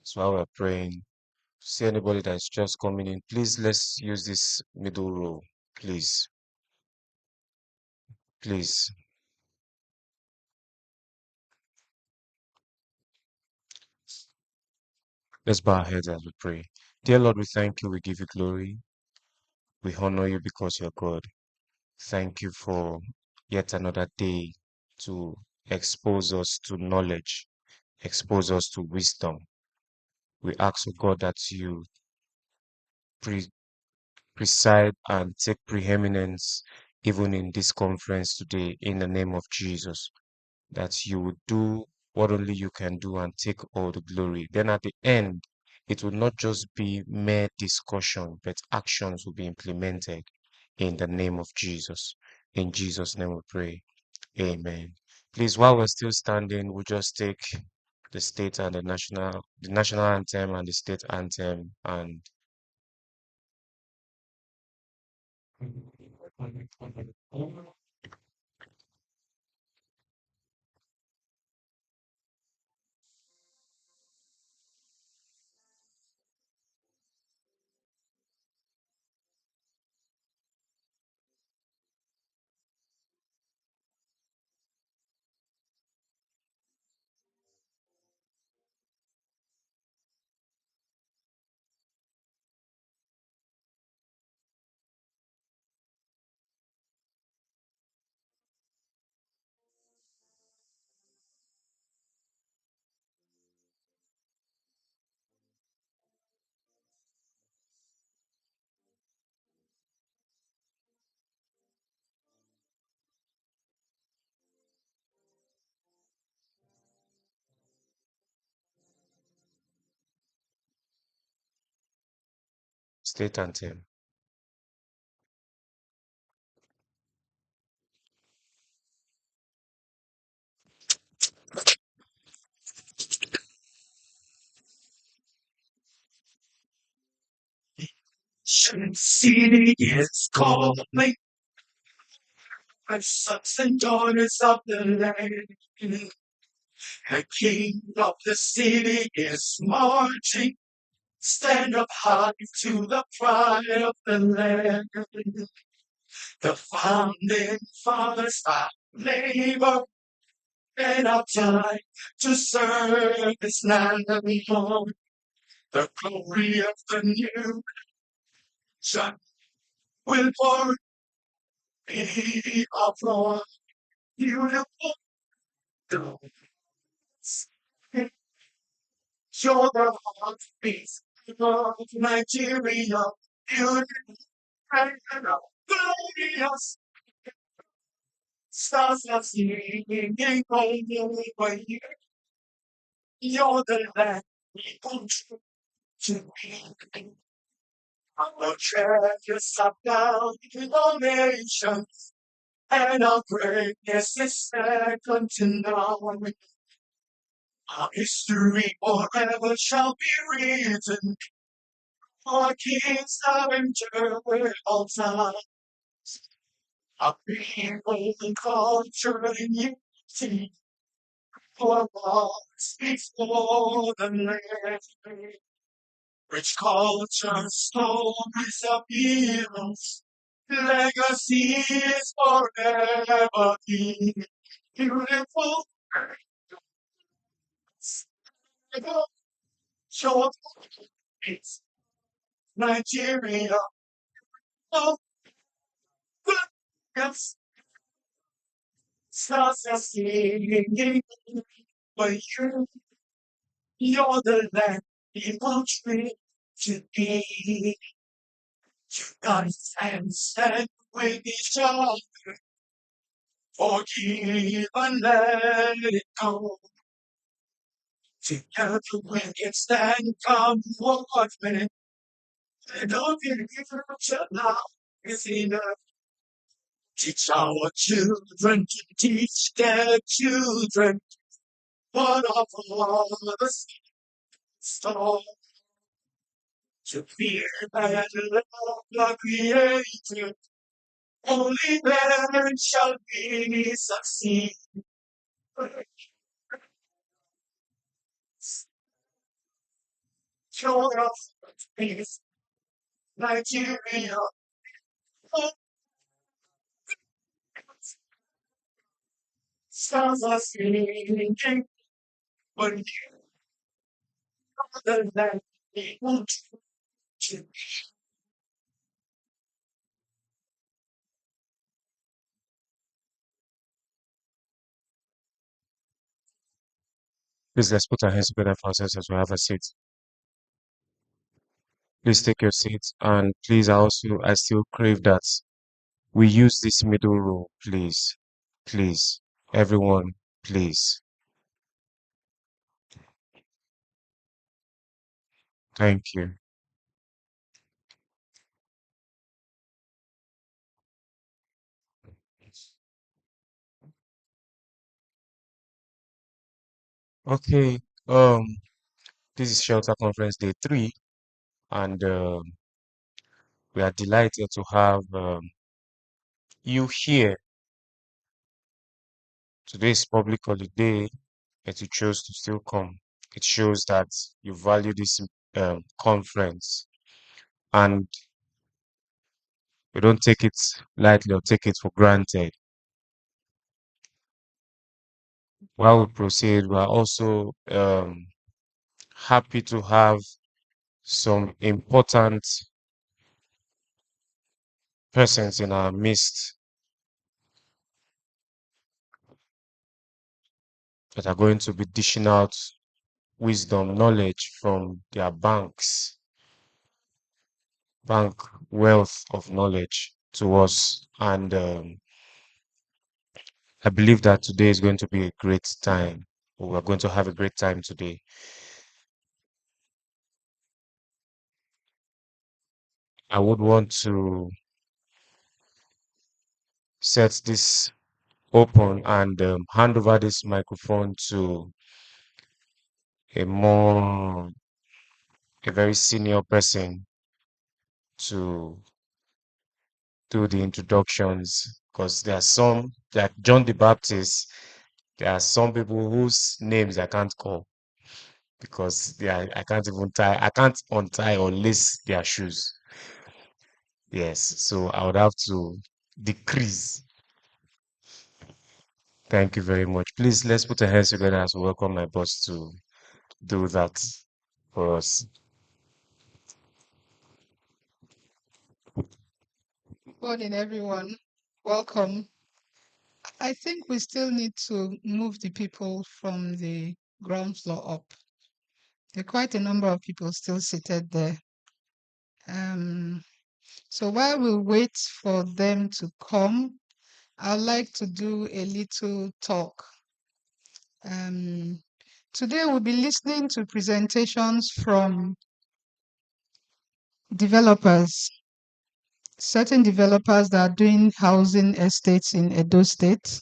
So while we're praying, see anybody that's just coming in, please let's use this middle row. Please, please. Let's bow our heads as we pray. Dear Lord, we thank you, we give you glory, we honor you because you're God. Thank you for yet another day to expose us to knowledge, expose us to wisdom. We ask, oh God, that you pre preside and take preeminence even in this conference today in the name of Jesus. That you would do what only you can do and take all the glory. Then at the end, it will not just be mere discussion, but actions will be implemented in the name of Jesus. In Jesus' name we pray. Amen. Please, while we're still standing, we'll just take the state and the national anthem and the state anthem and state anthem. City is calling my sons and daughters of the land. The king of the city is marching. Stand up high to the pride of the land. The founding fathers of labor and our time to serve this land. The glory of the new sun will pour be upon beautiful dawns. You're the heartbeat of Nigeria, beautiful and glorious. Stars are singing over you. You're the land we want to be. Our treasures are found in all nations, and our greatness is second to none. Our history forever shall be written. Our kings have endured all time. Our people and culture and unity. Our God speaks for the land. Rich culture, stories of heroes. Legacy is forever be beautiful. Short it's Nigeria. Oh, yes, stars are singing for you. You're the land people dream to be. Unite and stand with each other. Forgive and let it go. Together we can stand come what minute. And don't be future now is enough. Teach our children to teach their children what our fathers taught. To fear and love the Creator. Only then shall we succeed. Showing off peace, Nigeria. Stars are singing, but you are the land we want to. Please let's put our hands together for ourselves as we have a seat. Please take your seat, and please I still crave that we use this middle row, please. Please. Everyone, please. Thank you. Okay. This is Shelter Conference Day 3, and we are delighted to have you here. Today is public holiday, but you chose to still come. It shows that you value this conference, and we don't take it lightly or take it for granted. While we proceed, we are also happy to have some important persons in our midst that are going to be dishing out wisdom, knowledge from their bank wealth of knowledge to us. And I believe that today is going to be a great time. We're going to have a great time today. I would want to set this open and hand over this microphone to a more, a very senior person to do the introductions because there are some, like John the Baptist, there are some people whose names I can't call because I can't even I can't untie or lace their shoes. Yes, so I would have to decrease. Thank you very much. Please let's put our hands together as we welcome my boss to do that for us. Morning, everyone. Welcome. I think we still need to move the people from the ground floor up. There are quite a number of people still seated there. Um, so while we wait for them to come, I'd like to do a little talk. Um, Today we'll be listening to presentations from developers, certain developers that are doing housing estates in Edo State,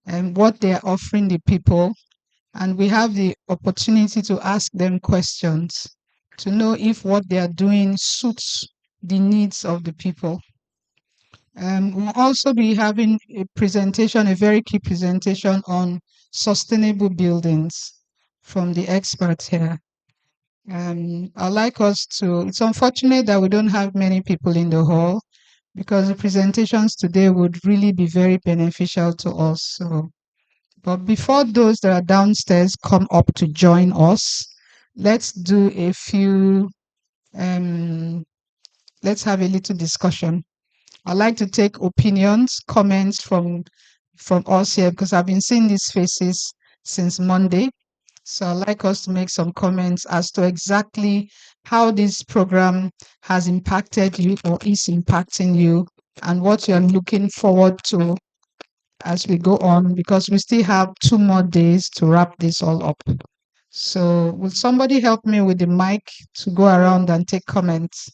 and what they are offering the people. And we have the opportunity to ask them questions to know if what they are doing suits the needs of the people. We'll also be having a presentation, a very key presentation on sustainable buildings from the experts here. I'd like us to, it's unfortunate that we don't have many people in the hall because the presentations today would really be very beneficial to us. So, but before those that are downstairs come up to join us, let's do a few, let's have a little discussion. I'd like to take opinions, comments from us here because I've been seeing these faces since Monday. So I'd like us to make some comments as to exactly how this program has impacted you or is impacting you and what you're looking forward to as we go on, because we still have 2 more days to wrap this all up. So will somebody help me with the mic to go around and take comments?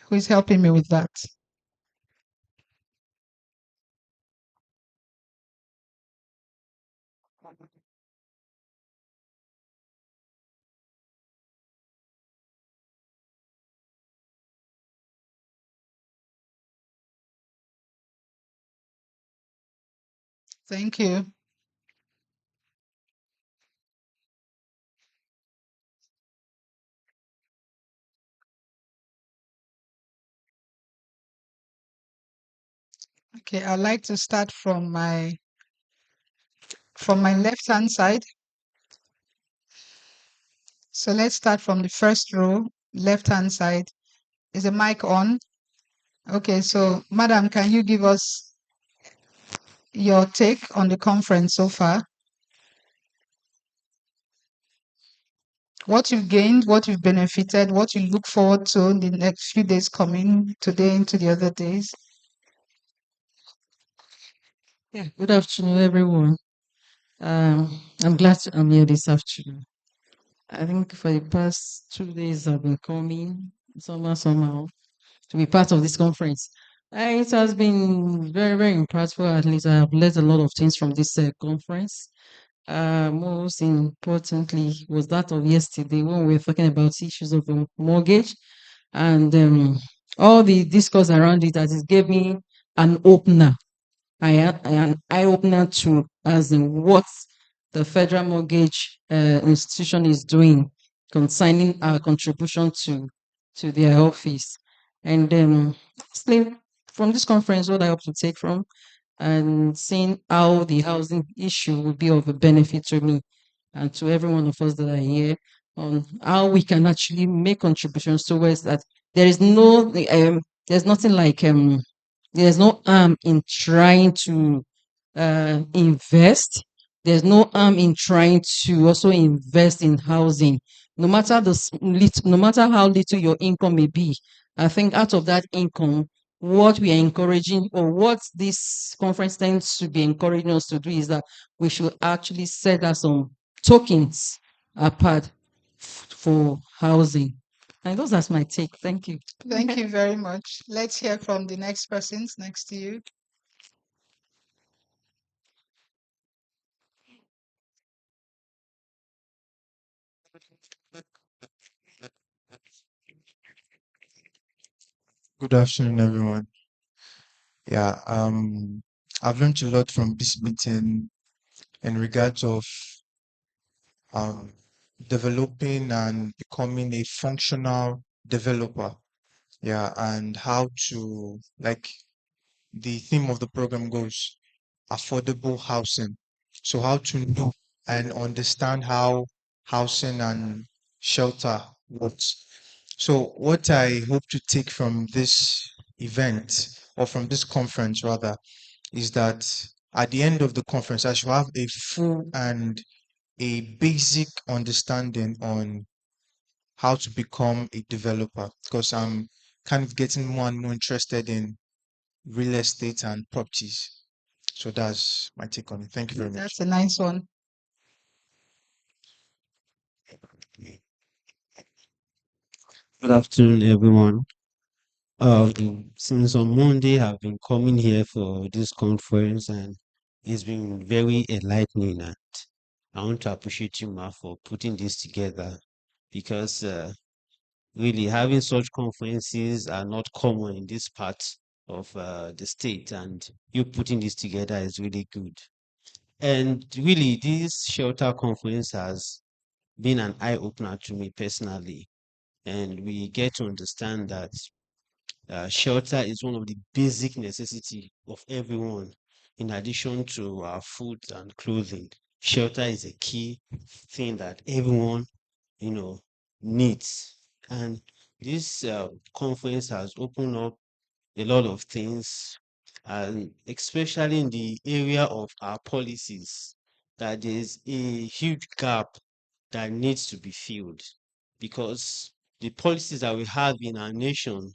Who is helping me with that? Thank you. Okay, I'd like to start from my left hand side. So let's start from the first row, left hand side. Is the mic on? Okay, so madam, can you give us your take on the conference so far? What you've gained, what you've benefited, what you look forward to in the next few days coming today into the other days. Yeah, good afternoon, everyone. I'm glad I'm here this afternoon. I think for the past 2 days, I've been coming somehow to be part of this conference. It has been very, very impactful. At least I have learned a lot of things from this conference. Most importantly was that of yesterday when we were talking about issues of mortgage and all the discourse around it. That it gave me an opener an eye opener to as in what the federal mortgage institution is doing concerning our contribution to their office. And still, from this conference, what I hope to take from and seeing how the housing issue will be of a benefit to me and to every one of us that are here on how we can actually make contributions towards that. There is no there's nothing like there's no harm in trying to invest. There's no harm in trying to also invest in housing, no matter how little your income may be. I think out of that income, what we are encouraging or what this conference tends to be encouraging us to do is that we should actually set us some tokens apart for housing. And those are my take. Thank you. Thank you very much. Let's hear from the next persons next to you. Good afternoon, everyone. Yeah, I've learned a lot from this meeting in regards of um, developing and becoming a functional developer. Yeah, and how to, like the theme of the program goes, affordable housing. So how to know and understand how housing and shelter works. So what I hope to take from this event or from this conference rather is that at the end of the conference, I should have a full and a basic understanding on how to become a developer because I'm kind of getting more and more interested in real estate and properties. So that's my take on it. Thank you very much. That's a nice one. Good afternoon, everyone. Since on Monday, I've been coming here for this conference, and it's been very enlightening. And I want to appreciate you, Ma, for putting this together because really having such conferences are not common in this part of the state, and you putting this together is really good. And really, this shelter conference has been an eye opener to me personally, and we get to understand that shelter is one of the basic necessity of everyone. In addition to food and clothing, shelter is a key thing that everyone, you know, needs. And this conference has opened up a lot of things, and especially in the area of our policies, that there's a huge gap that needs to be filled because the policies that we have in our nation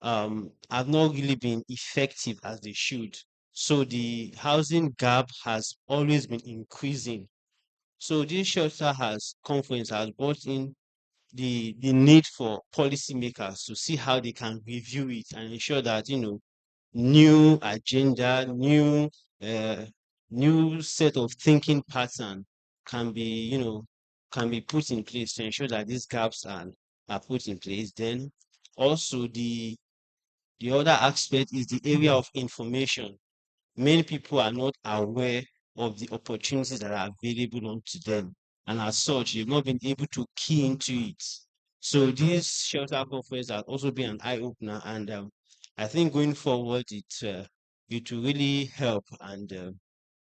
have not really been effective as they should. So the housing gap has always been increasing. So this shelter has conference has brought in the need for policymakers to see how they can review it and ensure that new agenda, uh, new set of thinking pattern can be can be put in place to ensure that these gaps are put in place. Then also the other aspect is the area of information. Many people are not aware of the opportunities that are available unto them, and as such, they've not been able to key into it. So this shelter conference has also been an eye opener, and I think going forward, it will really help, and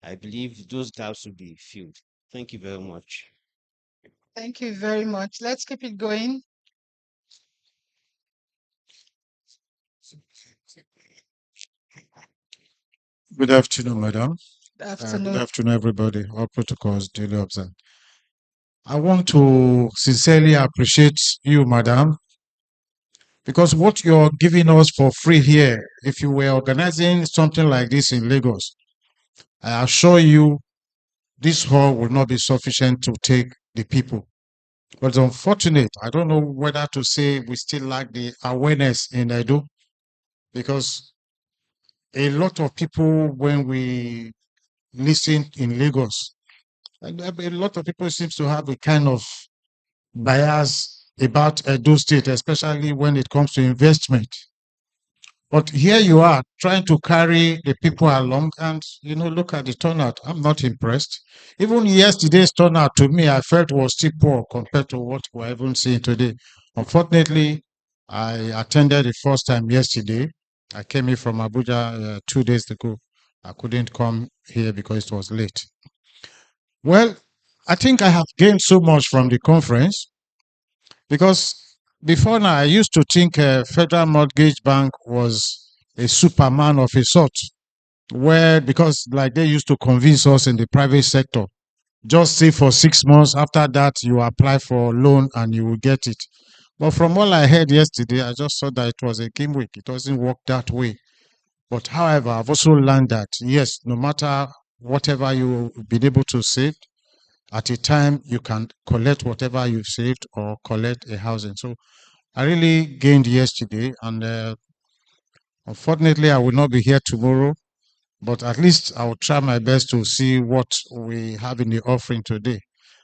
I believe those gaps will be filled. Thank you very much. Thank you very much. Let's keep it going. Good afternoon, madam. Good Good afternoon. afternoon, everybody. All protocols duly observed. I want to sincerely appreciate you, madam, because what you're giving us for free here, if you were organizing something like this in Lagos, I assure you this hall will not be sufficient to take the people. But it's unfortunate. I don't know whether to say we still lack the awareness in Edo, because a lot of people, when we listen in Lagos, and a lot of people seems to have a kind of bias about Edo State, especially when it comes to investment. But here you are trying to carry the people along, and look at the turnout. I'm not impressed. Even yesterday's turnout to me, I felt was still poor compared to what we're even seeing today. Unfortunately, I attended the first time yesterday. I came in from Abuja 2 days ago. I couldn't come here because it was late. Well, I think I have gained so much from the conference, because before now I used to think Federal Mortgage Bank was a superman of a sort, where because like they used to convince us in the private sector, just save for 6 months. After that, you apply for a loan and you will get it. But from all I heard yesterday, I just saw that it was a gimmick. It doesn't work that way. But however, I've also learned that yes, no matter whatever you've been able to save, at a time you can collect whatever you've saved or collect a housing. So I really gained yesterday, and unfortunately, I will not be here tomorrow. But at least I will try my best to see what we have in the offering today.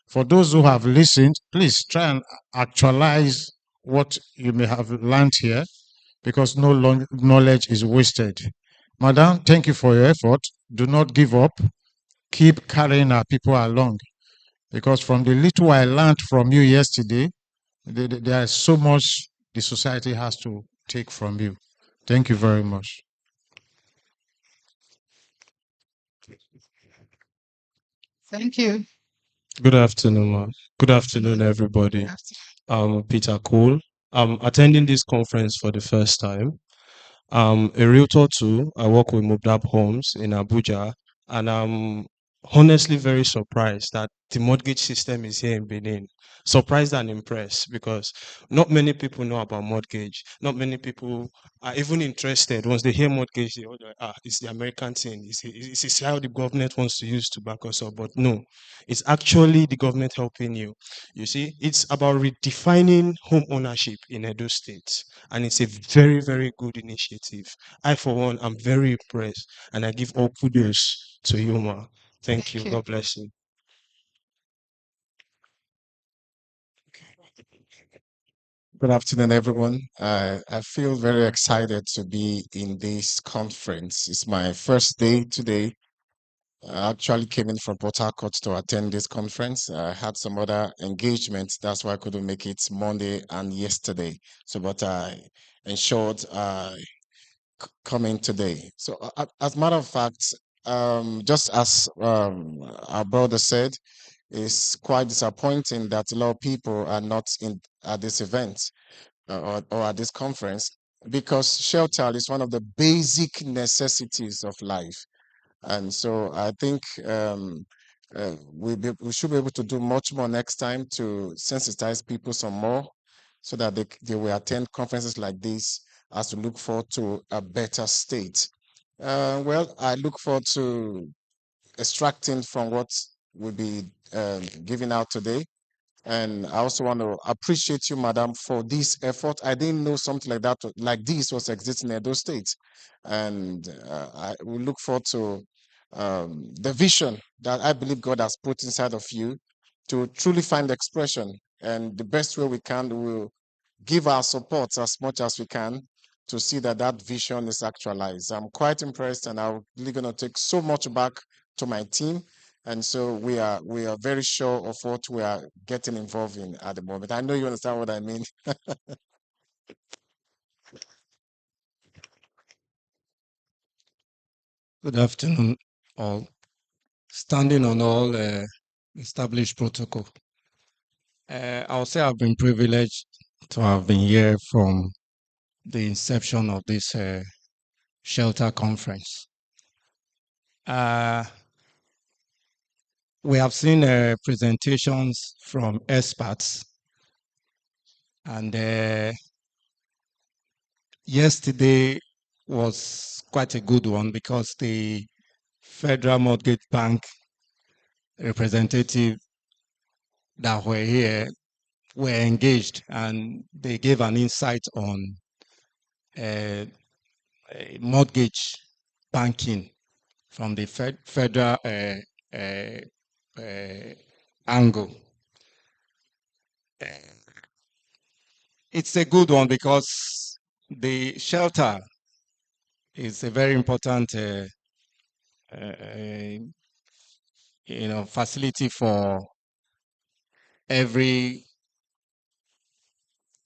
For those who have listened, please try and actualize what you may have learned here, because no knowledge is wasted. Madam, thank you for your effort. Do not give up. Keep carrying our people along, because from the little I learned from you yesterday, there is so much the society has to take from you. Thank you very much. Thank you. Good afternoon, ma. Good afternoon, everybody. I'm Peter Cole. I'm attending this conference for the first time. I'm a realtor too. I work with Mubdab Homes in Abuja, and I'm honestly very surprised that the mortgage system is here in Benin. Surprised and impressed, because not many people know about mortgage. Not many people are even interested. Once they hear mortgage, they all like, it's the American thing. It's how the government wants to use to back us up. But no, it's actually the government helping you. You see, it's about redefining home ownership in Edo State, and it's a very, very good initiative. I, for one, am very impressed, and I give all kudos to you, ma. Thank you. Thank you. God bless you. Good afternoon, everyone. I feel very excited to be in this conference. It's my first day today. I actually came in from Port Harcourt to attend this conference. I had some other engagements. That's why I couldn't make it Monday and yesterday. So, but I ensured coming today. So, as a matter of fact, just as our brother said, it's quite disappointing that a lot of people are not in at this event, or at this conference, because shelter is one of the basic necessities of life. And so I think we should be able to do much more next time to sensitize people some more, so that they will attend conferences like this as to look forward to a better state. Well, I look forward to extracting from what will be given out today. And I also want to appreciate you, madam, for this effort. I didn't know something like that, like this was existing in those states. And I will look forward to the vision that I believe God has put inside of you to truly find expression. And the best way we can, we'll give our support as much as we can to see that that vision is actualized. I'm quite impressed, and I'm really going to take so much back to my team. And so we are very sure of what we are getting involved in at the moment. I know you understand what I mean. Good afternoon, all. Standing on all established protocol. I'll say I've been privileged to have been here from the inception of this shelter conference. We have seen presentations from experts, and yesterday was quite a good one because the Federal Mortgage Bank representative that were here were engaged, and they gave an insight on mortgage banking from the federal angle. It's a good one because the shelter is a very important facility for every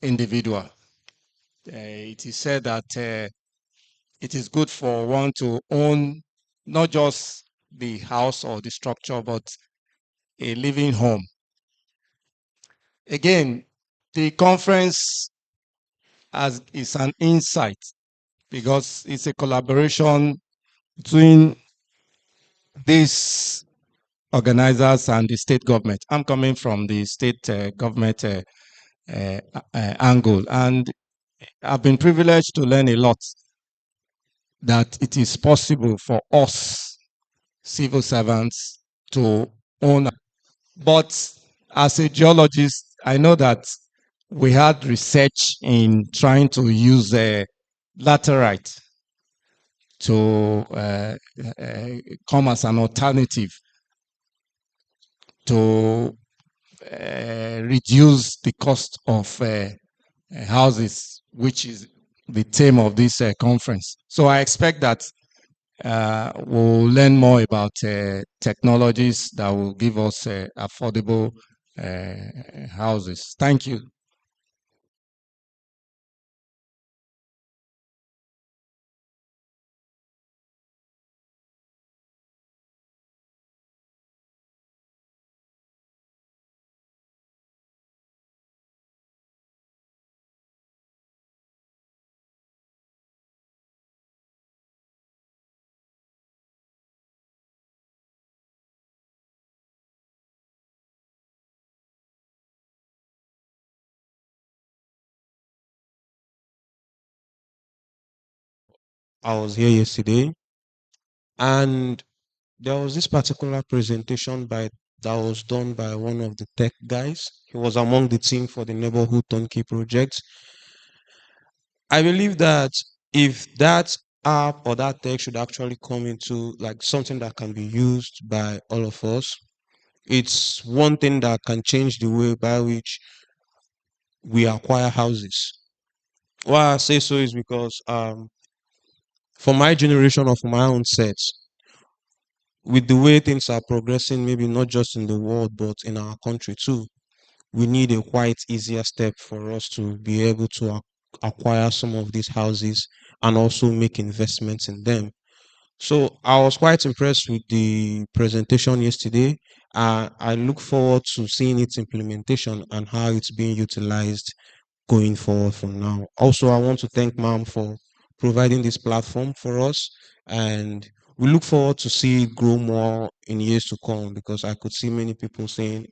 individual. It is said that it is good for one to own not just the house or the structure, but a living home. Again, the conference is an insight because it's a collaboration between these organizers and the state government. I'm coming from the state government angle, and I've been privileged to learn a lot that it is possible for us civil servants to own. But as a geologist, I know that we had research in trying to use laterite to come as an alternative to reduce the cost of houses, which is the theme of this conference. So I expect that we'll learn more about technologies that will give us affordable houses. Thank you. I was here yesterday, and there was this particular presentation that was done by one of the tech guys. He was among the team for the neighborhood turnkey project. I believe that if that app or that tech should actually come into like something that can be used by all of us, it's one thing that can change the way by which we acquire houses. Why I say so is because for my generation of my own sets, with the way things are progressing, maybe not just in the world but in our country too, we need a quite easier step for us to be able to acquire some of these houses and also make investments in them. So I was quite impressed with the presentation yesterday. I look forward to seeing its implementation and how it's being utilized going forward from now. Also, I want to thank Ma'am for providing this platform for us, and we look forward to see it grow more in years to come because I could see many people saying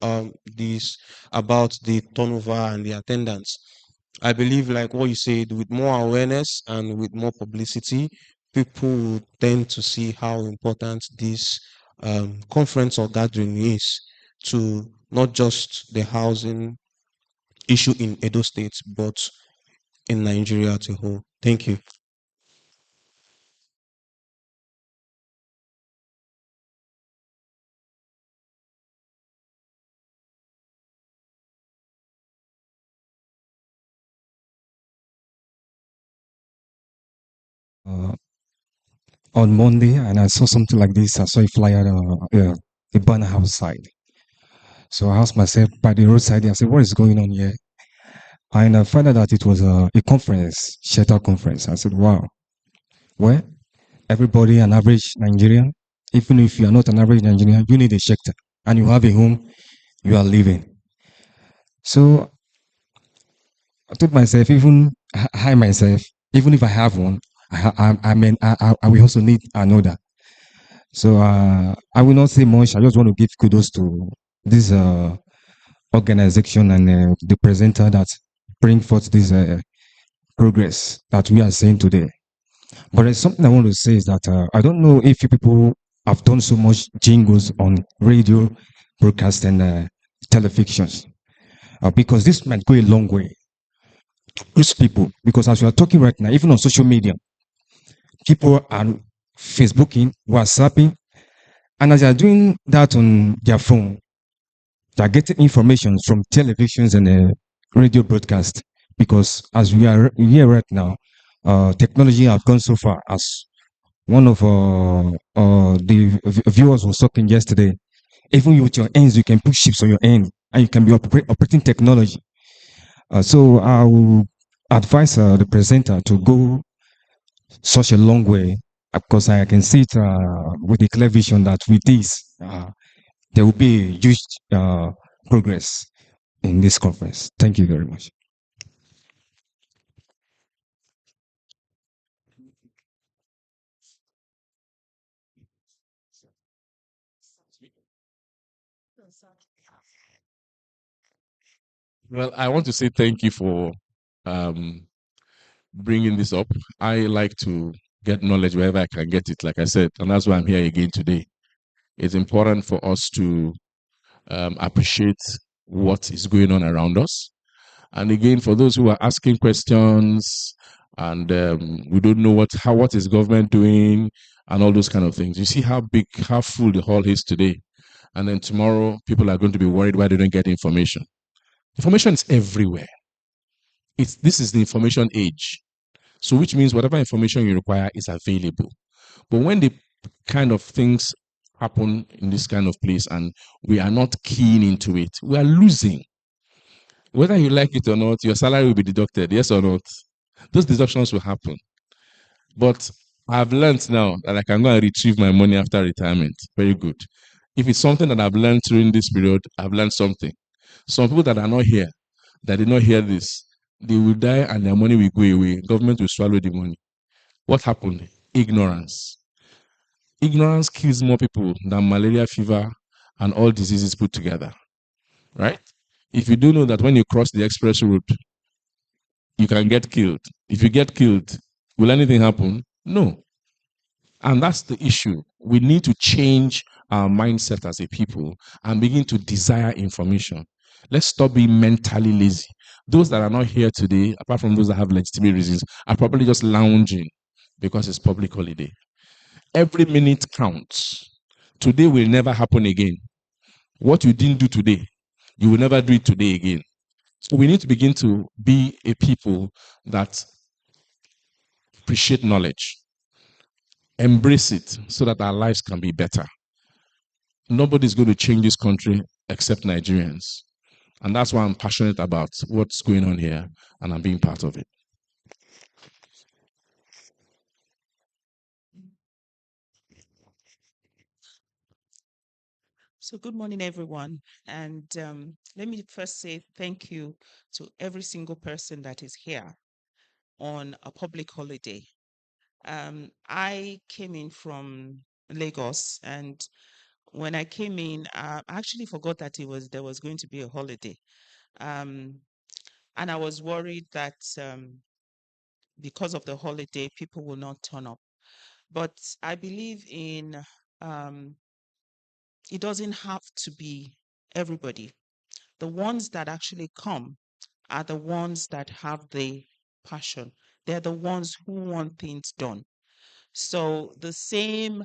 this about the turnover and the attendance. I believe, like what you said, with more awareness and with more publicity, people will tend to see how important this conference or gathering is to not just the housing issue in Edo State, but in Nigeria as a whole. Thank you. uh, on Monday, and I saw something like this. I saw a flyer, a banner outside. So I asked myself by the roadside, I said, "What is going on here?" And I found out that it was a conference, shelter conference. I said, "Wow." Well, everybody, an average Nigerian, even if you are not an average Nigerian, you need a shelter and you have a home you are living. So I told myself, even I myself, even if I have one, I will also need another. So I will not say much. I just want to give kudos to this organization and the presenter that bring forth this progress that we are seeing today. But there's something I want to say is that I don't know if you people have done so much jingles on radio, broadcast, and televisions, because this might go a long way to reach people. Because as we are talking right now, even on social media, people are Facebooking, WhatsApping, and as they are doing that on their phone, they are getting information from televisions and radio broadcast. Because as we are here right now, technology have gone so far. As one of the viewers was talking yesterday, even with your hands, you can put chips on your hand and you can be operating technology. So I will advise the presenter to go such a long way, because I can see it with a clear vision that with this, there will be huge progress in this conference. Thank you very much. Well, I want to say thank you for um, bringing this up. I like to get knowledge wherever I can get it, like I said, and that's why I'm here again today. It's important for us to appreciate what is going on around us. And again, for those who are asking questions and we don't know what is government doing and all those kind of things. You see how big, how full the hall is today. And then tomorrow, people are going to be worried why they don't get information. Information is everywhere. This is the information age. So which means whatever information you require is available. But when the kind of things happen in this kind of place and we are not keen into it, we are losing. Whether you like it or not, your salary will be deducted, yes or not. Those deductions will happen. But I've learned now that I can go and retrieve my money after retirement. Very good. If it's something that I've learned during this period, I've learned something. Some people that are not here, that did not hear this, they will die and their money will go away. Government will swallow the money. What happened? Ignorance. Ignorance kills more people than malaria fever and all diseases put together. Right? If you do know that when you cross the express road, you can get killed. If you get killed, will anything happen? No. And that's the issue. We need to change our mindset as a people and begin to desire information. Let's stop being mentally lazy. Those that are not here today, apart from those that have legitimate reasons, are probably just lounging because it's public holiday. Every minute counts. Today will never happen again. What you didn't do today, you will never do it today again. So we need to begin to be a people that appreciate knowledge, embrace it so that our lives can be better. Nobody's going to change this country except Nigerians. And that's why I'm passionate about what's going on here and I'm being part of it. So good morning, everyone. And let me first say thank you to every single person that is here on a public holiday. I came in from Lagos, and when I came in, I actually forgot that there was going to be a holiday. And I was worried that because of the holiday, people will not turn up. But I believe in it doesn't have to be everybody. The ones that actually come are the ones that have the passion. They're the ones who want things done. So the same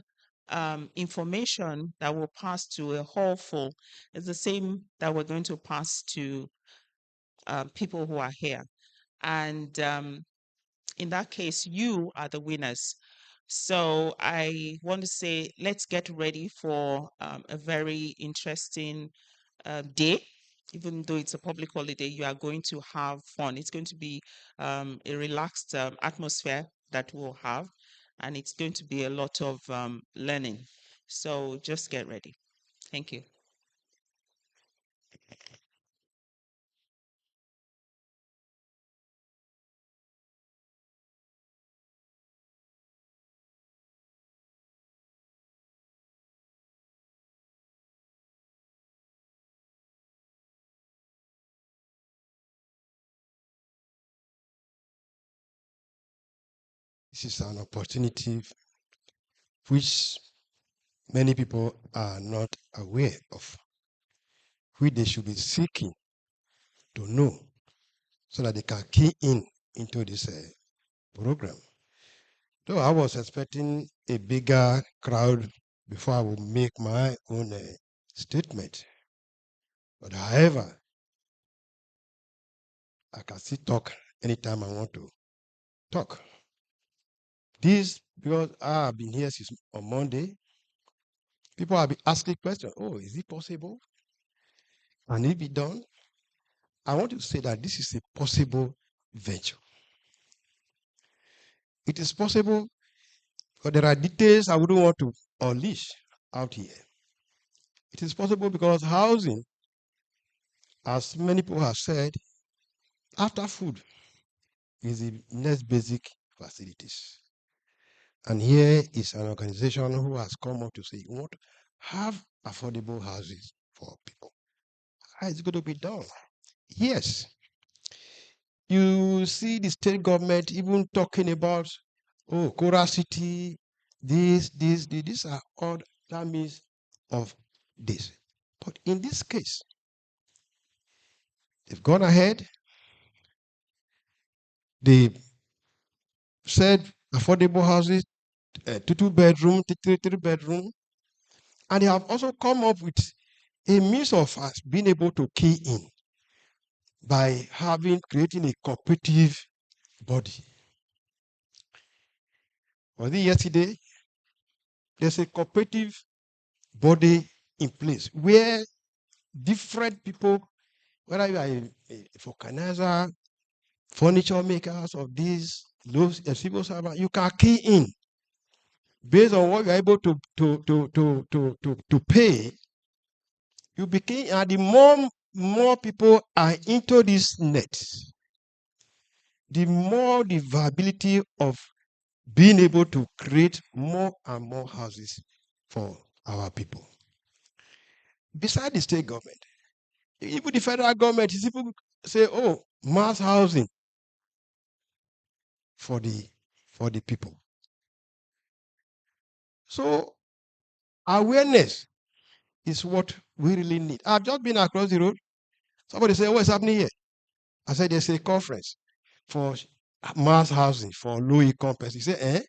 information that will pass to a hall full is the same that we're going to pass to people who are here. And in that case, you are the winners. So I want to say, let's get ready for a very interesting day. Even though it's a public holiday, you are going to have fun. It's going to be a relaxed atmosphere that we'll have. and it's going to be a lot of learning. So just get ready. Thank you. This is an opportunity which many people are not aware of, which they should be seeking to know so that they can key in into this program. Though I was expecting a bigger crowd before I would make my own statement. But however, I can still talk anytime I want to talk. This, because I have been here since on Monday, people have been asking questions. Oh, is it possible? Can it be done? I want to say that this is a possible venture. It is possible, but there are details I wouldn't want to unleash out here. It is possible because housing, as many people have said, after food is the next basic facilities. And here is an organization who has come up to say, we want to have affordable houses for people. How is it going to be done? Yes. You see the state government even talking about, oh, Kora City, these are all that means of this. But in this case, they've gone ahead, they said affordable houses, two bedroom, three bedroom, and they have also come up with a means of us being able to key in by creating a cooperative body. Was it yesterday? There's a cooperative body in place where different people, whether you are a vulcanizer, furniture makers of these, those civil servants, you can key in based on what you're able to pay. You begin, and the more people are into this net, the more the viability of being able to create more and more houses for our people. Beside the state government, even the federal government, people say, oh, mass housing for the people. So awareness is what we really need. I've just been across the road. Somebody said, what's happening here? I said, there's a conference for mass housing for low income persons. He said, eh?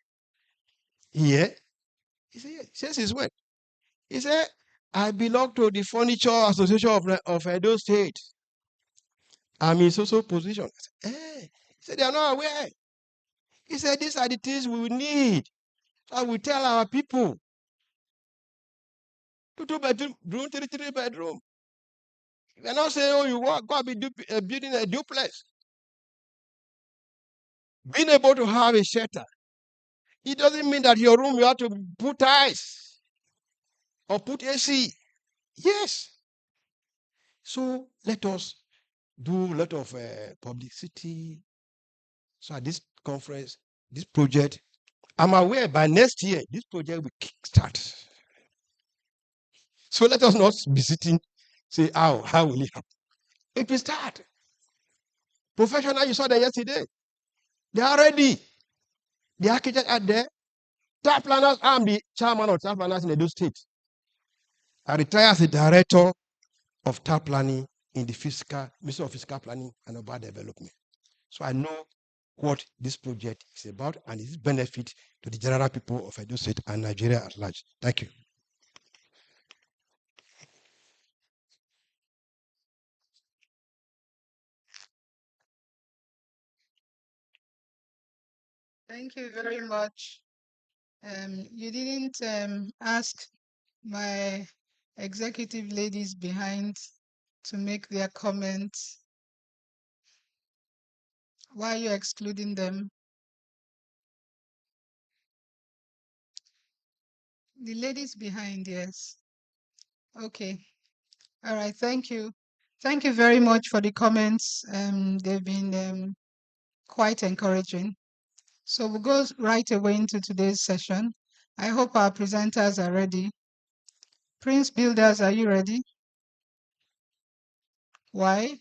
Here? He said, yeah. He says it's when? He said, I belong to the Furniture Association of Edo State. I'm in social position. I said, eh? He said, they are not aware. He said, these are the things we need. So we tell our people. Two bedroom, three bedroom. We're not saying, oh, you want go be building a duplex. Being able to have a shelter, it doesn't mean that your room you have to put ice or put AC. Yes. So let us do a lot of publicity. So at this conference, this project, I'm aware by next year, this project will kickstart. So let us not be sitting, say, how will it happen? It will start. Professional, you saw them yesterday. They are ready. The architect are there. Town planners, I'm the chairman of town planners in Edo State. I retired as the director of town planning in the Ministry of Fiscal Planning and Urban Development. So I know what this project is about and its benefit to the general people of Edo State and Nigeria at large. Thank you. Thank you very much. You didn't ask my executive ladies behind to make their comments. Why are you excluding them? The ladies behind, yes. Okay. All right. Thank you. Thank you very much for the comments. They've been quite encouraging. So we'll go right away into today's session. I hope our presenters are ready. Prince Builders, are you ready? Why?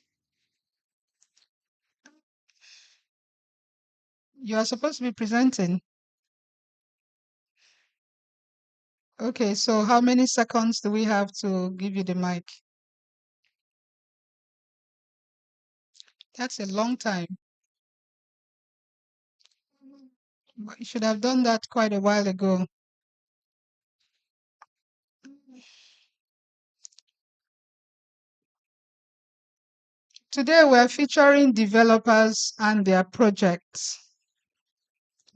You are supposed to be presenting. Okay, so how many seconds do we have to give you the mic? That's a long time. But you should have done that quite a while ago. Today we're featuring developers and their projects.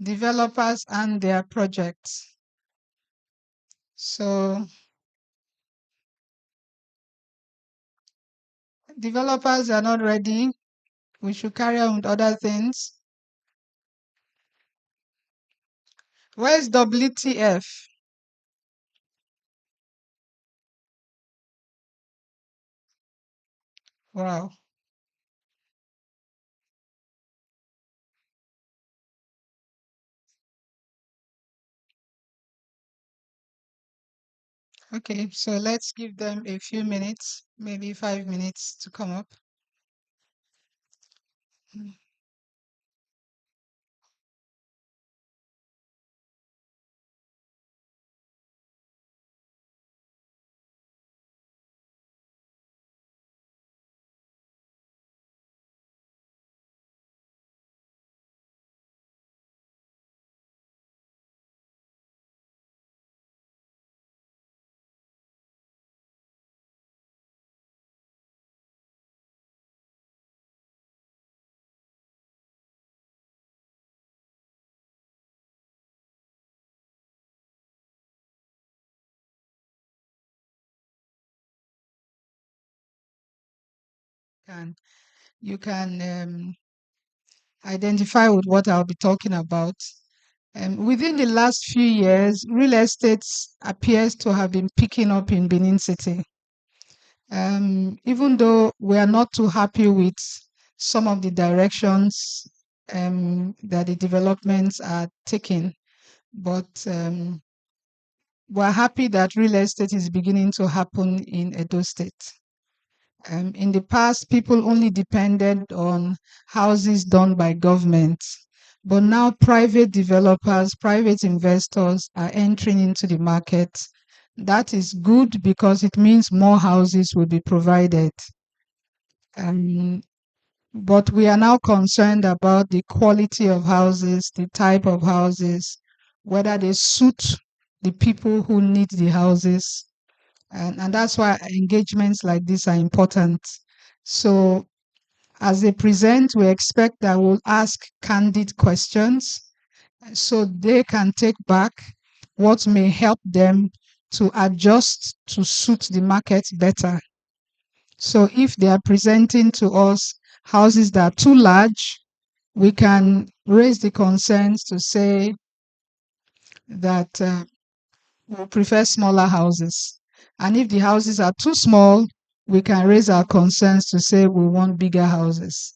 Developers and their projects. So developers are not ready. We should carry on with other things. Where's WTF? Wow. Okay, so let's give them a few minutes, maybe 5 minutes to come up. You can identify with what I'll be talking about. Within the last few years, real estate appears to have been picking up in Benin City. Even though we are not too happy with some of the directions that the developments are taking, but we're happy that real estate is beginning to happen in Edo State. In the past, people only depended on houses done by government, but now private developers, private investors are entering into the market. That is good because it means more houses will be provided. But we are now concerned about the quality of houses, the type of houses, whether they suit the people who need the houses. And that's why engagements like this are important. So as they present, we expect that we'll ask candid questions so they can take back what may help them to adjust to suit the market better. So if they are presenting to us houses that are too large, we can raise the concerns to say that we prefer smaller houses. And if the houses are too small, we can raise our concerns to say we want bigger houses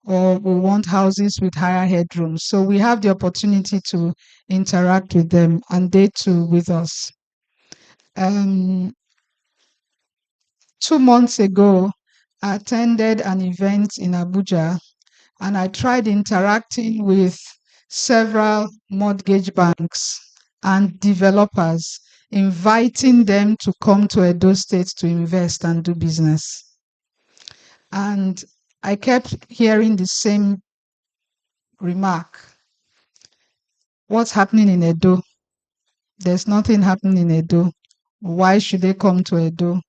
or we want houses with higher headrooms. So we have the opportunity to interact with them and they too with us. 2 months ago, I attended an event in Abuja and I tried interacting with several mortgage banks and developers, inviting them to come to Edo State to invest and do business. And I kept hearing the same remark. What's happening in Edo? There's nothing happening in Edo. Why should they come to Edo?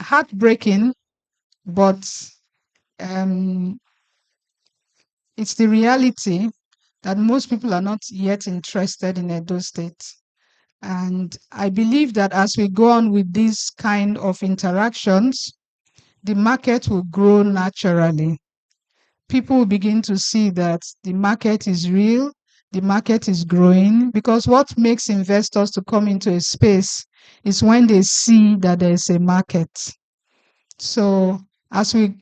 Heartbreaking, but it's the reality that most people are not yet interested in Edo State. And I believe that as we go on with these kind of interactions, the market will grow naturally. People will begin to see that the market is real the market is growing, because what makes investors to come into a space is when they see that there is a market. So as we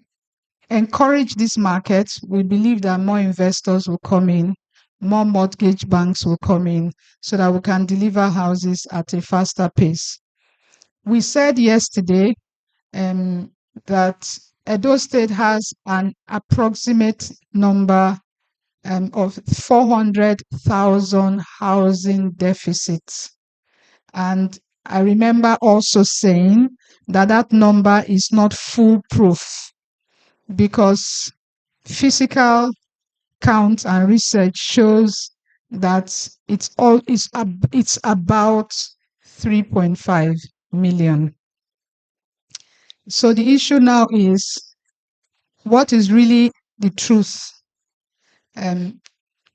encourage this market, we believe that more investors will come in, more mortgage banks will come in, so that we can deliver houses at a faster pace. We said yesterday that Edo State has an approximate number of 400,000 housing deficits. And I remember also saying that that number is not foolproof, because physical count and research shows that it's about 3.5 million. So the issue now is, what is really the truth?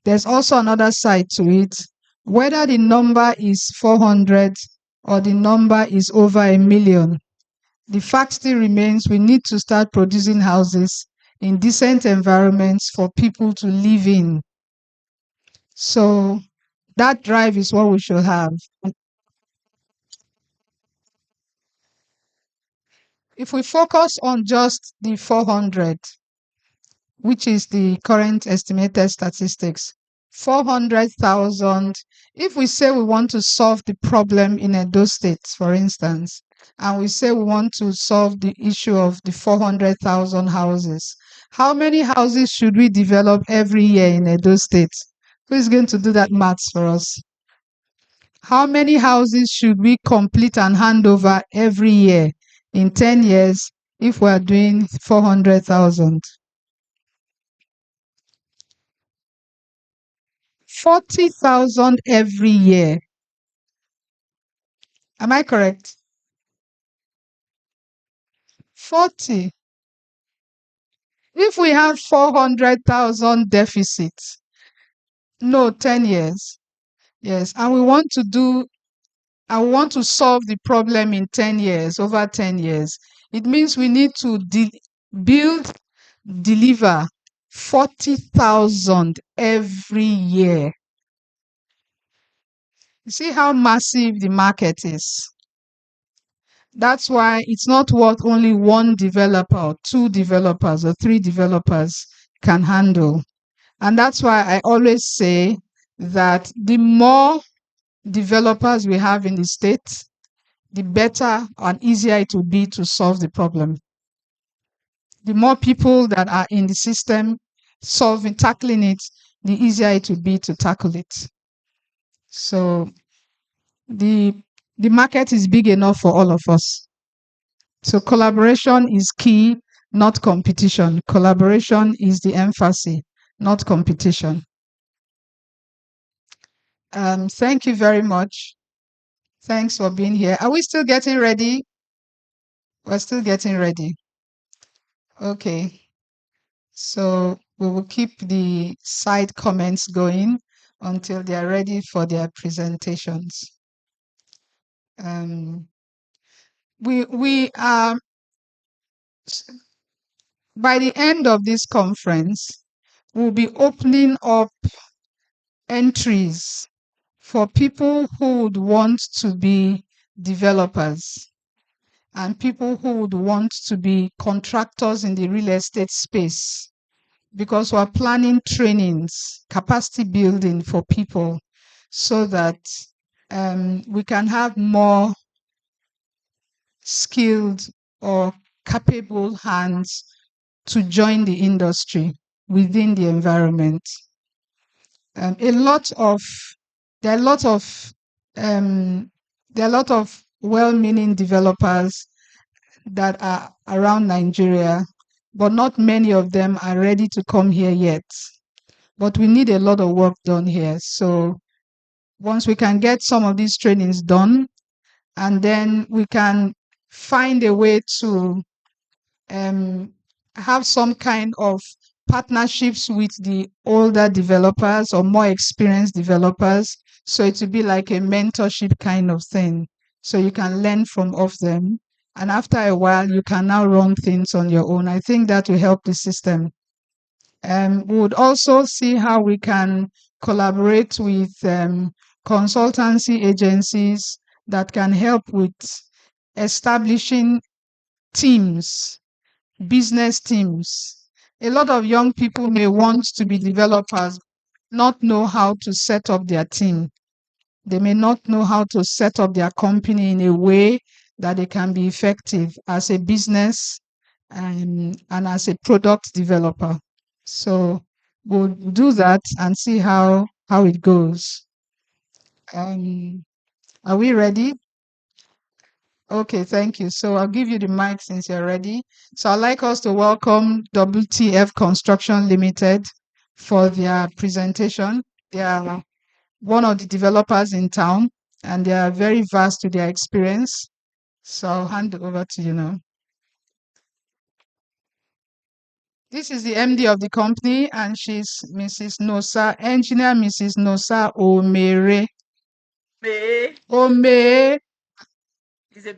There's also another side to it. Whether the number is 400 or the number is over 1 million, the fact still remains we need to start producing houses in decent environments for people to live in. So that drive is what we should have. If we focus on just the 400, which is the current estimated statistics, 400,000, if we say we want to solve the problem in Edo State, for instance, and we say we want to solve the issue of the 400,000 houses, how many houses should we develop every year in Edo State? Who is going to do that maths for us? How many houses should we complete and hand over every year in 10 years if we are doing 400,000? 40,000 every year. Am I correct? 40. If we have 400,000 deficit, no, 10 years. Yes, and we want to solve the problem in 10 years, over 10 years. It means we need to deliver 40,000 every year. You see how massive the market is. That's why it's not what only one developer or two developers or three developers can handle. And that's why I always say that the more developers we have in the state, the better and easier it will be to solve the problem. The more people that are in the system tackling it, the easier it will be to tackle it. So the market is big enough for all of us. So collaboration is key, not competition. Collaboration is the emphasis, not competition. Thank you very much. Thanks for being here. Are we still getting ready? We're still getting ready. Okay. So we will keep the side comments going until they are ready for their presentations. We are, by the end of this conference, we'll be opening up entries for people who would want to be developers and people who would want to be contractors in the real estate space, because we're planning trainings, capacity building for people, so that we can have more skilled or capable hands to join the industry within the environment. There are a lot of well-meaning developers that are around Nigeria, but not many of them are ready to come here yet. But we need a lot of work done here. So once we can get some of these trainings done, and then we can find a way to have some kind of partnerships with the older developers or more experienced developers. So it will be like a mentorship kind of thing. So you can learn from them. And after a while, you can now run things on your own. I think that will help the system. We would also see how we can collaborate with consultancy agencies that can help with establishing teams, business teams. A lot of young people may want to be developers, not know how to set up their team. They may not know how to set up their company in a way that they can be effective as a business and as a product developer. So we'll do that and see how it goes. Are we ready? Okay, thank you. So I'll give you the mic since you're ready. So I'd like us to welcome WTF Construction Limited for their presentation. They are one of the developers in town and they are very vast to their experience. So I'll hand it over to you now. This is the MD of the company and she's Mrs. Nosa, Engineer Mrs. Nosa Omere. Ome.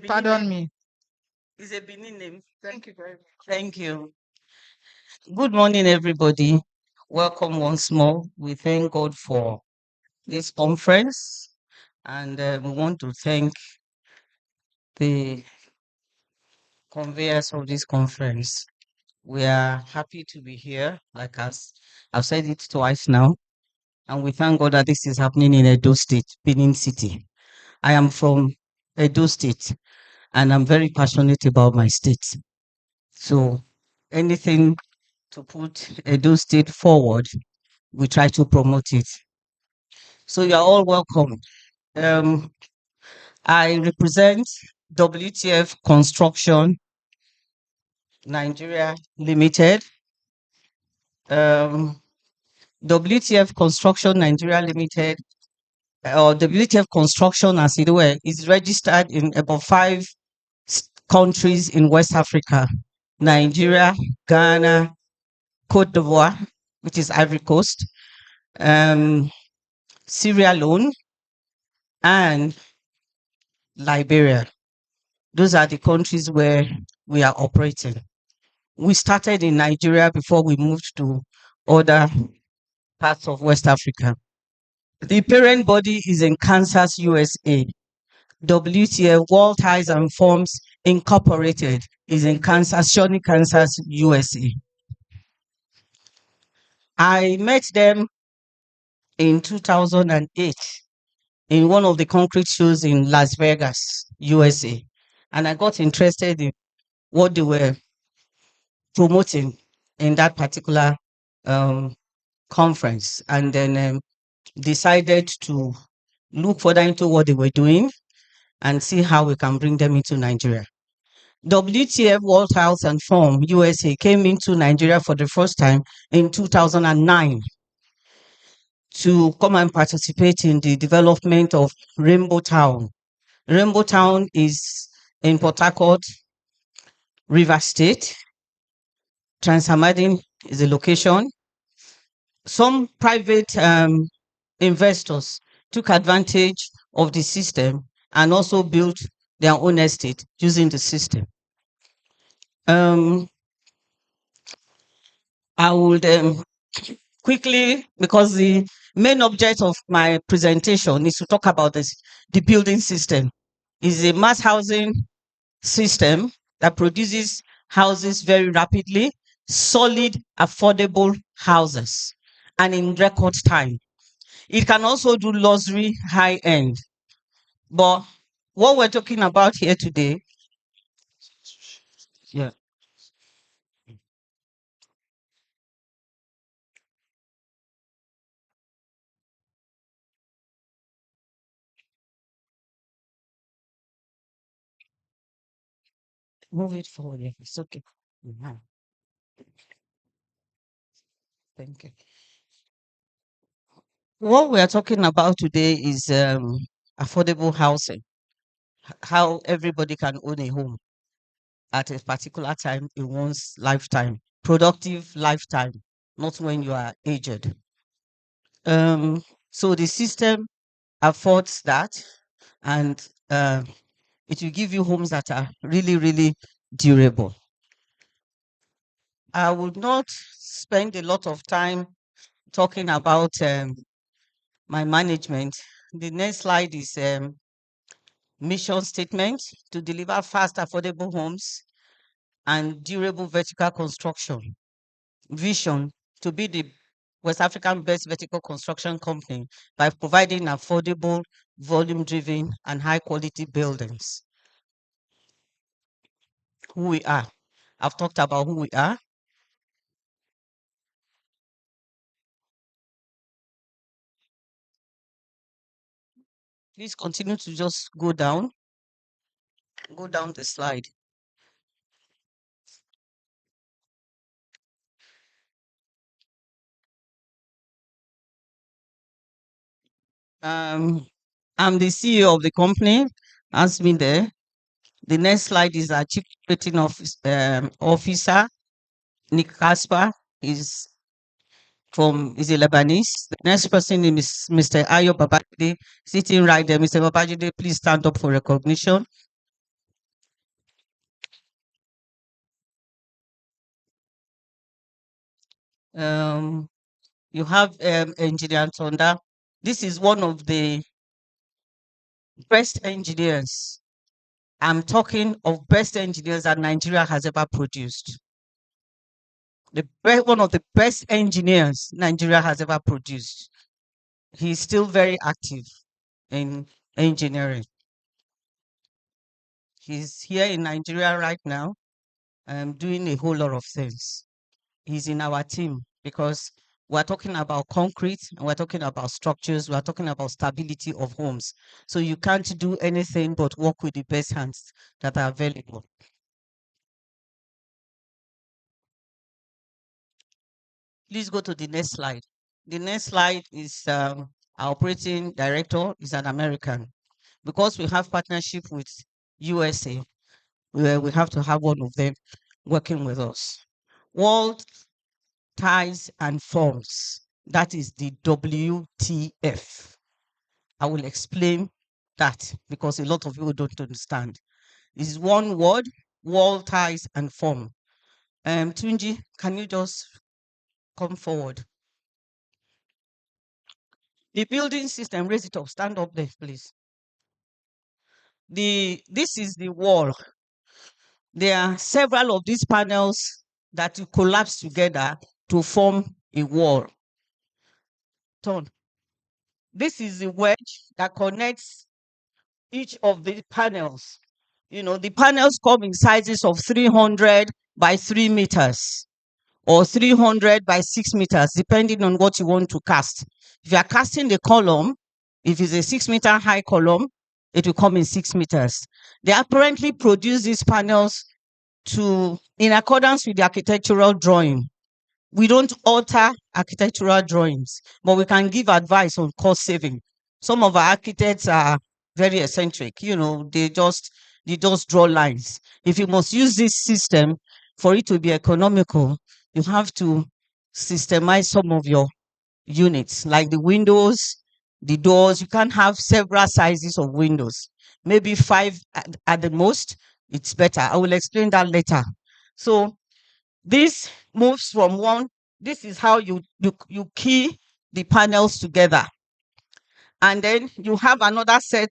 Pardon me. It's a Benin name. Thank you very much. Thank you. Good morning, everybody. Welcome once more. We thank God for this conference, and we want to thank the conveyors of this conference. We are happy to be here, like us. I've said it twice now, and we thank God that this is happening in Edo State, Benin City. I am from Edo State, and I'm very passionate about my state. So anything to put Edo State forward, we try to promote it. So you are all welcome. I represent WTF Construction Nigeria Limited. WTF Construction Nigeria Limited, or WTF Construction as it were, is registered in about 5 countries in West Africa: Nigeria, Ghana, Cote d'Ivoire, which is Ivory Coast, Sierra Leone, and Liberia. Those are the countries where we are operating. We started in Nigeria before we moved to other parts of West Africa. The parent body is in Kansas, USA. WTF, World Ties and Forms Incorporated, is in Kansas, Shawnee, Kansas, USA. I met them in 2008 in one of the concrete shows in Las Vegas, USA. And I got interested in what they were promoting in that particular conference, and then decided to look further into what they were doing and see how we can bring them into Nigeria. WTF, World House and Form USA, came into Nigeria for the first time in 2009 to come and participate in the development of Rainbow Town. Rainbow Town is in Port Harcourt, River State. Transamadin is the location. Some private investors took advantage of the system and also built their own estate using the system. I would quickly, because the main object of my presentation is to talk about the building system. It's a mass housing system that produces houses very rapidly, solid, affordable houses, and in record time. It can also do luxury high end. But what we're talking about here today, yeah. Move it forward. Yeah, it's okay. Yeah. Thank you. What we are talking about today is affordable housing, how everybody can own a home at a particular time in one's lifetime, productive lifetime, not when you are aged. So the system affords that, and it will give you homes that are really, really durable. I would not spend a lot of time talking about my management. The next slide is mission statement to deliver fast, affordable homes and durable vertical construction. Vision to be the West African best vertical construction company by providing affordable, volume-driven, and high-quality buildings. Who we are. I've talked about who we are. Please continue to just go down the slide. I'm the CEO of the company, as me there. The next slide is our Chief Operating Officer, Nick Kasper, is a Lebanese. The next person is Mr. Ayo Babajide, sitting right there. Mr. Babajide, please stand up for recognition. You have Engineer Tonda. This is one of the best engineers. I'm talking of best engineers that Nigeria has ever produced. One of the best engineers Nigeria has ever produced. He's still very active in engineering. He's here in Nigeria right now, doing a whole lot of things. He's in our team because we're talking about concrete and we're talking about structures. We're talking about stability of homes. So you can't do anything but work with the best hands that are available. Please go to the next slide. The next slide is our operating director is an American. Because we have partnership with USA, we have to have one of them working with us. World Ties and Forms, that is the WTF. I will explain that because a lot of people don't understand. This is one word, World Ties and Form. Tunji, can you just come forward? The building system, raise it up, stand up there, please. This is the wall. There are several of these panels that you collapse together to form a wall. Turn. This is the wedge that connects each of the panels. You know, the panels come in sizes of 300 by 3 meters or 300 by 6 meters, depending on what you want to cast. If you are casting the column, if it's a 6-meter high column, it will come in 6 meters. They apparently produce these panels in accordance with the architectural drawing. We don't alter architectural drawings, but we can give advice on cost saving. Some of our architects are very eccentric, you know, they just draw lines. If you must use this system for it to be economical, you have to systemize some of your units, like the windows, the doors. You can have several sizes of windows, maybe 5 at the most. It's better. I will explain that later. So this moves from one. This is how you key the panels together, and then you have another set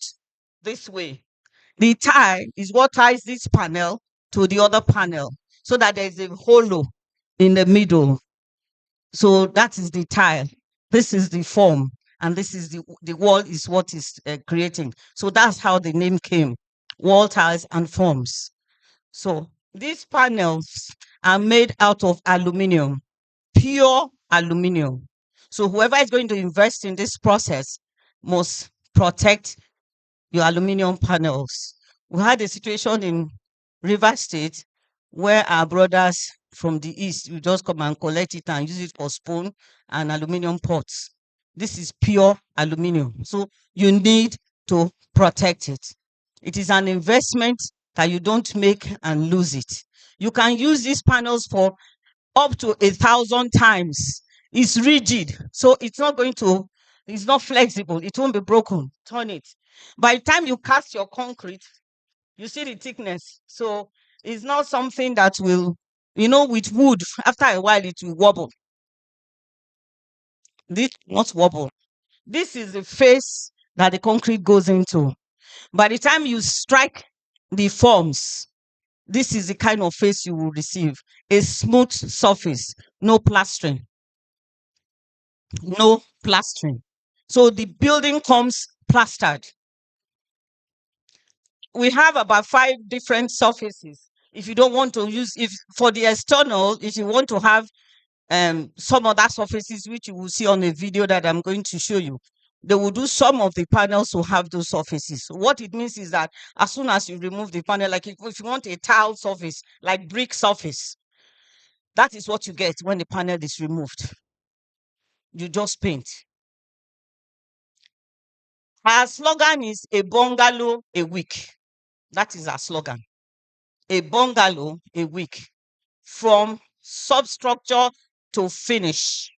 this way. The tie is what ties this panel to the other panel, so that there is a hollow in the middle. So that is the tile. This is the form, and this is the wall is what is creating. So that's how the name came, wall tiles and forms. So these panels are made out of aluminum, pure aluminum. So whoever is going to invest in this process must protect your aluminum panels. We had a situation in River State where our brothers from the east will just come and collect it and use it for spoon and aluminum pots. This is pure aluminum. So you need to protect it. It is an investment that you don't make and lose it. You can use these panels for up to 1,000 times. It's rigid, so it's not flexible. It won't be broken. Turn it. By the time you cast your concrete, you see the thickness. So it's not something that will, with wood, after a while it will wobble. This will not wobble. This is the face that the concrete goes into. By the time you strike the forms, this is the kind of face you will receive. A smooth surface, no plastering. No plastering. So the building comes plastered. We have about 5 different surfaces. If you don't want to use, if for the external, if you want to have some other surfaces, which you will see on the video that I'm going to show you, they will do some of the panels to have those surfaces. So what it means is that as soon as you remove the panel, like if you want a tile surface, like brick surface, that is what you get when the panel is removed. You just paint. Our slogan is a bungalow a week. That is our slogan. A bungalow a week, from substructure to finish.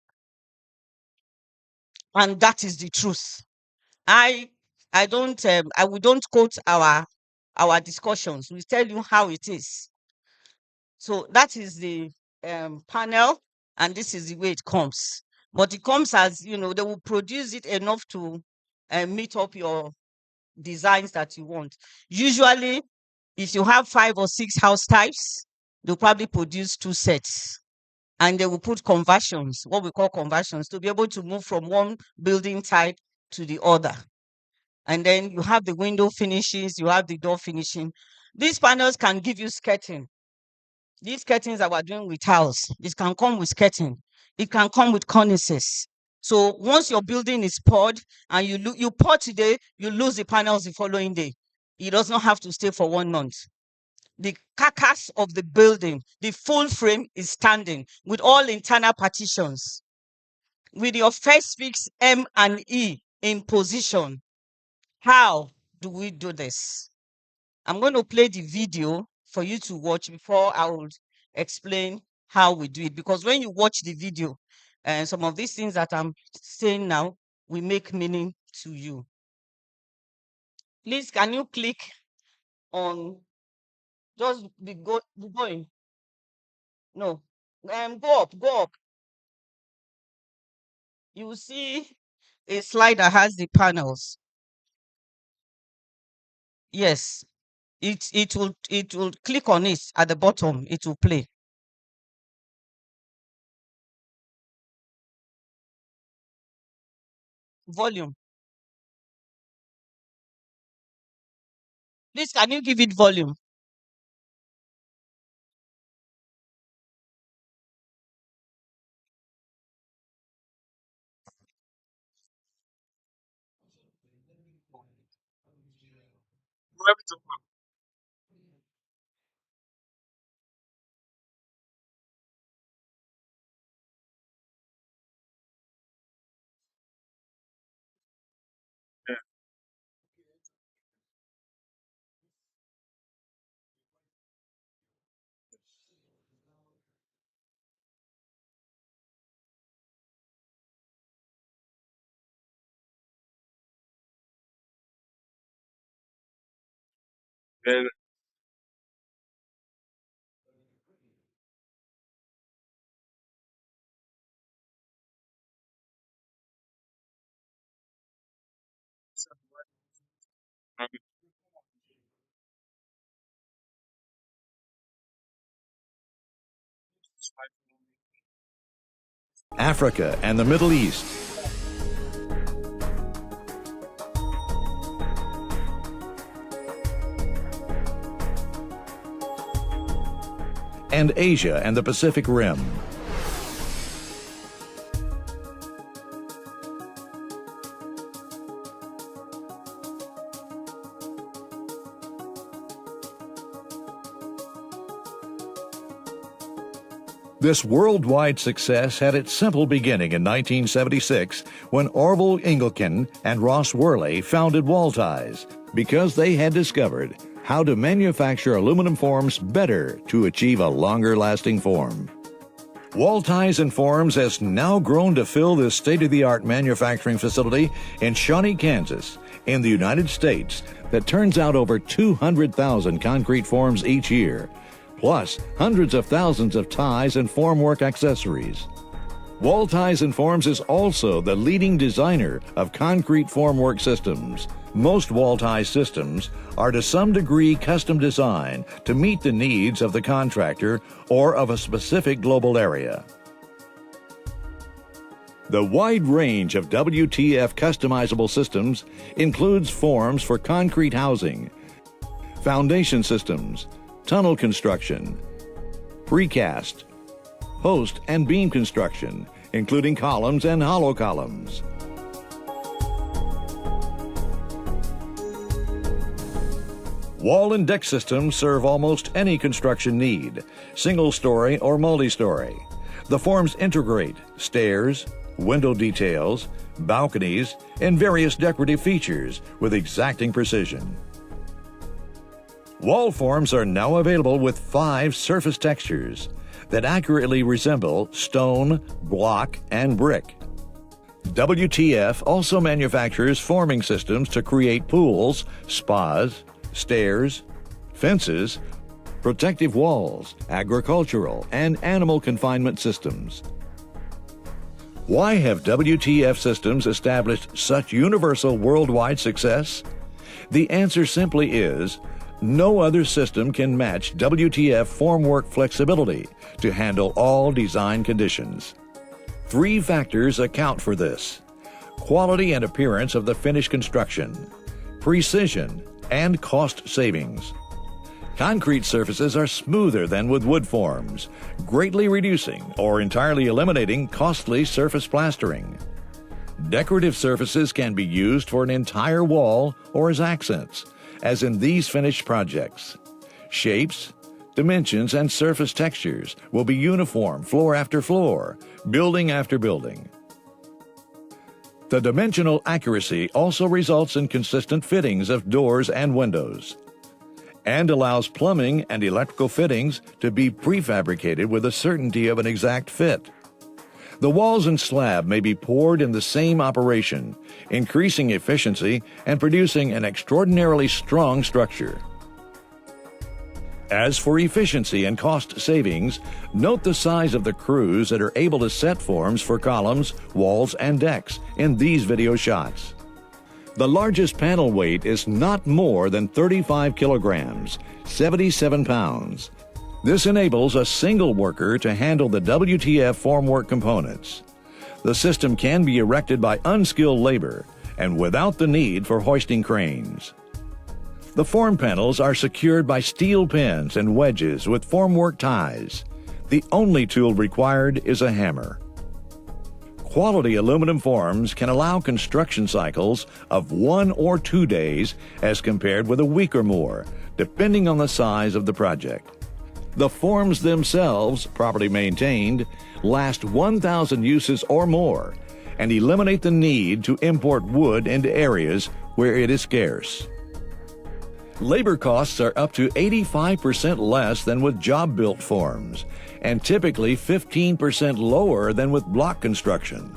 And that is the truth. I we don't quote our discussions. We tell you how it is. So that is the panel, and this is the way it comes. But it comes as, they will produce it enough to meet up your designs that you want. Usually, if you have 5 or 6 house types, they'll probably produce 2 sets. And they will put conversions, what we call conversions, to be able to move from one building type to the other. And then you have the window finishes, you have the door finishing. These panels can give you skirting. These curtains that we're doing with tiles, it can come with skirting. It can come with cornices. So once your building is poured and you pour today, you lose the panels the following day. It does not have to stay for 1 month. The carcass of the building, the full frame is standing with all internal partitions, with your first fix M and E in position. How do we do this? I'm going to play the video for you to watch before I will explain how we do it. Because when you watch the video, and some of these things that I'm saying now will make meaning to you. Please, can you click on, just be going. No, go up. You will see a slide that has the panels. Yes, it will click on it at the bottom. It will play. Volume. Please, can you give it volume? Africa and the Middle East. And Asia and the Pacific Rim. This worldwide success had its simple beginning in 1976 when Orville Engelken and Ross Worley founded Wall Ties because they had discovered how to manufacture aluminum forms better to achieve a longer-lasting form. Wall Ties and Forms has now grown to fill this state-of-the-art manufacturing facility in Shawnee, Kansas, in the United States that turns out over 200,000 concrete forms each year, plus hundreds of thousands of ties and formwork accessories. Wall Ties and Forms is also the leading designer of concrete formwork systems. Most wall tie systems are to some degree custom designed to meet the needs of the contractor or of a specific global area. The wide range of WTF customizable systems includes forms for concrete housing, foundation systems, tunnel construction, precast, post and beam construction, including columns and hollow columns. Wall and deck systems serve almost any construction need, single-story or multi-story. The forms integrate stairs, window details, balconies, and various decorative features with exacting precision. Wall forms are now available with 5 surface textures that accurately resemble stone, block, and brick. WTF also manufactures forming systems to create pools, spas, stairs, fences, protective walls, agricultural, and animal confinement systems. Why have WTF systems established such universal worldwide success? The answer simply is, no other system can match WTF formwork flexibility to handle all design conditions. 3 factors account for this: quality and appearance of the finished construction, precision, and cost savings. Concrete surfaces are smoother than with wood forms, greatly reducing or entirely eliminating costly surface plastering. Decorative surfaces can be used for an entire wall or as accents, as in these finished projects. Shapes, dimensions, and surface textures will be uniform floor after floor, building after building. The dimensional accuracy also results in consistent fittings of doors and windows, and allows plumbing and electrical fittings to be prefabricated with a certainty of an exact fit. The walls and slab may be poured in the same operation, increasing efficiency and producing an extraordinarily strong structure. As for efficiency and cost savings, note the size of the crews that are able to set forms for columns, walls, and decks in these video shots. The largest panel weight is not more than 35 kilograms, 77 pounds. This enables a single worker to handle the WTF formwork components. The system can be erected by unskilled labor and without the need for hoisting cranes. The form panels are secured by steel pins and wedges with formwork ties. The only tool required is a hammer. Quality aluminum forms can allow construction cycles of 1 or 2 days as compared with a week or more, depending on the size of the project. The forms themselves, properly maintained, last 1,000 uses or more and eliminate the need to import wood into areas where it is scarce. Labor costs are up to 85% less than with job-built forms, and typically 15% lower than with block construction.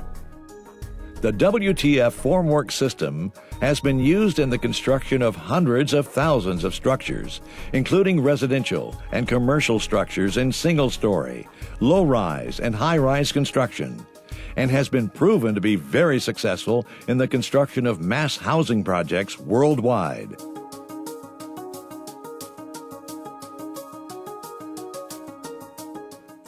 The WTF formwork system has been used in the construction of hundreds of thousands of structures, including residential and commercial structures in single-story, low-rise, and high-rise construction, and has been proven to be very successful in the construction of mass housing projects worldwide.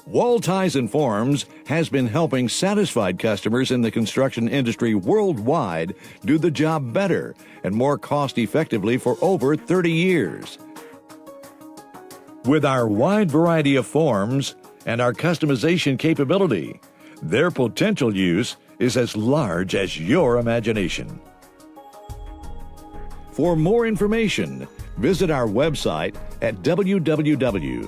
Wall Ties and Forms has been helping satisfied customers in the construction industry worldwide do the job better and more cost-effectively for over 30 years. With our wide variety of forms and our customization capability, their potential use is as large as your imagination. For more information, visit our website at www.wallties.com.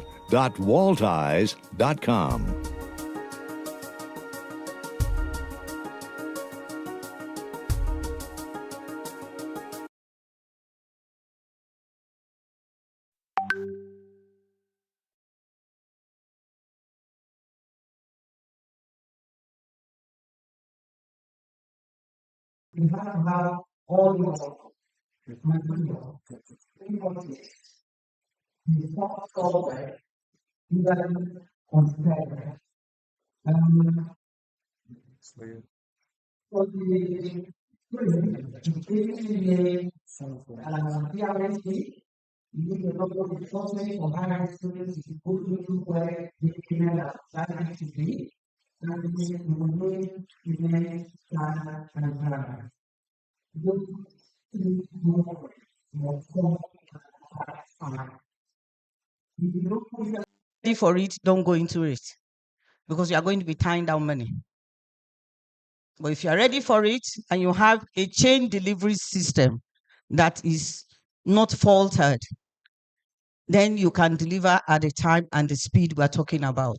We have about all the material, the soft software, even on server. You need a lot of enforcement for higher students if you go into where the criminal are to be, and the main event plan and plan. Ready for it, don't go into it because you are going to be tying down money. But if you are ready for it and you have a chain delivery system that is not faltered, then you can deliver at the time and the speed we're talking about.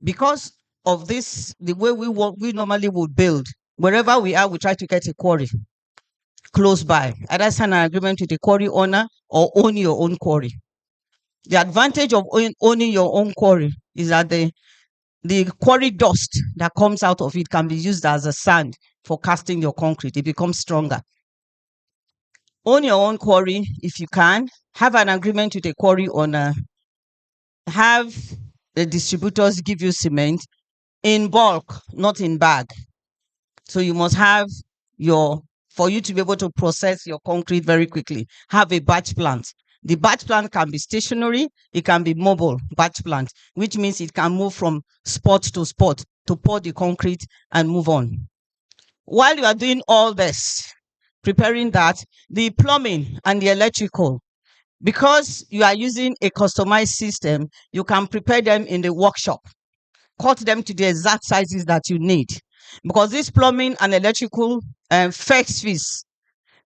Because of this, the way we normally would build, wherever we are, we try to get a quarry close by. Either sign an agreement with the quarry owner or own your own quarry. The advantage of owning your own quarry is that the quarry dust that comes out of it can be used as a sand for casting your concrete. It becomes stronger. Own your own quarry if you can. Have an agreement with a quarry owner. Have the distributors give you cement in bulk, not in bag. So you must have for you to be able to process your concrete very quickly, have a batch plant. The batch plant can be stationary, it can be mobile batch plant, which means it can move from spot to spot to pour the concrete and move on. While you are doing all this, preparing that, the plumbing and the electrical, because you are using a customized system, you can prepare them in the workshop, cut them to the exact sizes that you need. Because this plumbing and electrical fixed fees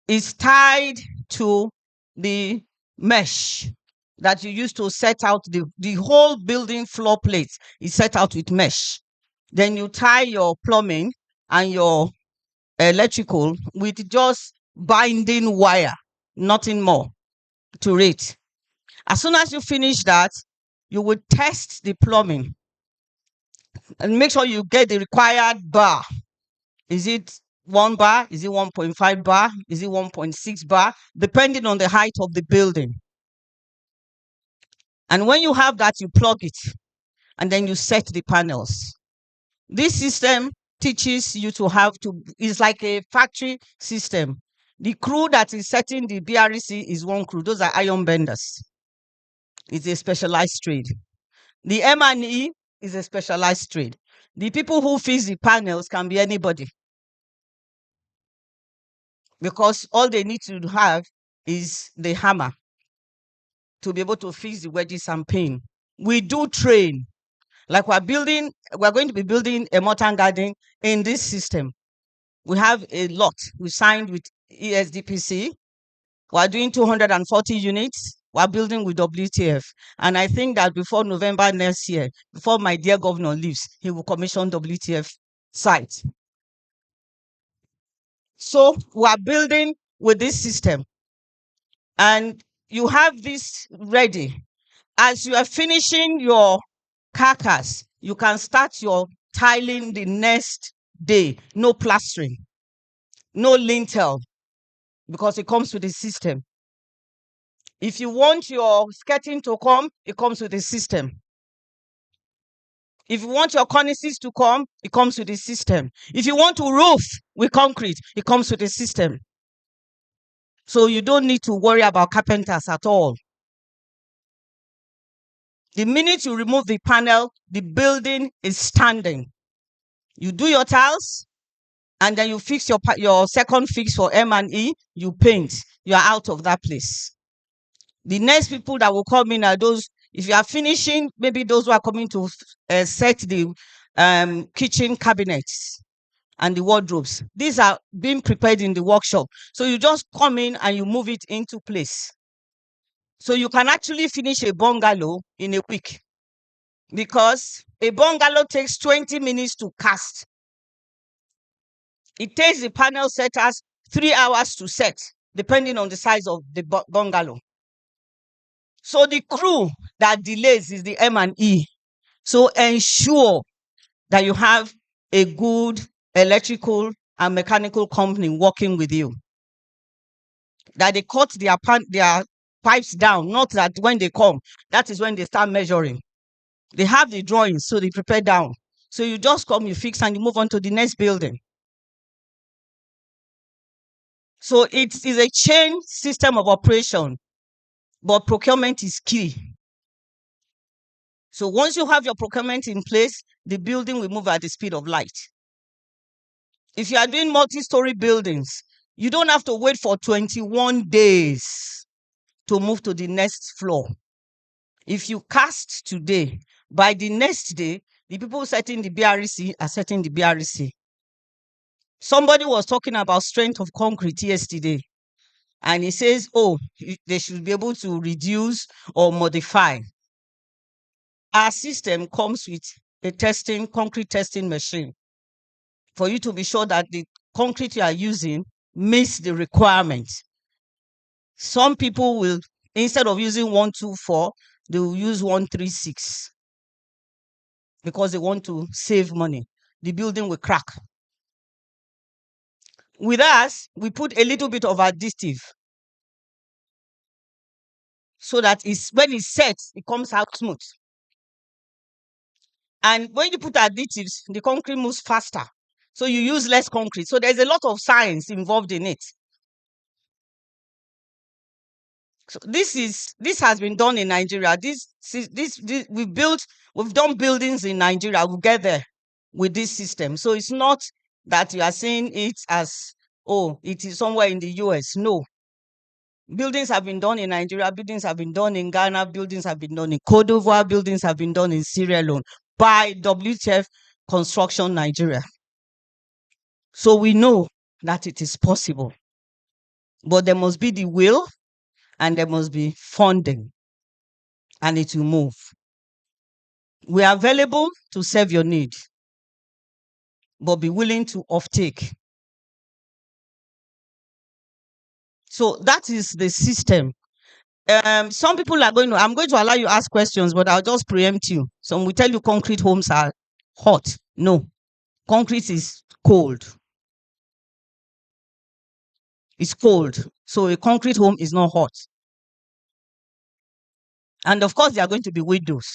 is tied to the mesh that you use to set out the whole building floor plate is set out with mesh. Then you tie your plumbing and your electrical with just binding wire, nothing more to it. As soon as you finish that, you will test the plumbing and make sure you get the required bar. Is it 1 bar? Is it 1.5 bar? Is it 1.6 bar? Depending on the height of the building. And when you have that, you plug it and then you set the panels. This system teaches you to it's like a factory system. The crew that is setting the BREC is one crew. Those are iron benders. It's a specialized trade. The M&E is a specialized trade. The people who fix the panels can be anybody, because all they need to have is the hammer to be able to fix the wedges and pin. We do train. Like we're going to be building a Morton garden in this system. We have a lot. We signed with ESDPC. We're doing 240 units. We're building with WTF. And I think that before November next year, before my dear governor leaves, he will commission WTF site. So we're building with this system. And you have this ready. As you are finishing your carcass, you can start your tiling the next day. No plastering, no lintel, because it comes with the system. If you want your skirting to come, it comes with the system. If you want your cornices to come, it comes with the system. If you want to roof with concrete, it comes with the system. So you don't need to worry about carpenters at all. The minute you remove the panel, the building is standing. You do your tiles, and then you fix your second fix for M&E, you paint. You are out of that place. The next people that will come in are those, if you are finishing, maybe those who are coming to set the kitchen cabinets and the wardrobes. These are being prepared in the workshop. So you just come in and you move it into place. So you can actually finish a bungalow in a week, because a bungalow takes 20 minutes to cast. It takes the panel setters 3 hours to set, depending on the size of the bungalow. So the crew that delays is the M&E. So ensure that you have a good electrical and mechanical company working with you. That they cut their pipes down, not that when they come, that is when they start measuring. They have the drawings, so they prepare down. So you just come, you fix, and you move on to the next building. So it is a chain system of operation, but procurement is key. So once you have your procurement in place, the building will move at the speed of light. If you are doing multi-story buildings, you don't have to wait for 21 days to move to the next floor. If you cast today, by the next day, the people setting the BRC are setting the BRC. Somebody was talking about strength of concrete yesterday, and he says, oh, they should be able to reduce or modify. Our system comes with a concrete testing machine for you to be sure that the concrete you are using meets the requirement. Some people will, instead of using 124, they will use 136 because they want to save money. The building will crack. With us, we put a little bit of additive so that when it's set, it comes out smooth. And when you put additives, the concrete moves faster. So you use less concrete. So there's a lot of science involved in it. So this has been done in Nigeria. We've done buildings in Nigeria. We'll get there with this system. So it's not that you are saying it as, oh, it is somewhere in the US. No. Buildings have been done in Nigeria, buildings have been done in Ghana, buildings have been done in Cote d'Ivoire, buildings have been done in Sierra Leone by WTF Construction Nigeria. So we know that it is possible. But there must be the will and there must be funding, and it will move. We are available to serve your need, but be willing to offtake. So that is the system. Some people are I'm going to allow you to ask questions, but I'll just preempt you. Some will tell you concrete homes are hot. No, concrete is cold. It's cold. So a concrete home is not hot. And of course, there are going to be windows.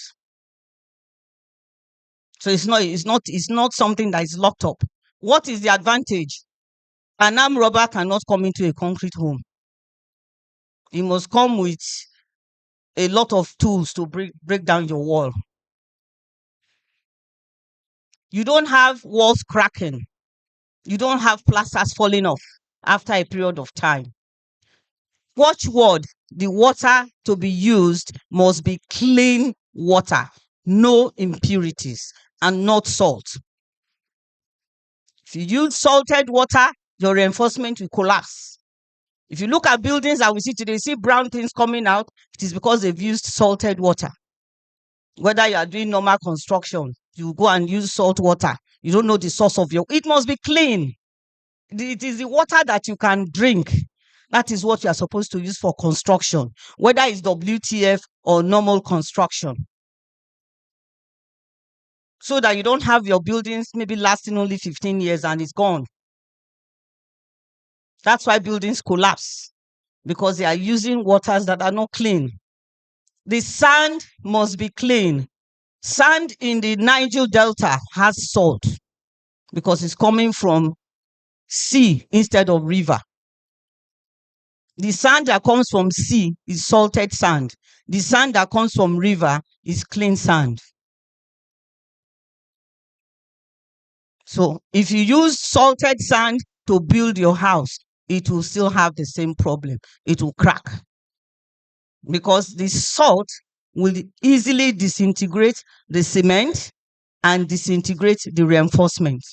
So it's not something that is locked up. What is the advantage? An armed robber cannot come into a concrete home. He must come with a lot of tools to break down your wall. You don't have walls cracking. You don't have plasters falling off after a period of time. Watchword, the water to be used must be clean water, no impurities, and not salt. If you use salted water, your reinforcement will collapse. If you look at buildings that we see today, see brown things coming out, it is because they've used salted water. Whether you are doing normal construction, you go and use salt water. You don't know the source of it must be clean. It is the water that you can drink. That is what you are supposed to use for construction, whether it's WTF or normal construction. So that you don't have your buildings maybe lasting only 15 years and it's gone. That's why buildings collapse, because they are using waters that are not clean. The sand must be clean. Sand in the Niger Delta has salt because it's coming from sea instead of river. The sand that comes from sea is salted sand. The sand that comes from river is clean sand. So if you use salted sand to build your house, it will still have the same problem. It will crack because the salt will easily disintegrate the cement and disintegrate the reinforcement.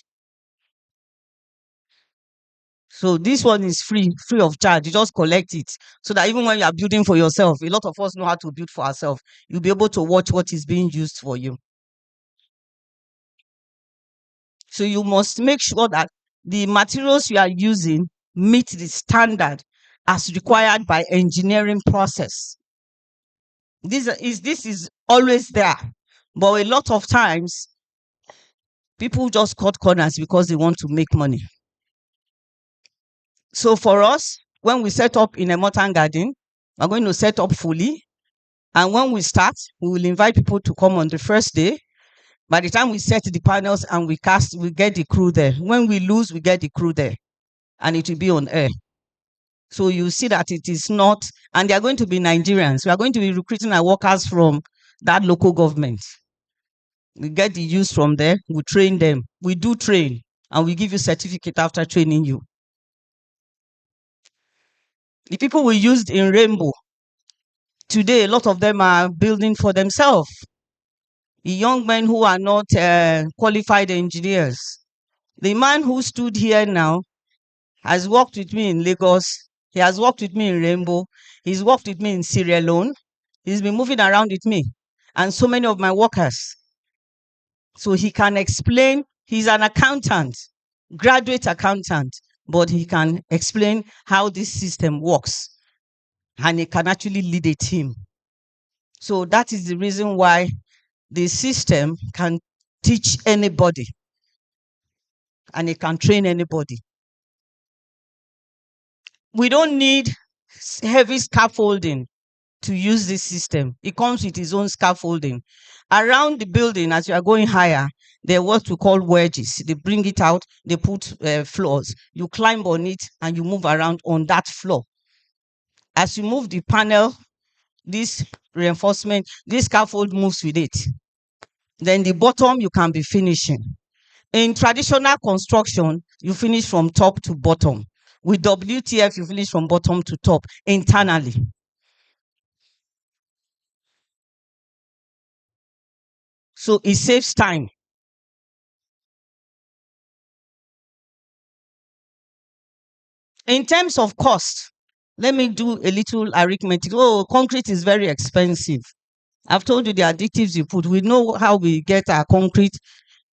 So this one is free of charge. You just collect it so that even when you are building for yourself, a lot of us know how to build for ourselves. You'll be able to watch what is being used for you. So you must make sure that the materials you are using meet the standard as required by engineering process. This is always there, but a lot of times people just cut corners because they want to make money. So for us, when we set up in a Morton Garden, we're going to set up fully. And when we start, we will invite people to come on the first day. By the time we set the panels and we cast, we get the crew there. When we lose, we get the crew there, and it will be on air. So you see that it is not, and they are going to be Nigerians. We are going to be recruiting our workers from that local government. We get the use from there, we train them. We do train, and we give you certificate after training you. The people we used in Rainbow, today, a lot of them are building for themselves. The young men who are not qualified engineers. The man who stood here now has worked with me in Lagos. He has worked with me in Rainbow. He's worked with me in Sierra Leone. He's been moving around with me and so many of my workers. So he can explain. He's an accountant, graduate accountant, but he can explain how this system works, and he can actually lead a team. So that is the reason why the system can teach anybody and it can train anybody. We don't need heavy scaffolding to use this system. It comes with its own scaffolding. Around the building, as you are going higher, there are what we call wedges. They bring it out, they put floors. You climb on it and you move around on that floor. As you move the panel, this reinforcement, this scaffold moves with it. Then the bottom, you can be finishing. In traditional construction, you finish from top to bottom. With WTF, you finish from bottom to top internally. So it saves time. In terms of cost, let me do a little arithmetic. Oh, concrete is very expensive. I've told you the additives you put. We know how we get our concrete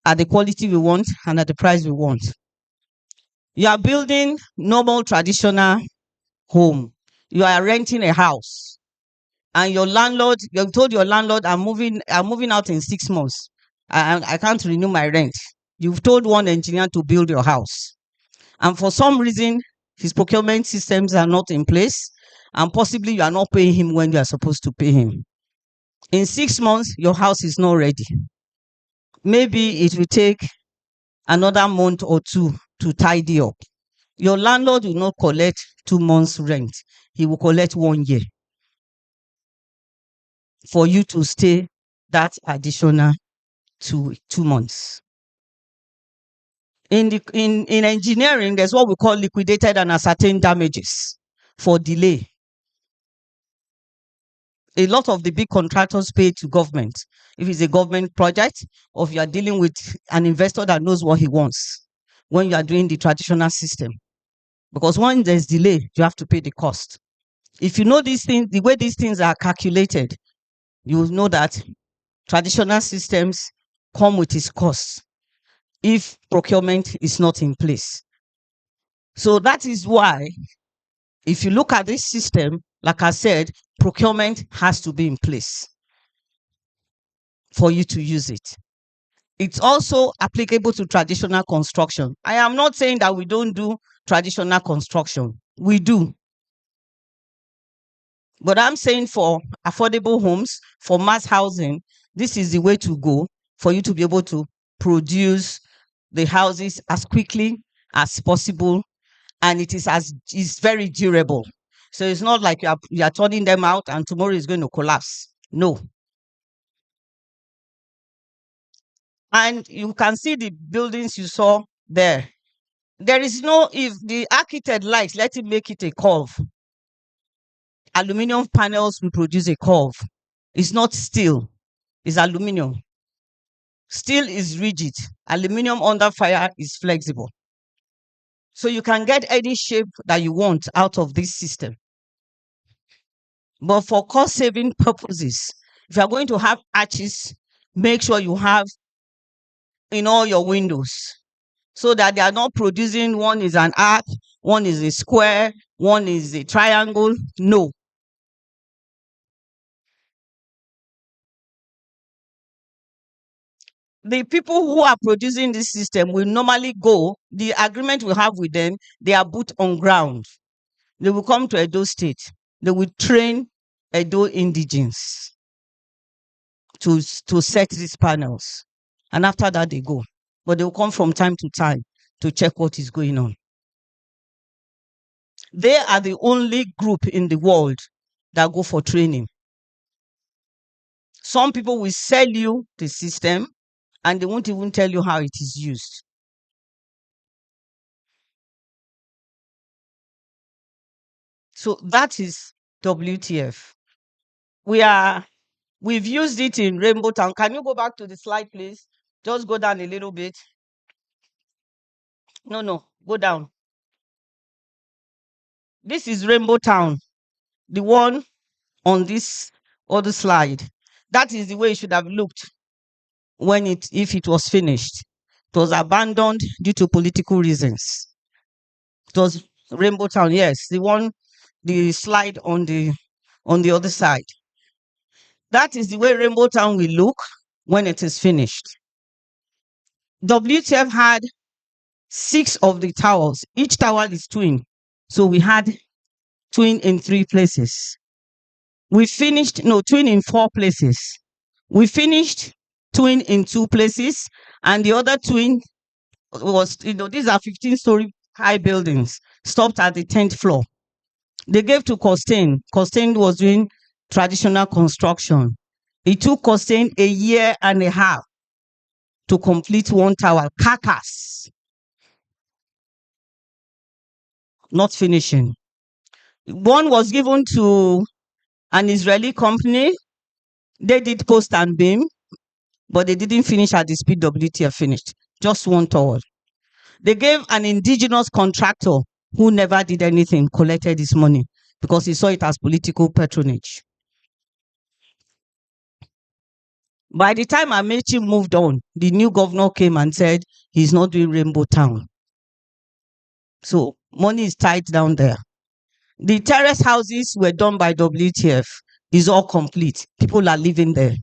at the quality we want and at the price we want. You are building normal traditional home. You are renting a house, and your landlord, you've told your landlord, I'm moving out in 6 months. I can't renew my rent. You've told one engineer to build your house, and for some reason, his procurement systems are not in place, and possibly you are not paying him when you are supposed to pay him. In 6 months, your house is not ready. Maybe it will take another month or 2 to tidy up. Your landlord will not collect 2 months rent. He will collect 1 year for you to stay that additional 2 months. In engineering, there's what we call liquidated and ascertained damages for delay. A lot of the big contractors pay to government. If it's a government project, or if you are dealing with an investor that knows what he wants when you are doing the traditional system. Because when there's delay, you have to pay the cost. If you know these things, the way these things are calculated, you will know that traditional systems come with its costs if procurement is not in place. So that is why, if you look at this system, like I said, procurement has to be in place for you to use it. It's also applicable to traditional construction. I am not saying that we don't do traditional construction. We do. But I'm saying for affordable homes, for mass housing, this is the way to go for you to be able to produce the houses as quickly as possible, and it's very durable. So it's not like you are turning them out and tomorrow is going to collapse. No. And you can see the buildings you saw there. There is no, if the architect likes, let him make it a curve. Aluminum panels will produce a curve. It's not steel, it's aluminum. Steel is rigid. Aluminum under fire is flexible. So you can get any shape that you want out of this system. But for cost-saving purposes, if you are going to have arches, make sure you have in all your windows so that they are not producing one is an arc, one is a square, one is a triangle. No. The people who are producing this system will normally go, the agreement we have with them, they are put on ground. They will come to Edo State. They will train Edo indigenes to set these panels. and after that they go. But they will come from time to time to check what is going on. They are the only group in the world that go for training. Some people will sell you the system and they won't even tell you how it is used. So that is WTF. We've used it in Rainbow Town. Can you go back to the slide, please? Just go down a little bit. No, go down. This is Rainbow Town, the one on this other slide. That is the way it should have looked if it was finished. It was abandoned due to political reasons. It was Rainbow Town, yes, the slide on the other side. That is the way Rainbow Town will look when it is finished. WTF had 6 of the towers. Each tower is twin. So we had twin in 3 places. Twin in 4 places. We finished twin in 2 places, and the other twin was, these are 15-story high buildings, stopped at the 10th floor. They gave to Costain. Costain was doing traditional construction. It took Costain a year and a half to complete 1 tower, carcass. Not finishing. One was given to an Israeli company. They did post and beam, but they didn't finish at the speed WTF finished. Just 1 tower. They gave an indigenous contractor who never did anything, collected his money because he saw it as political patronage. By the time Amechi moved on, the new governor came and said he's not doing Rainbow Town. So money is tied down there. The terrace houses were done by WTF. It's all complete. People are living there.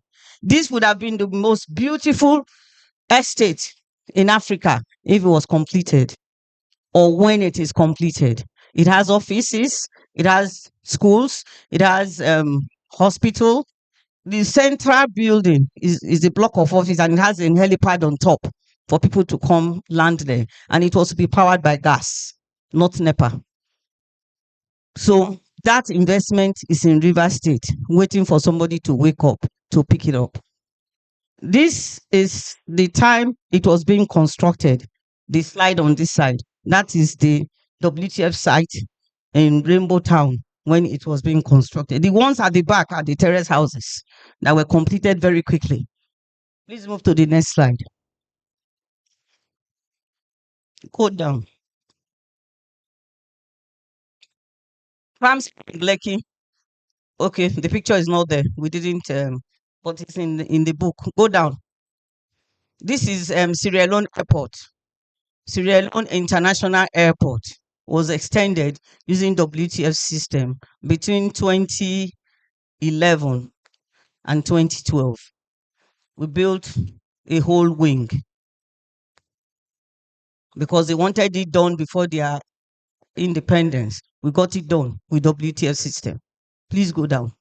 This would have been the most beautiful estate in Africa if it was completed, or when it is completed. It has offices, it has schools, it has hospital. The central building is a block of office, and it has a helipad on top for people to come land there. And it was to be powered by gas, not NEPA. So that investment is in Rivers State, waiting for somebody to wake up to pick it up. This is the time it was being constructed. The slide on this side, that is the WTF site in Rainbow Town when it was being constructed. The ones at the back are the terrace houses that were completed very quickly. Please move to the next slide. Go down. Farms Lekki. Okay, the picture is not there. We didn't, but it's in the book. Go down. This is Sierra Leone Airport. Sierra Leone International Airport was extended using WTF system between 2011 and 2012. We built a whole wing because they wanted it done before their independence. We got it done with WTF system. Please go down.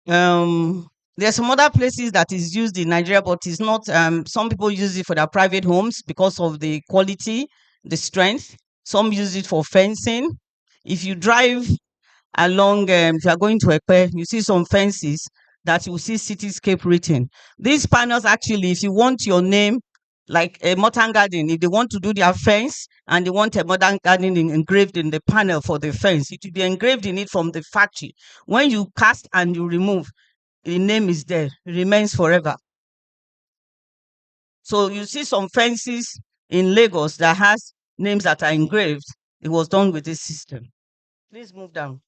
There are some other places that is used in Nigeria, but it's not. Some people use it for their private homes because of the quality, the strength. Some use it for fencing. If you drive along, if you are going to Ekpe, you see some fences that you see cityscape written. These panels, actually, if you want your name, like a modern garden, if they want to do their fence and they want a modern garden engraved in the panel for the fence, it will be engraved in it from the factory. When you cast and you remove, the name is there, it remains forever. So you see some fences in Lagos that has names that are engraved. It was done with this system. Please move down.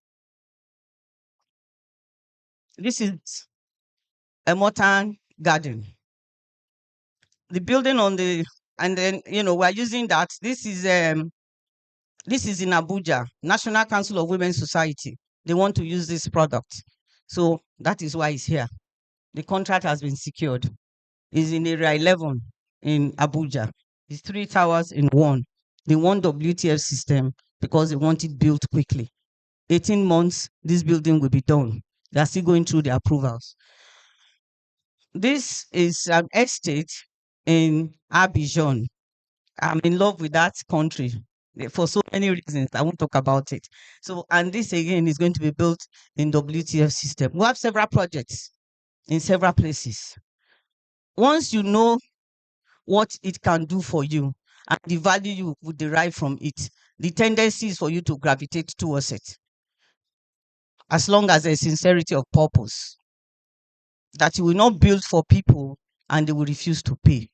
This is a modern garden. The building on the, and then, we're using that. This is in Abuja, National Council of Women's Society. They want to use this product. So that is why it's here. The contract has been secured. It's in Area 11 in Abuja. It's 3 towers in one. They want WTF system because they want it built quickly. 18 months, this building will be done. They're still going through the approvals. This is an estate in Abidjan. I'm in love with that country for so many reasons. I won't talk about it. So, and this again is going to be built in WTF system. We have several projects in several places. Once you know what it can do for you and the value you would derive from it, the tendency is for you to gravitate towards it. As long as there's sincerity of purpose, that you will not build for people and they will refuse to pay.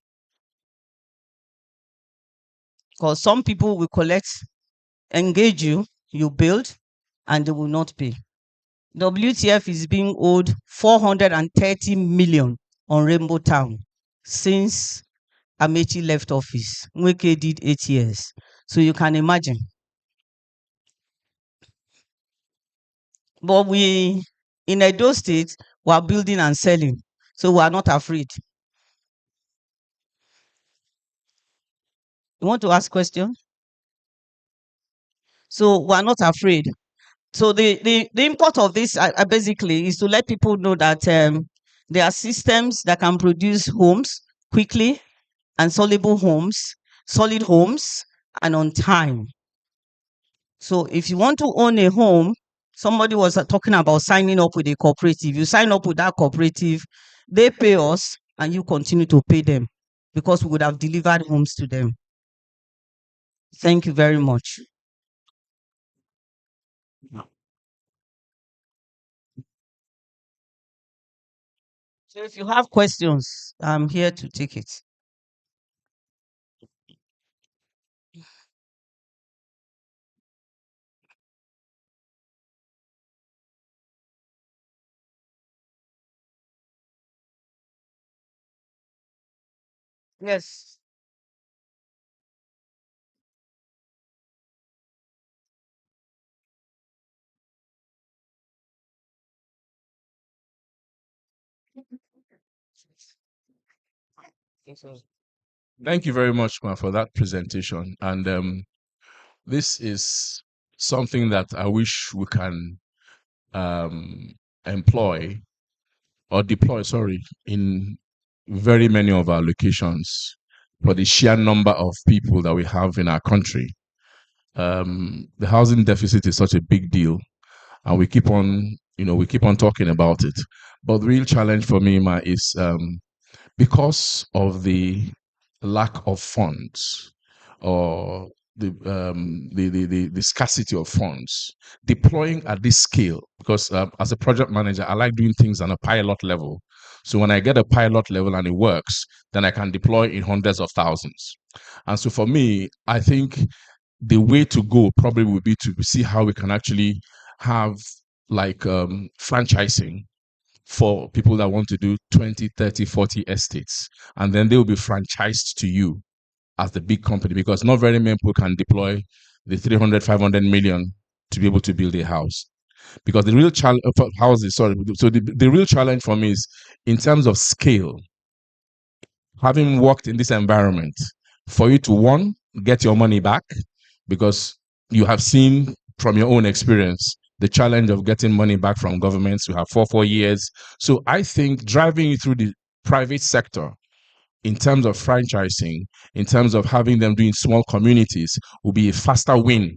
Because some people will engage you, you build, and they will not pay. WTF is being owed 430 million on Rainbow Town since Amechi left office. Nweke did 8 years. So you can imagine. But we, in Edo State, we are building and selling. So we are not afraid. You want to ask questions? So we are not afraid. So the import of this basically is to let people know that there are systems that can produce homes quickly and solid homes, and on time. So if you want to own a home, somebody was talking about signing up with a cooperative. You sign up with that cooperative, they pay us, and you continue to pay them because we would have delivered homes to them. Thank you very much. So if you have questions, I'm here to take it. Yes. Thank you very much, Ma, for that presentation. And this is something that I wish we can employ or deploy, sorry, in very many of our locations for the sheer number of people that we have in our country. The housing deficit is such a big deal, and we keep on talking about it. But the real challenge for me, Ma, is because of the lack of funds or the scarcity of funds, deploying at this scale, because as a project manager, I like doing things on a pilot level. So when I get a pilot level and it works, then I can deploy in hundreds of thousands. And so for me, I think the way to go probably would be to see how we can actually have like franchising for people that want to do 20, 30, 40 estates. And then they will be franchised to you as the big company, because not very many people can deploy the 300, 500 million to be able to build a house. Because the real challenge for houses, sorry. So the real challenge for me is in terms of scale, having worked in this environment, for you to one, get your money back, because you have seen from your own experience the challenge of getting money back from governments. You have 4 years. So I think driving you through the private sector in terms of franchising, in terms of having them doing small communities, will be a faster win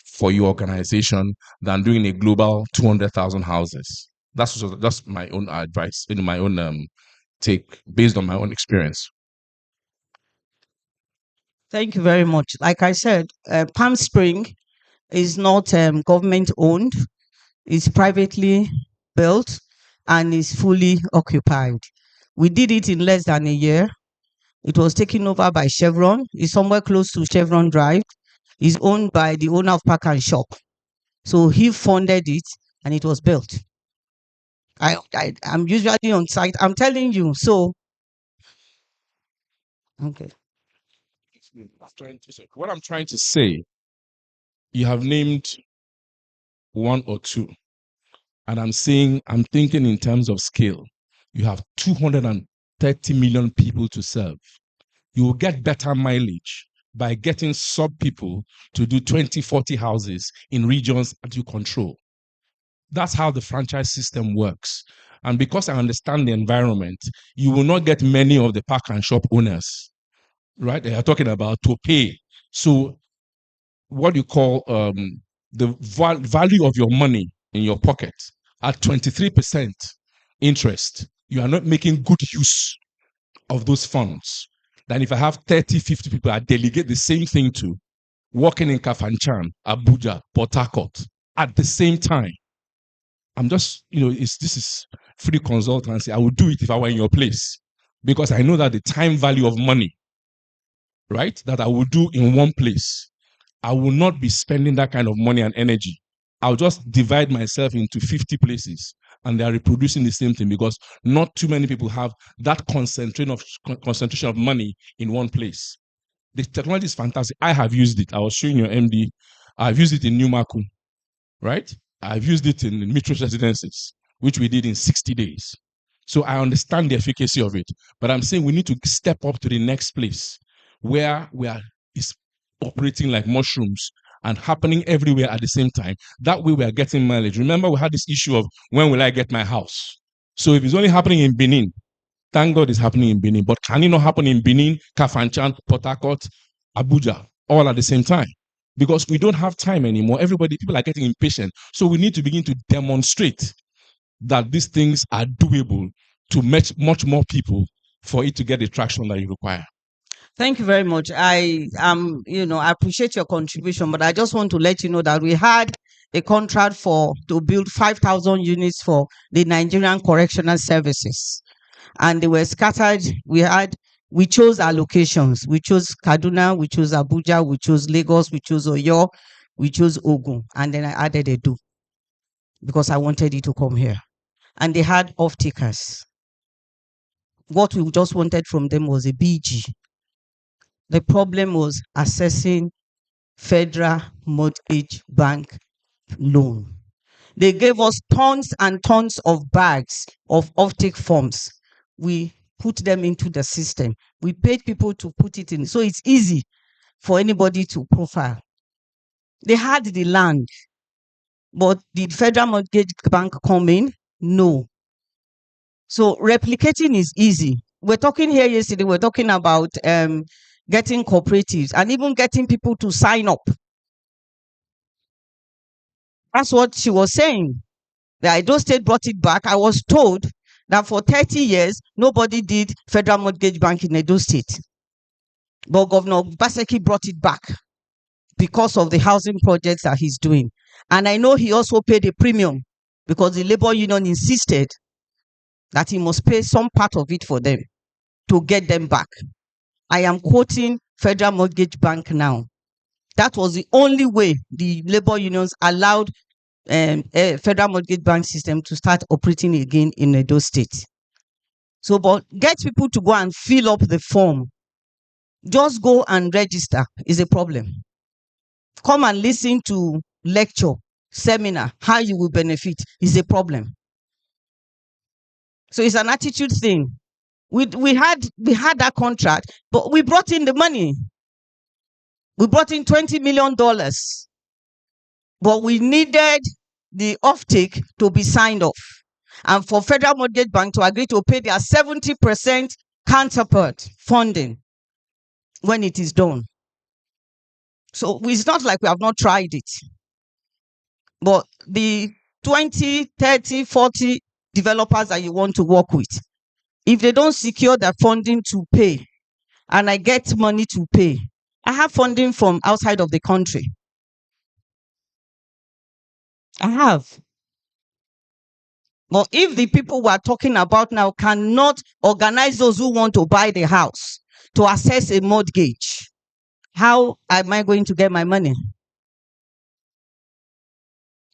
for your organization than doing a global 200,000 houses. That's my own advice, in my own take, based on my own experience. Thank you very much. Like I said, Palm Spring is not government owned, it's privately built and is fully occupied. We did it in less than a year. It was taken over by Chevron. It's somewhere close to Chevron Drive. It's owned by the owner of Park and Shop. So he funded it and it was built. I'm usually on site. I'm telling you. So, okay. What I'm trying to say, you have named one or two, and I'm thinking in terms of scale. You have 230 million people to serve. You will get better mileage by getting sub people to do 20, 40 houses in regions that you control. That's how the franchise system works. And because I understand the environment, you will not get many of the park and shop owners, right? They are talking about to pay. So what you call the value of your money in your pocket at 23% interest, you are not making good use of those funds. Then if I have 30, 50 people I delegate the same thing to, working in Kafanchan, Abuja, Port Harcourt, at the same time, I'm just, this is free consultancy. I would do it if I were in your place, because I know that the time value of money, right, that I will do in one place, I will not be spending that kind of money and energy. I'll just divide myself into 50 places and they are reproducing the same thing, because not too many people have that concentration of money in one place. The technology is fantastic. I have used it. I was showing your MD. I've used it in Numaku, right? I've used it in Mitros residences, which we did in 60 days. So I understand the efficacy of it. But I'm saying we need to step up to the next place where it's operating like mushrooms and happening everywhere at the same time. That way we are getting mileage. Remember, we had this issue of when will I get my house? So if it's only happening in Benin, thank God it's happening in Benin. But can it not happen in Benin, Kafanchan, Port Harcourt, Abuja, all at the same time? Because we don't have time anymore. People are getting impatient. So we need to begin to demonstrate that these things are doable to much more people for it to get the traction that you require. Thank you very much. I appreciate your contribution, but I just want to let you know that we had a contract to build 5,000 units for the Nigerian Correctional Services, and they were scattered. We chose our locations. We chose Kaduna, we chose Abuja, we chose Lagos, we chose Oyo, we chose Ogun, and then I added Edo because I wanted it to come here. And they had off-takers. What we just wanted from them was a BG. The problem was accessing Federal Mortgage Bank loan. They gave us tons and tons of bags of off-take forms. We put them into the system. We paid people to put it in. So it's easy for anybody to profile. They had the land, but did Federal Mortgage Bank come in? No. So replicating is easy. We're talking here yesterday, we're talking about getting cooperatives and even getting people to sign up. That's what she was saying. The Edo State brought it back. I was told that for 30 years, nobody did Federal Mortgage Bank in Edo State. But Governor Baseki brought it back because of the housing projects that he's doing. And I know he also paid a premium because the labor union insisted that he must pay some part of it for them to get them back. I am quoting Federal Mortgage Bank now. That was the only way the labor unions allowed a Federal Mortgage Bank system to start operating again in Edo State. So, but get people to go and fill up the form. Just go and register is a problem. Come and listen to lecture, seminar, how you will benefit is a problem. So it's an attitude thing. We had that contract, but we brought in the money. We brought in $20 million, but we needed the offtake to be signed off, and for Federal Mortgage Bank to agree to pay their 70% counterpart funding when it is done. So it's not like we have not tried it, but the 20, 30, 40 developers that you want to work with, if they don't secure their funding to pay, and I get money to pay, I have funding from outside of the country. I have. But if the people we are talking about now cannot organize those who want to buy the house to access a mortgage, how am I going to get my money?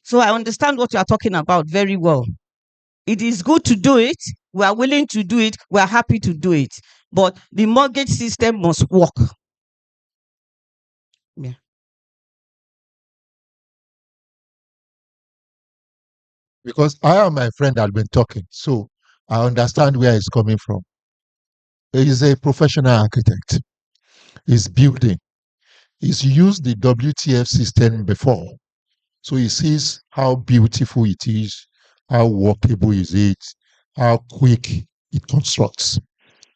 So I understand what you are talking about very well. It is good to do it. We are willing to do it. We are happy to do it. But the mortgage system must work. Yeah. Because I and my friend had been talking, so I understand where he's coming from. He is a professional architect. He's building. He's used the WTF system before. So he sees how beautiful it is, how workable is it, how quick it constructs.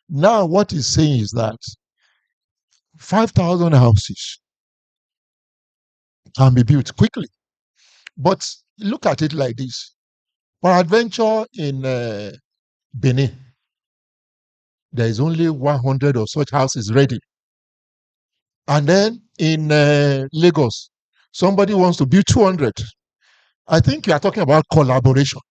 Now, what he's saying is that 5,000 houses can be built quickly. But look at it like this. Peradventure in Benin, there is only 100 of such houses ready. And then in Lagos, somebody wants to build 200. I think you are talking about collaboration,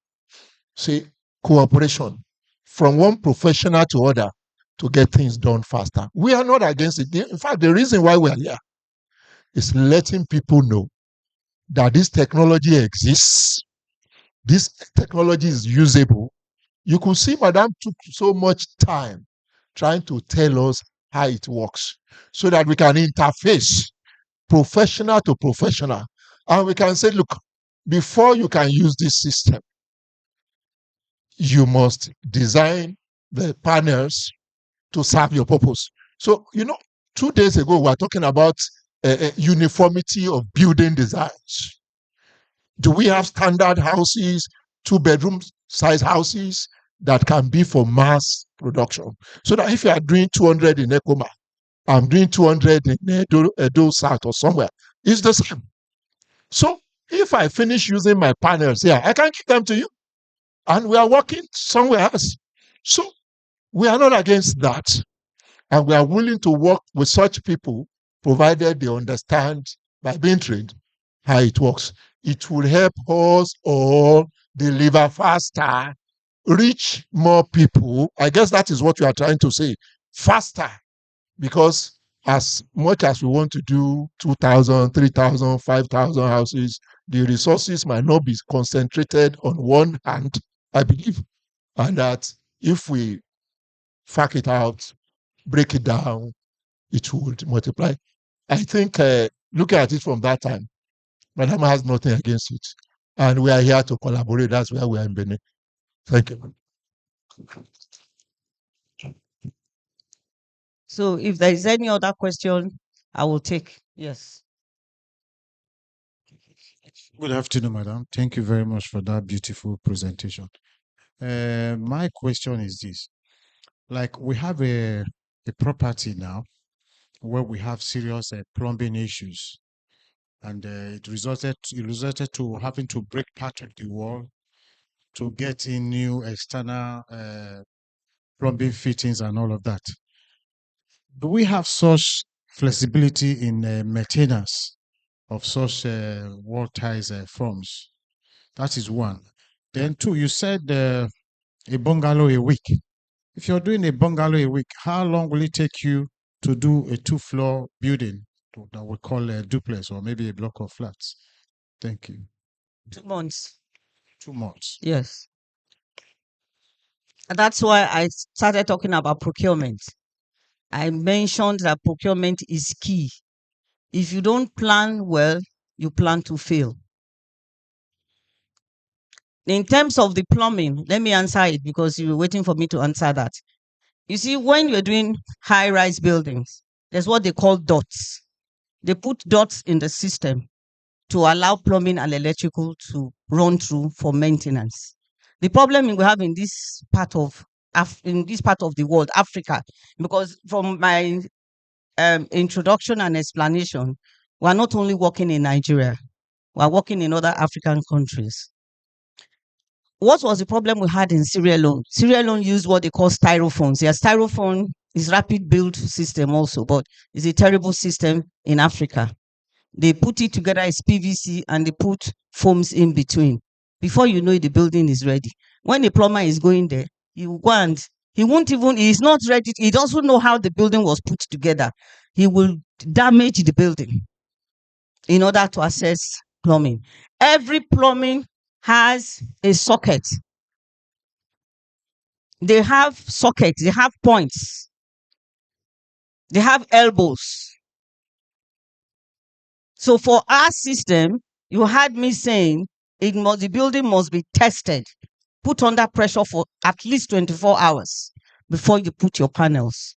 say cooperation from one professional to other to get things done faster. We are not against it. In fact, the reason why we are here is letting people know that this technology exists. This technology is usable. You could see Madam took so much time trying to tell us how it works so that we can interface professional to professional. And we can say, look, before you can use this system, you must design the panels to serve your purpose. So, 2 days ago, we were talking about uniformity of building designs. Do we have standard houses, 2-bedroom size houses that can be for mass production? So that if you are doing 200 in Ekoma, I'm doing 200 in Edo South or somewhere, it's the same. So if I finish using my panels here, I can give them to you. And we are working somewhere else. So we are not against that. And we are willing to work with such people, provided they understand by being trained how it works. It will help us all deliver faster, reach more people. I guess that is what you are trying to say. Faster. Because as much as we want to do 2,000, 3,000, 5,000 houses, the resources might not be concentrated on one hand, I believe. And that if we fuck it out, break it down, it would multiply. I think looking at it from that time, Madam has nothing against it. And we are here to collaborate. That's why we are in Benin. Thank you. So if there is any other question, I will take. Yes. Good afternoon, madam. Thank you very much for that beautiful presentation. My question is this. Like, we have a property now where we have serious plumbing issues, and it resulted to having to break part of the wall to get in new external plumbing fittings and all of that. Do we have such flexibility in maintenance of such wall ties forms? That is one. Then two, you said a bungalow a week. If you're doing a bungalow a week, how long will it take you to do a 2-floor building that we call a duplex or maybe a block of flats? Thank you. 2 months. 2 months. Yes. And that's why I started talking about procurement. I mentioned that procurement is key. If you don't plan well, you plan to fail. In terms of the plumbing, let me answer it because you were waiting for me to answer that. You see, when you're doing high-rise buildings, there's what they call dots. They put dots in the system to allow plumbing and electrical to run through for maintenance. The problem we have in this part of the world, Africa, because from my introduction and explanation, we are not only working in Nigeria, we are working in other African countries. What was the problem we had in Sierra Leone? Sierra Leone used what they call styrophones. Yeah, styrophone is rapid build system also, but it's a terrible system in Africa. They put it together as PVC and they put foams in between. Before you know it, the building is ready. When the plumber is going there, he won't even, he's not ready. He doesn't know how the building was put together. He will damage the building in order to access plumbing. Every plumbing has a socket. They have sockets, they have points, they have elbows. So for our system, you had me saying the building must be tested, put under pressure for at least 24 hours before you put your panels.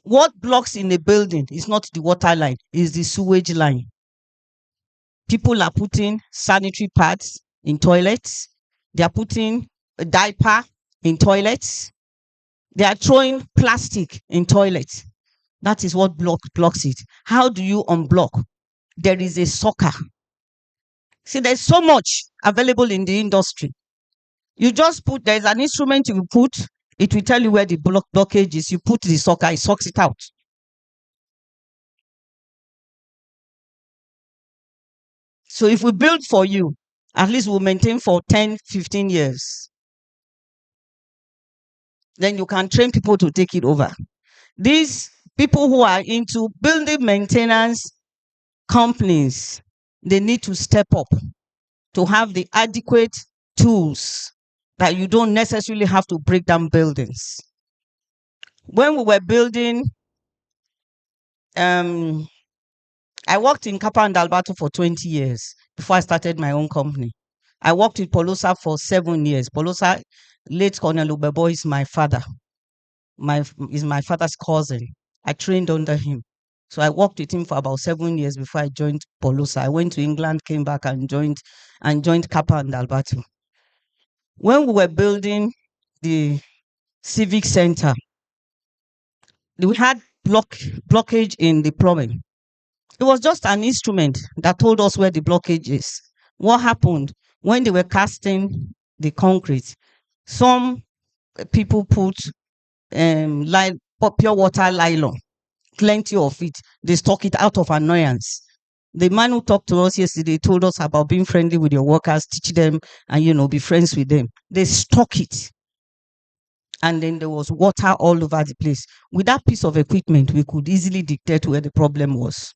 What blocks in a building is not the water line, is the sewage line. People are putting sanitary pads in toilets. They are putting a diaper in toilets. They are throwing plastic in toilets. That is what blocks it. How do you unblock? There is a sucker. See, there's so much available in the industry. You just put, there's an instrument you put, it will tell you where the blockage is. You put the sucker, it sucks it out. So if we build for you, at least we'll maintain for 10, 15 years. Then you can train people to take it over. These people who are into building maintenance companies, they need to step up to have the adequate tools that you don't necessarily have to break down buildings. When we were building, I worked in Kappa and Alberto for 20 years before I started my own company. I worked with Polosa for 7 years. Polosa, late Colonel Ubebo, is my father. Is my father's cousin. I trained under him. So I worked with him for about 7 years before I joined Polosa. I went to England, came back and joined Kappa and Alberto. When we were building the civic center, we had blockage in the plumbing. It was just an instrument that told us where the blockage is. What happened when they were casting the concrete? Some people put pure water nylon, plenty of it. They stock it out of annoyance. The man who talked to us yesterday told us about being friendly with your workers, teach them, and be friends with them. They stock it. And then there was water all over the place. With that piece of equipment, we could easily dictate where the problem was.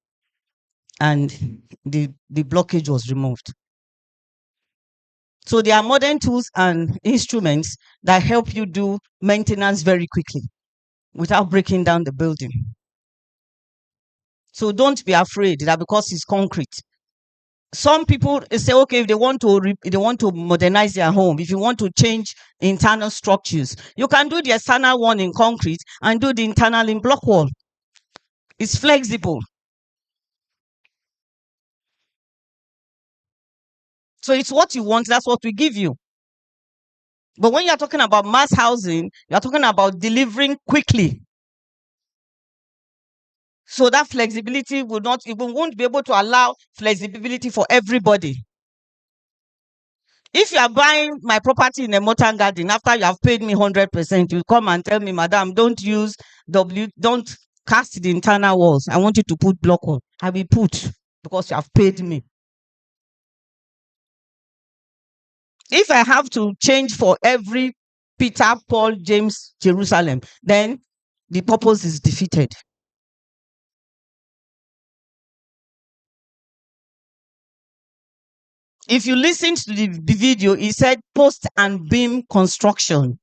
And the blockage was removed. So there are modern tools and instruments that help you do maintenance very quickly without breaking down the building. So don't be afraid that because it's concrete. Some people say, okay, if they want to modernize their home, if you want to change internal structures, you can do the external one in concrete and do the internal in block wall. It's flexible. So it's what you want, that's what we give you. But when you're talking about mass housing, you're talking about delivering quickly. So that flexibility won't be able to allow flexibility for everybody. If you are buying my property in a motor garden, after you have paid me 100%, you come and tell me, madam, don't cast the internal walls. I want you to put block wall. I will put because you have paid me. If I have to change for every Peter, Paul, James, Jerusalem, then the purpose is defeated. If you listen to the video, it said post and beam construction.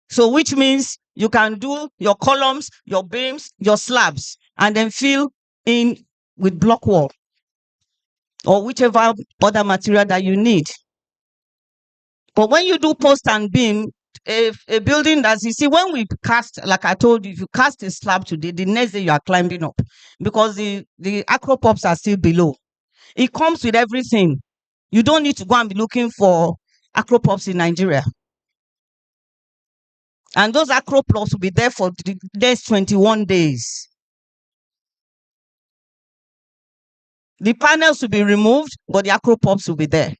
So which means you can do your columns, your beams, your slabs, and then fill in with block wall or whichever other material that you need. But when you do post and beam, a building that you see, when we cast, like I told you, if you cast a slab today, the next day you are climbing up because the acropops are still below. It comes with everything. You don't need to go and be looking for acropops in Nigeria. And those acropops will be there for the next 21 days. The panels will be removed, but the acropops will be there.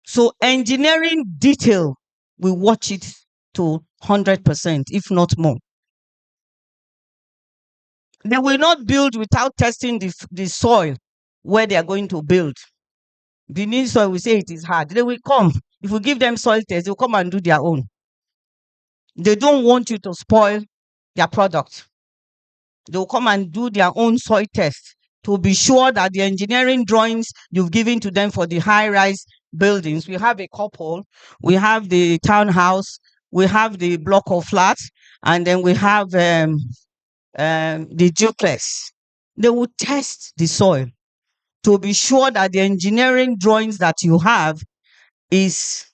So engineering detail, we watch it to 100%, if not more. They will not build without testing the soil where they are going to build. Beneath soil, we say it is hard. They will come. If we give them soil test, they'll come and do their own. They don't want you to spoil their product. They'll come and do their own soil test to be sure that the engineering drawings you've given to them for the high-rise buildings, we have a couple, we have the townhouse, we have the block of flats, and then we have the duplex. They will test the soil to be sure that the engineering drawings that you have is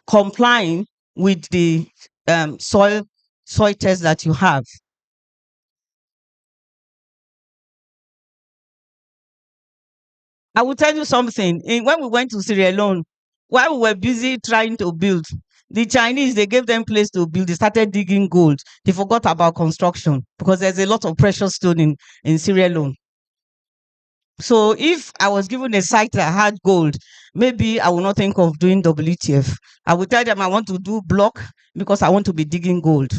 complying with the soil test that you have. I will tell you something. When we went to Sierra Leone, while we were busy trying to build, the Chinese, they gave them place to build. They started digging gold. They forgot about construction because there's a lot of precious stone in Sierra Leone. So if I was given a site that had gold, maybe I will not think of doing WTF. I will tell them I want to do block because I want to be digging gold.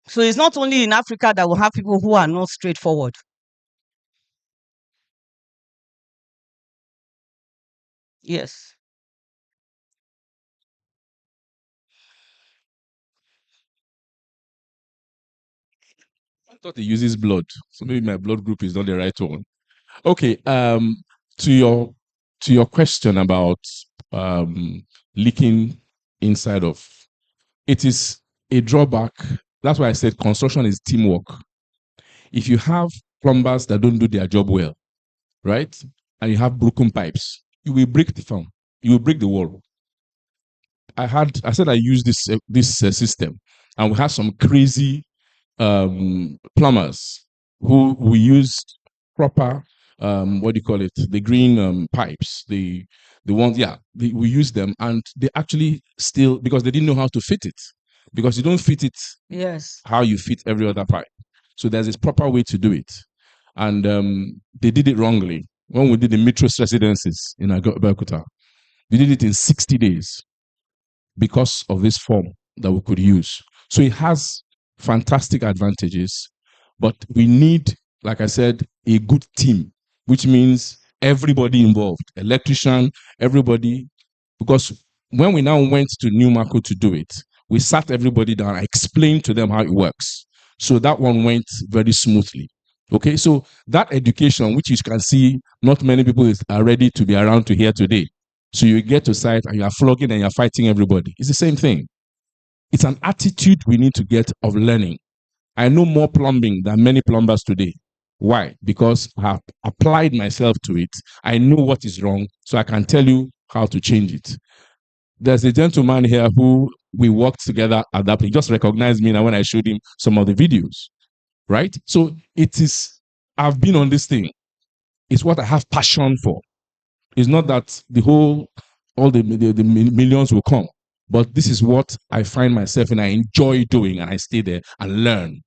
So it's not only in Africa that we have people who are not straightforward. Yes. I thought he uses blood, so maybe my blood group is not the right one. Okay. To your question about leaking inside of, it is a drawback. That's why I said construction is teamwork. If you have plumbers that don't do their job well, right, and you have broken pipes, you will break the farm. You will break the wall. I said I use this system, and we had some crazy plumbers who we used proper what do you call it, the green pipes, the ones, yeah, we used them, and they actually still, because they didn't know how to fit it, because you don't fit it Yes. how you fit every other pipe. So there's this proper way to do it, and they did it wrongly. When we did the Mitros residences in Abeokuta, we did it in 60 days because of this form that we could use. So it has fantastic advantages, but we need, like I said, a good team, which means everybody involved, electrician, everybody, because when we now went to New Marco to do it, we sat everybody down, I explained to them how it works. So that one went very smoothly. Okay, so that education, which you can see, not many people are ready to be around to hear today. So you get to site and you are flogging and you're fighting everybody. It's the same thing. It's an attitude we need to get of learning. I know more plumbing than many plumbers today. Why? Because I have applied myself to it. I know what is wrong, so I can tell you how to change it. There's a gentleman here who we worked together at that place. He just recognized me now when I showed him some of the videos, right? So it is, I've been on this thing. It's what I have passion for. It's not that all the millions will come, but this is what I find myself and I enjoy doing, and I stay there and learn.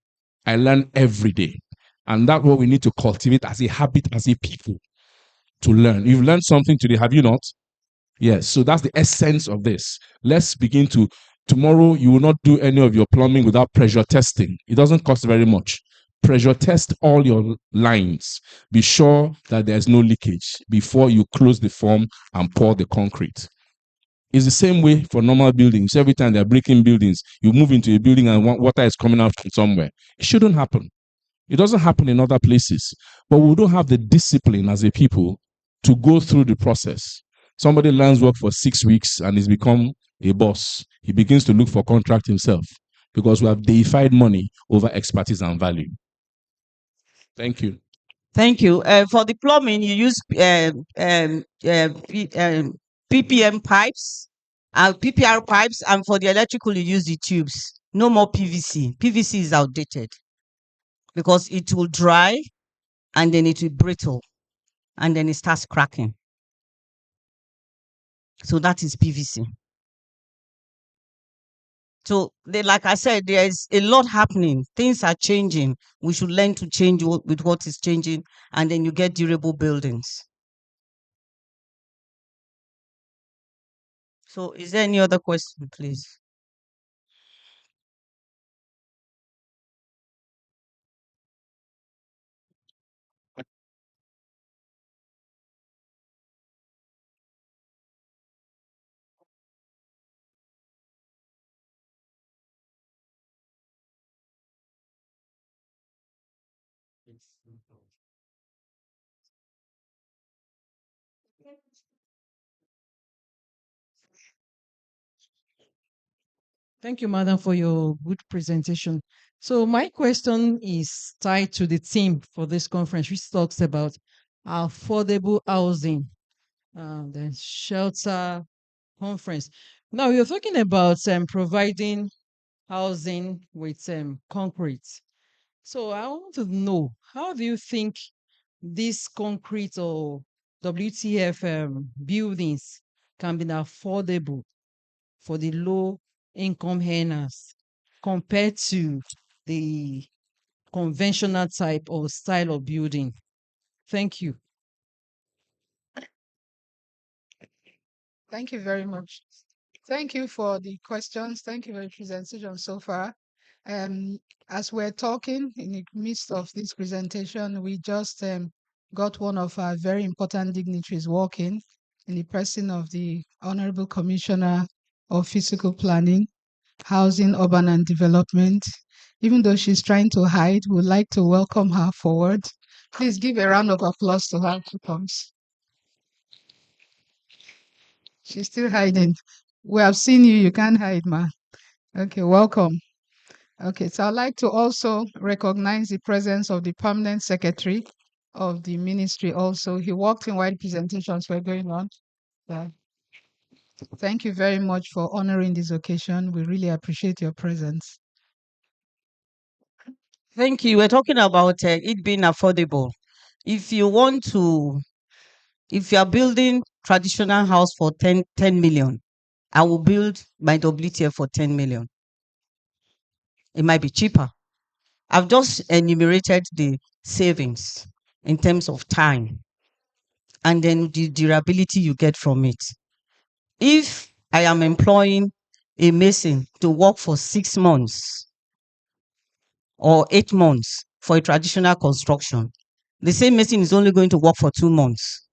I learn every day. And that's what we need to cultivate as a habit, as a people, to learn. You've learned something today, have you not? Yes. So that's the essence of this. Let's begin to, tomorrow you will not do any of your plumbing without pressure testing. It doesn't cost very much. Pressure test all your lines. Be sure that there's no leakage before you close the form and pour the concrete. It's the same way for normal buildings. Every time they're breaking buildings, you move into a building and water is coming out from somewhere. It shouldn't happen. It doesn't happen in other places. But we don't have the discipline as a people to go through the process. Somebody learns work for 6 weeks and he's become a boss. He begins to look for contract himself because we have deified money over expertise and value. Thank you. Thank you. For the plumbing, you use PPM pipes, PPR pipes, and for the electrical, you use the tubes. No more PVC. PVC is outdated because it will dry and then it will brittle and then it starts cracking. So that is PVC. So, like I said, there is a lot happening. Things are changing. We should learn to change with what is changing, and then you get durable buildings. So, is there any other question, please? Thank you, Madam, for your good presentation. So my question is tied to the theme for this conference, which talks about affordable housing, the shelter conference. Now, you're talking about providing housing with concrete. So I want to know, how do you think these concrete or WTF buildings can be affordable for the low income earners compared to the conventional type or style of building? Thank you. Thank you very much. Thank you for the questions. Thank you for the presentation so far. Um, as we're talking in the midst of this presentation, we just got one of our very important dignitaries walking in the person of the Honorable Commissioner of Physical Planning, Housing, Urban and Development. Even though she's trying to hide, we'd like to welcome her forward. Please give a round of applause to her as she comes. She's still hiding. We have seen you. You can't hide, ma. Okay, welcome. Okay, so I'd like to also recognize the presence of the permanent secretary of the ministry also. He walked in while presentations were going on. Yeah. Thank you very much for honoring this occasion. We really appreciate your presence. Thank you. We're talking about it being affordable. If you want to, if you are building traditional house for 10 million, I will build my WTF for 10 million. It might be cheaper. I've just enumerated the savings in terms of time and then the durability you get from it. If I am employing a mason to work for 6 months or 8 months for a traditional construction, the same mason is only going to work for 2 months.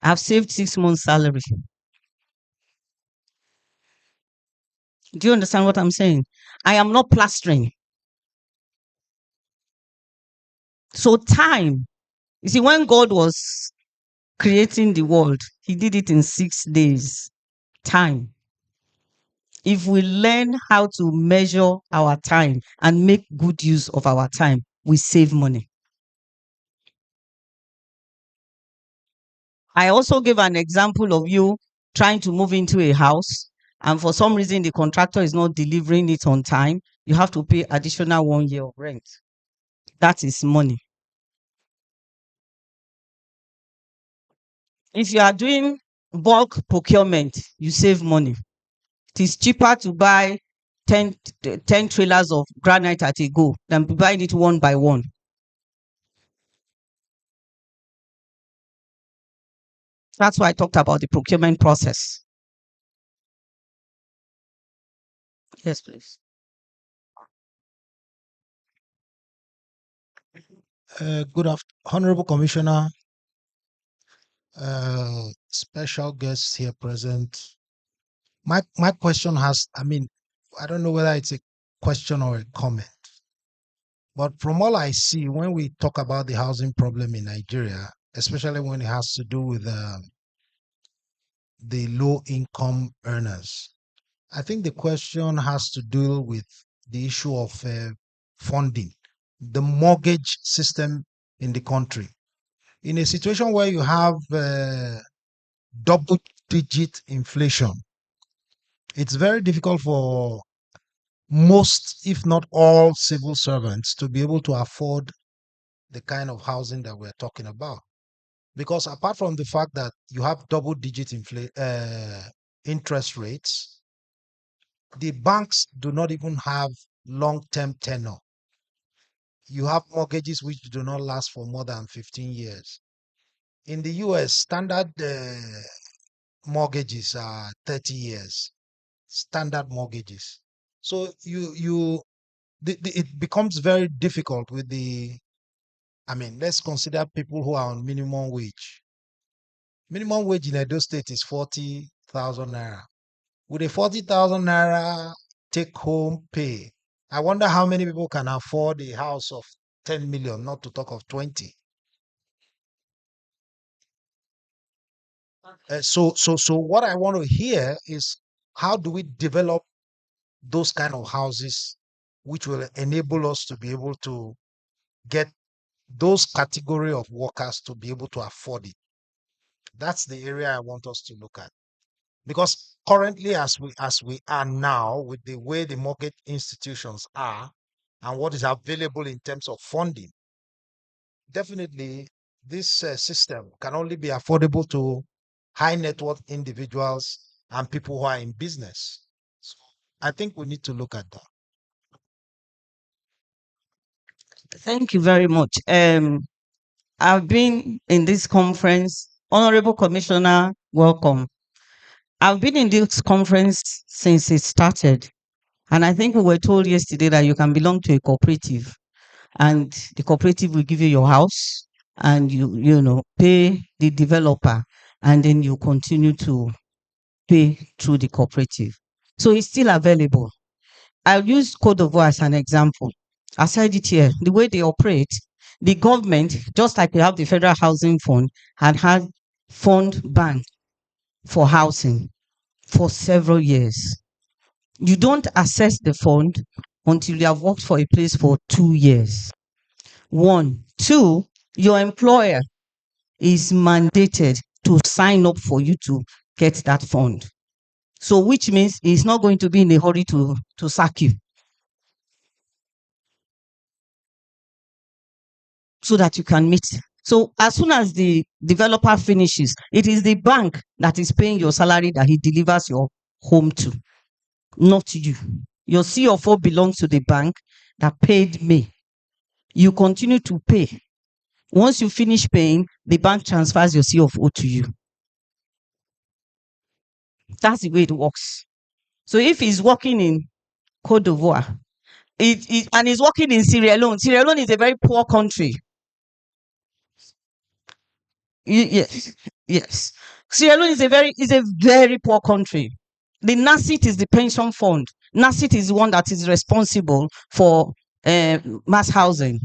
I've saved 6 months' salary. Do you understand what I'm saying? I am not plastering. So time, you see, when God was creating the world, he did it in 6 days. Time. If we learn how to measure our time and make good use of our time, we save money. I also gave an example of you trying to move into a house, and for some reason the contractor is not delivering it on time. You have to pay additional 1 year of rent. That is money. If you are doing bulk procurement, you save money. It is cheaper to buy 10 trailers of granite at a go than buying it one by one. That's why I talked about the procurement process. Yes, please. Good afternoon, Honorable Commissioner, special guests here present. My question has, I don't know whether it's a question or a comment, but from all I see, when we talk about the housing problem in Nigeria, especially when it has to do with the low income earners, I think the question has to do with the issue of funding, the mortgage system in the country. In a situation where you have double digit inflation, it's very difficult for most, if not all, civil servants to be able to afford the kind of housing that we're talking about. Because apart from the fact that you have double digit interest rates, the banks do not even have long term tenure. You have mortgages which do not last for more than 15 years. In the US, standard mortgages are 30 years, standard mortgages. So it becomes very difficult with let's consider people who are on minimum wage. Minimum wage in Edo State is 40,000 naira. With a 40,000 naira take home pay, I wonder how many people can afford a house of 10 million, not to talk of 20. So what I want to hear is, how do we develop those kind of houses which will enable us to be able to get those category of workers to be able to afford it? That's the area I want us to look at. Because currently, as we are now, with the way the mortgage institutions are and what is available in terms of funding, definitely this system can only be affordable to high net worth individuals and people who are in business. So I think we need to look at that. Thank you very much. I've been in this conference. Honorable Commissioner, welcome. I've been in this conference since it started. And I think we were told yesterday that you can belong to a cooperative and the cooperative will give you your house and you pay the developer and then you continue to pay through the cooperative. So it's still available. I'll use Cote d'Ivoire as an example. I said it here, the way they operate, the government, just like we have the Federal Housing Fund, had fund bank for housing for several years. You don't access the fund until you have worked for a place for 2 years. 1. 2, your employer is mandated to sign up for you to get that fund. So which means he's not going to be in a hurry to sack you, so that you can meet. So as soon as the developer finishes, it is the bank that is paying your salary that he delivers your home to, not you. Your CFO belongs to the bank that paid me. You continue to pay. Once you finish paying, the bank transfers your CFO to you. That's the way it works. So if he's working in Cote d'Ivoire, and he's working in Sierra Leone. Sierra Leone is a very poor country. Yes, yes. Sierra Leone is a very poor country. The NACIT is the pension fund. NACIT is the one that is responsible for mass housing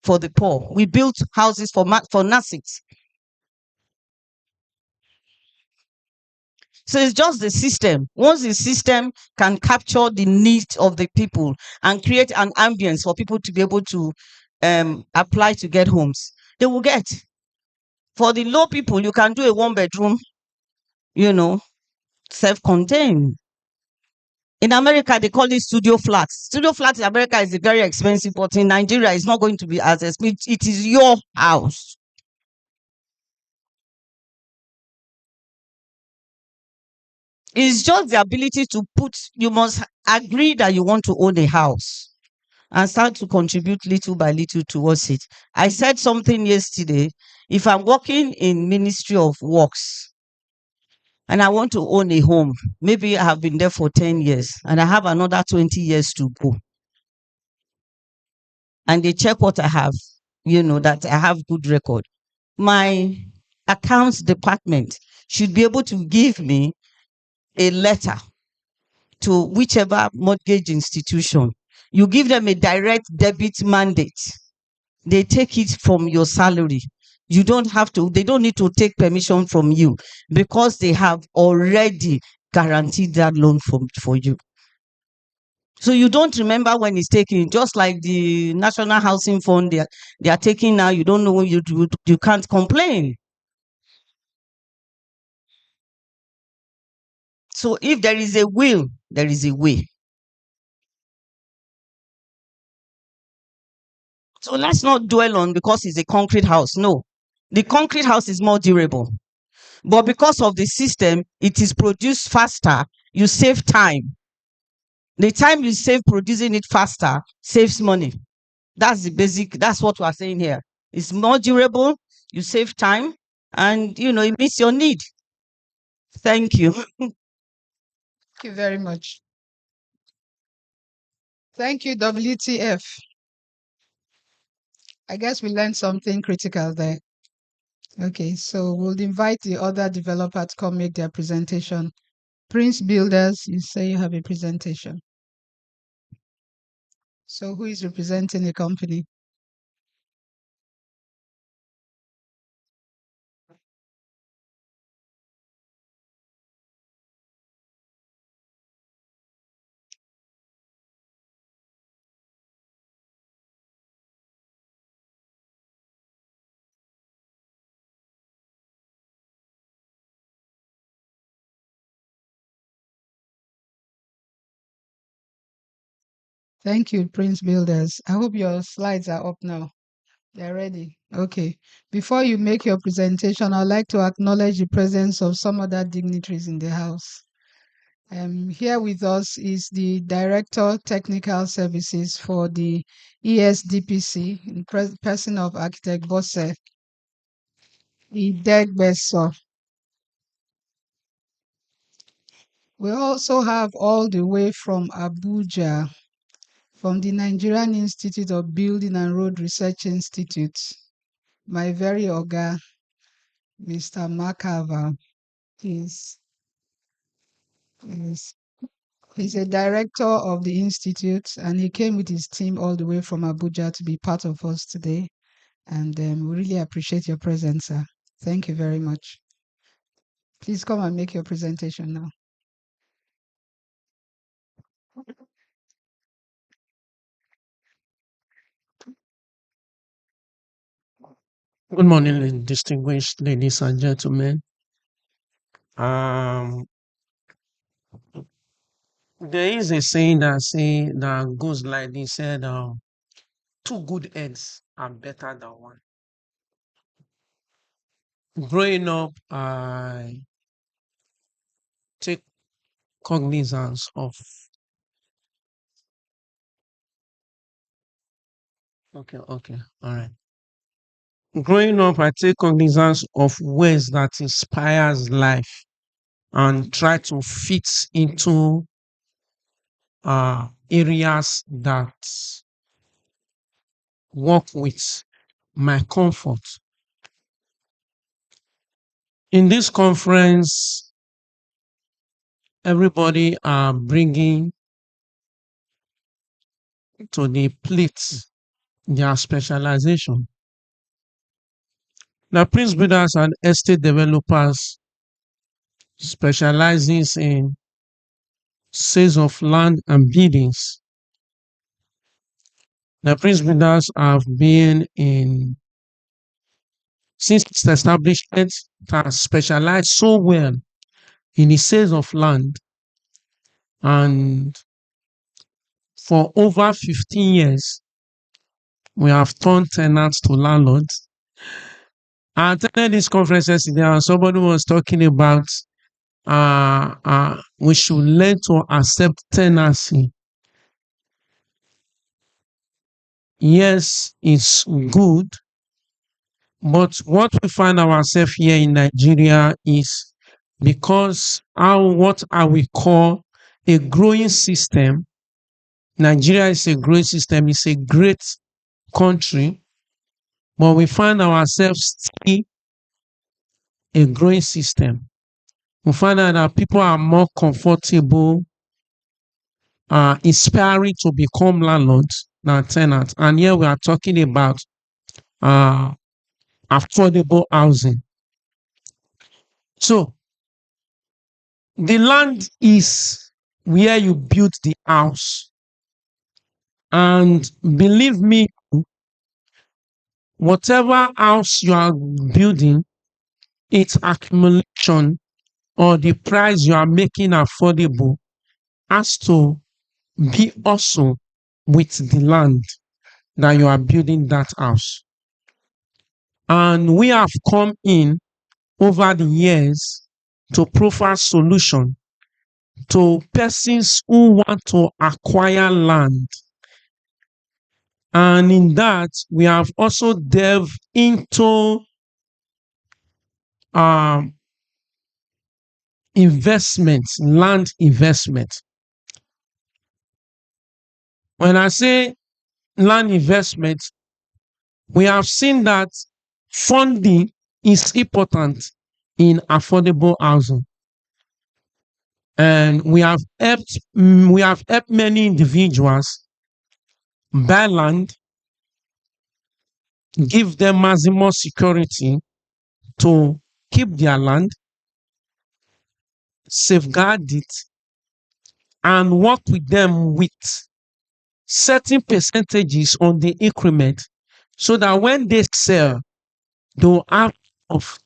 for the poor. We built houses for NACIT. So it's just the system. Once the system can capture the needs of the people and create an ambience for people to be able to apply to get homes, they will get. For the low people, you can do a 1-bedroom, self-contained. In America, they call it studio flats. Studio flats in America is very expensive, but in Nigeria, it's not going to be as expensive. It is your house. It's just the ability to you must agree that you want to own a house and start to contribute little by little towards it. I said something yesterday. If I'm working in Ministry of Works and I want to own a home, maybe I have been there for 10 years and I have another 20 years to go. And they check what I have, that I have good record. My accounts department should be able to give me a letter to whichever mortgage institution. You give them a direct debit mandate. They take it from your salary. They don't need to take permission from you because they have already guaranteed that loan for you. So you don't remember when it's taken, just like the National Housing Fund they are taking now. You don't know when you can't complain. So if there is a will, there is a way. So let's not dwell on because it's a concrete house. No, the concrete house is more durable. But because of the system, it is produced faster. You save time. The time you save producing it faster saves money. That's what we are saying here. It's more durable, you save time, and it meets your need. Thank you. Thank you very much. Thank you, WTF. I guess we learned something critical there. Okay, so we'll invite the other developer to come make their presentation. Prince Builders, you say you have a presentation. So who is representing the company? Thank you, Prince Builders. I hope your slides are up now. They're ready. Okay. Before you make your presentation, I'd like to acknowledge the presence of some other dignitaries in the house. Here with us is the Director Technical Services for the ESDPC, in person of Architect Bosse Idegbeso. We also have all the way from Abuja, from the Nigerian Institute of Building and Road Research Institute, my very Oga, Mr. Makava. He's He's a director of the institute, and he came with his team all the way from Abuja to be part of us today. And we really appreciate your presence, sir. Thank you very much. Please come and make your presentation now. Good morning, distinguished ladies and gentlemen. Um, there is a saying that goes like this: said, two good heads are better than one. Growing up, I take cognizance of. Okay, all right. Growing up, I take cognizance of ways that inspires life and try to fit into areas that work with my comfort. In this conference, everybody are bringing to the plate their specialization. Now, Prince Builders and estate developers specializes in sales of land and buildings. Now, Prince Builders have been in since its establishment, it has specialized so well in the sales of land, and for over 15 years, we have turned tenants to landlords. I attended this conference yesterday and somebody was talking about we should learn to accept tenancy. Yes, it's good, but what we find ourselves here in Nigeria is because what we call a growing system. Nigeria is a growing system, it's a great country, but we find ourselves still a growing system. We find out that people are more comfortable inspiring to become landlords than tenants. And here we are talking about affordable housing. So the land is where you build the house. And believe me, whatever house you are building, its accumulation or the price you are making affordable has to be also with the land that you are building that house. And we have come in over the years to provide solution to persons who want to acquire land. And in that, we have also delved into investment, land investment. When I say land investment, we have seen that funding is important in affordable housing. And we have helped many individuals buy land, give them maximum security to keep their land, safeguard it, and work with them with certain percentages on the increment so that when they sell, they'll have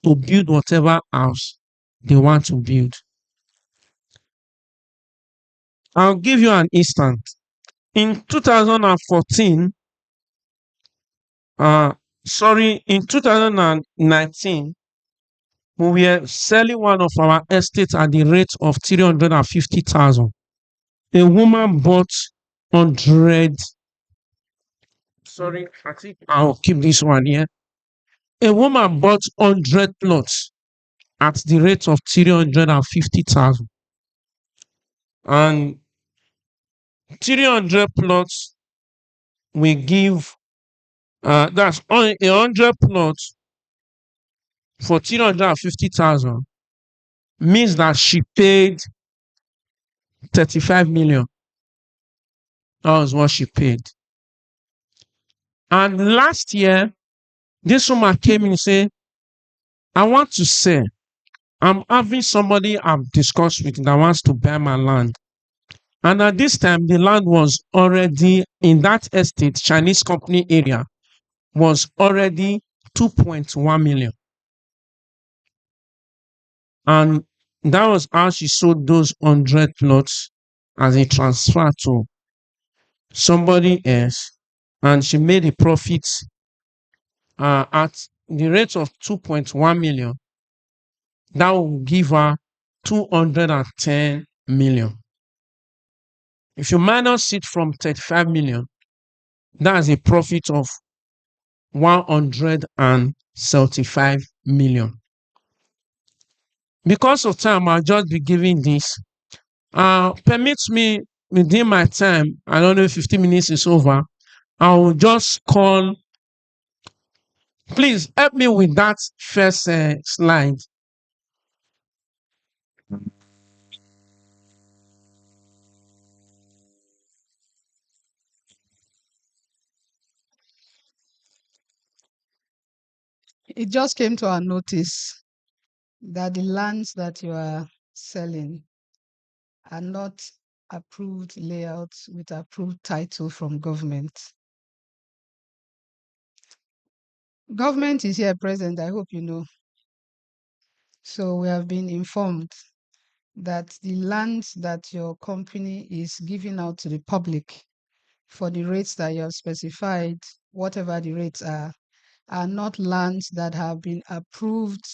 to build whatever house they want to build. I'll give you an instance. In 2014, sorry, in 2019, we were selling one of our estates at the rate of 350,000. A woman bought 100. Sorry, I think I'll keep this one here. A woman bought 100 plots at the rate of 350,000. And 300 plots we give, that's on 100 plots for 350,000 means that she paid 35 million. That was what she paid. And last year, this woman came in and said, I want to sell. I'm having somebody I've discussed with that wants to buy my land. And at this time, the land was already in that estate, Chinese company area, was already 2.1 million. And that was how she sold those 100 plots as a transfer to somebody else. And she made a profit at the rate of 2.1 million. That will give her 210 million. If you minus it from 35 million, that's a profit of 175 million. Because of time, I'll just be giving this. Permit me within my time, I don't know if 15 minutes is over, I will just call. Please help me with that first slide. It just came to our notice that the lands that you are selling are not approved layouts with approved title from government. Government is here present, I hope you know. So we have been informed that the lands that your company is giving out to the public for the rates that you have specified, whatever the rates are not lands that have been approved.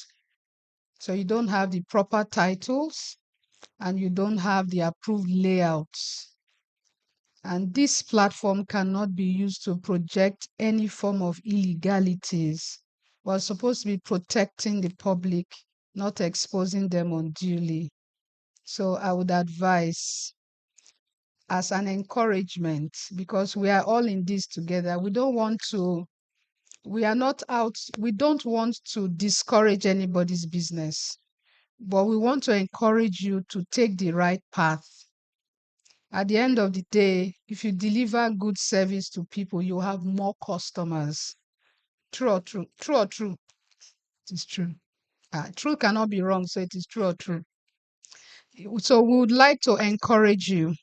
So you don't have the proper titles and you don't have the approved layouts. And this platform cannot be used to project any form of illegalities. We're supposed to be protecting the public, not exposing them unduly. So I would advise, as an encouragement, because we are all in this together, we don't want to discourage anybody's business, but we want to encourage you to take the right path. At the end of the day, if you deliver good service to people, you have more customers. True or true? True or true? It is true. True cannot be wrong, so it is true or true. So we would like to encourage you.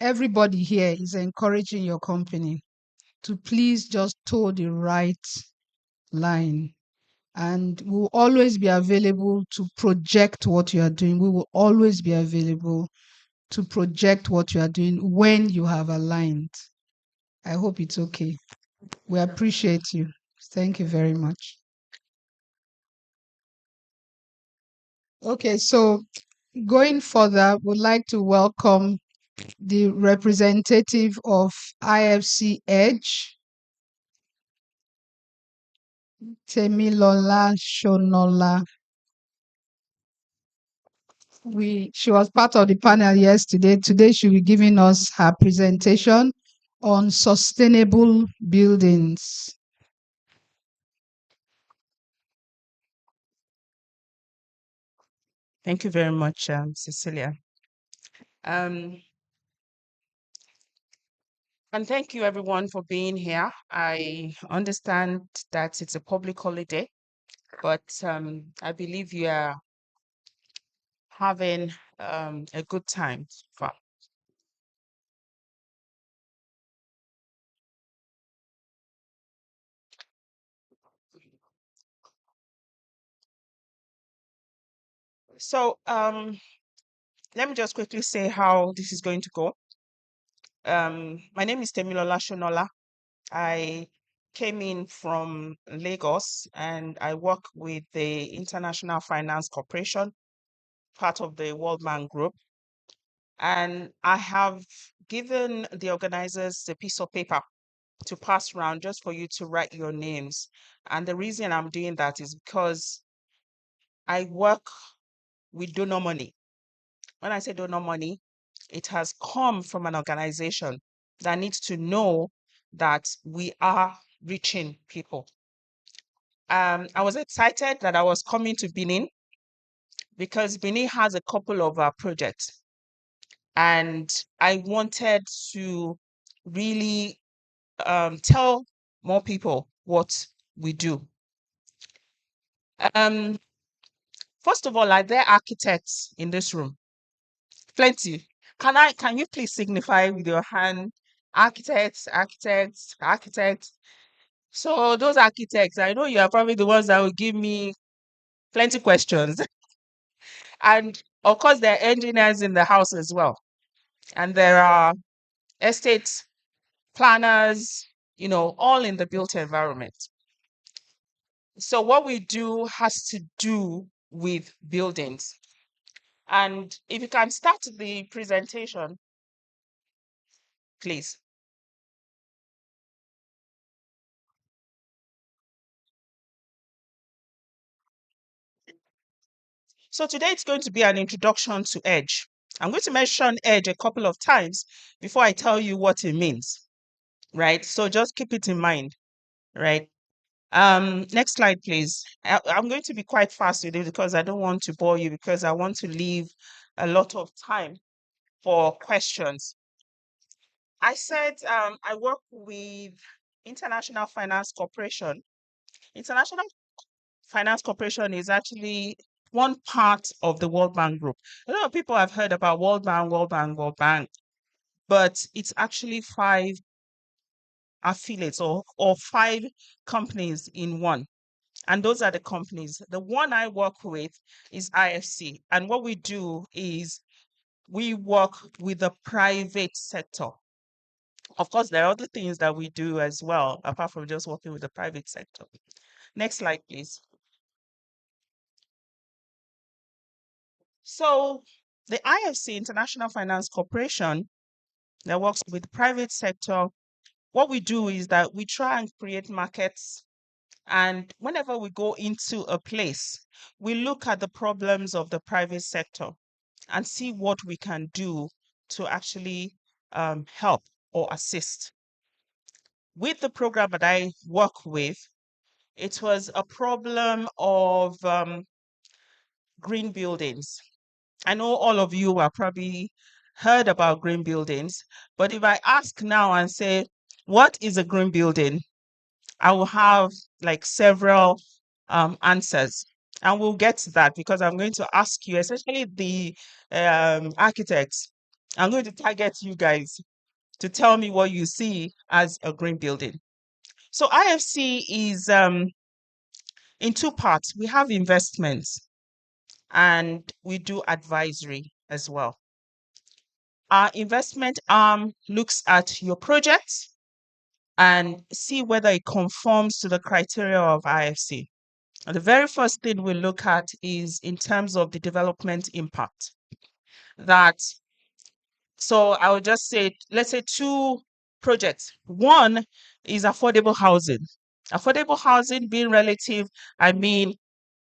Everybody here is encouraging your company to please just toe the right line. And we will always be available to project what you are doing. We will always be available to project what you are doing when you have aligned. I hope it's okay. We appreciate you. Thank you very much. Okay, so going further, would like to welcome the representative of IFC Edge, Temilola Shonola. She was part of the panel yesterday. Today she'll be giving us her presentation on sustainable buildings. Thank you very much, Cecilia. And thank you everyone for being here. I understand that it's a public holiday, but I believe you are having a good time so far. So let me just quickly say how this is going to go. My name is Temilola Shonola. I came in from Lagos, and I work with the International Finance Corporation, part of the World Bank Group. And I have given the organizers a piece of paper to pass around just for you to write your names. And the reason I'm doing that is because I work with donor money. When I say donor money, it has come from an organization that needs to know that we are reaching people. I was excited that I was coming to Benin because Benin has a couple of projects, and I wanted to really tell more people what we do. First of all, are there architects in this room? Plenty. Can you please signify with your hand? Architects, architects, architects. So those architects, I know you are probably the ones that will give me plenty questions. And of course, there are engineers in the house as well. And there are estate planners, all in the built environment. So what we do has to do with buildings. And if you can start the presentation, please. So today it's going to be an introduction to Edge. I'm going to mention Edge a couple of times before I tell you what it means, right? So just keep it in mind, right? Next slide, please. I'm going to be quite fast with it because I don't want to bore you, because I want to leave a lot of time for questions. I said I work with International Finance Corporation. International Finance Corporation is actually one part of the World Bank Group. A lot of people have heard about World Bank, World Bank, World Bank, but it's actually 5 affiliates or 5 companies in one. And those are the companies. The one I work with is IFC. And what we do is we work with the private sector. Of course, there are other things that we do as well, apart from just working with the private sector. Next slide, please. So the IFC, International Finance Corporation, that works with the private sector, what we do is that we try and create markets. And whenever we go into a place, we look at the problems of the private sector and see what we can do to actually help or assist. With the program that I work with, it was a problem of green buildings. I know all of you are probably heard about green buildings, but if I ask now and say, what is a green building? I will have like several answers. And we'll get to that because I'm going to ask you, especially the architects, I'm going to target you guys to tell me what you see as a green building. So IFC is in 2 parts. We have investments and we do advisory as well. Our investment arm looks at your project and see whether it conforms to the criteria of IFC. And the very first thing we look at is in terms of the development impact. So I would just say, let's say 2 projects. One is affordable housing. Affordable housing being relative, I mean,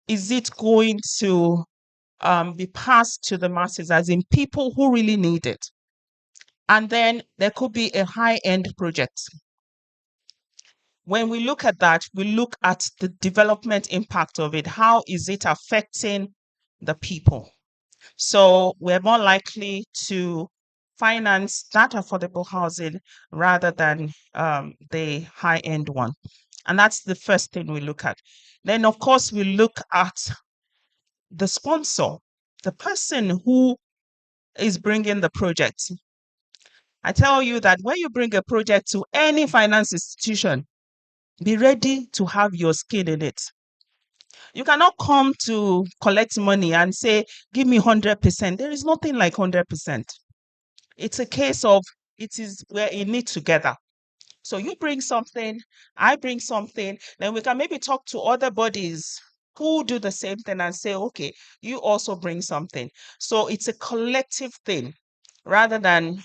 is it going to be passed to the masses, as in people who really need it? And then there could be a high-end project. When we look at that, we look at the development impact of it. How is it affecting the people? So we're more likely to finance that affordable housing rather than the high-end one. And that's the first thing we look at. Then, of course, we look at the sponsor, the person who is bringing the project. I tell you that when you bring a project to any finance institution, be ready to have your skin in it. You cannot come to collect money and say, give me 100%. There is nothing like 100%. It's a case of we're in it together. So you bring something, I bring something, then we can maybe talk to other bodies who do the same thing and say, okay, you also bring something. So it's a collective thing rather than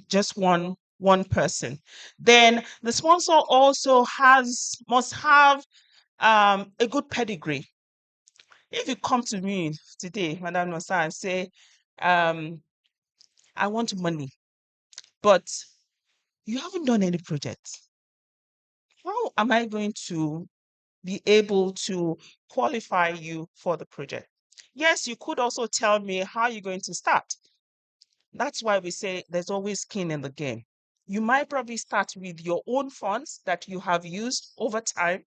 just one person. Then the sponsor also must have a good pedigree. If you come to me today, Madam Nosa, and say, I want money, but you haven't done any project, how am I going to be able to qualify you for the project? Yes, you could also tell me how you're going to start. That's why we say there's always skin in the game. You might probably start with your own funds that you have used over time,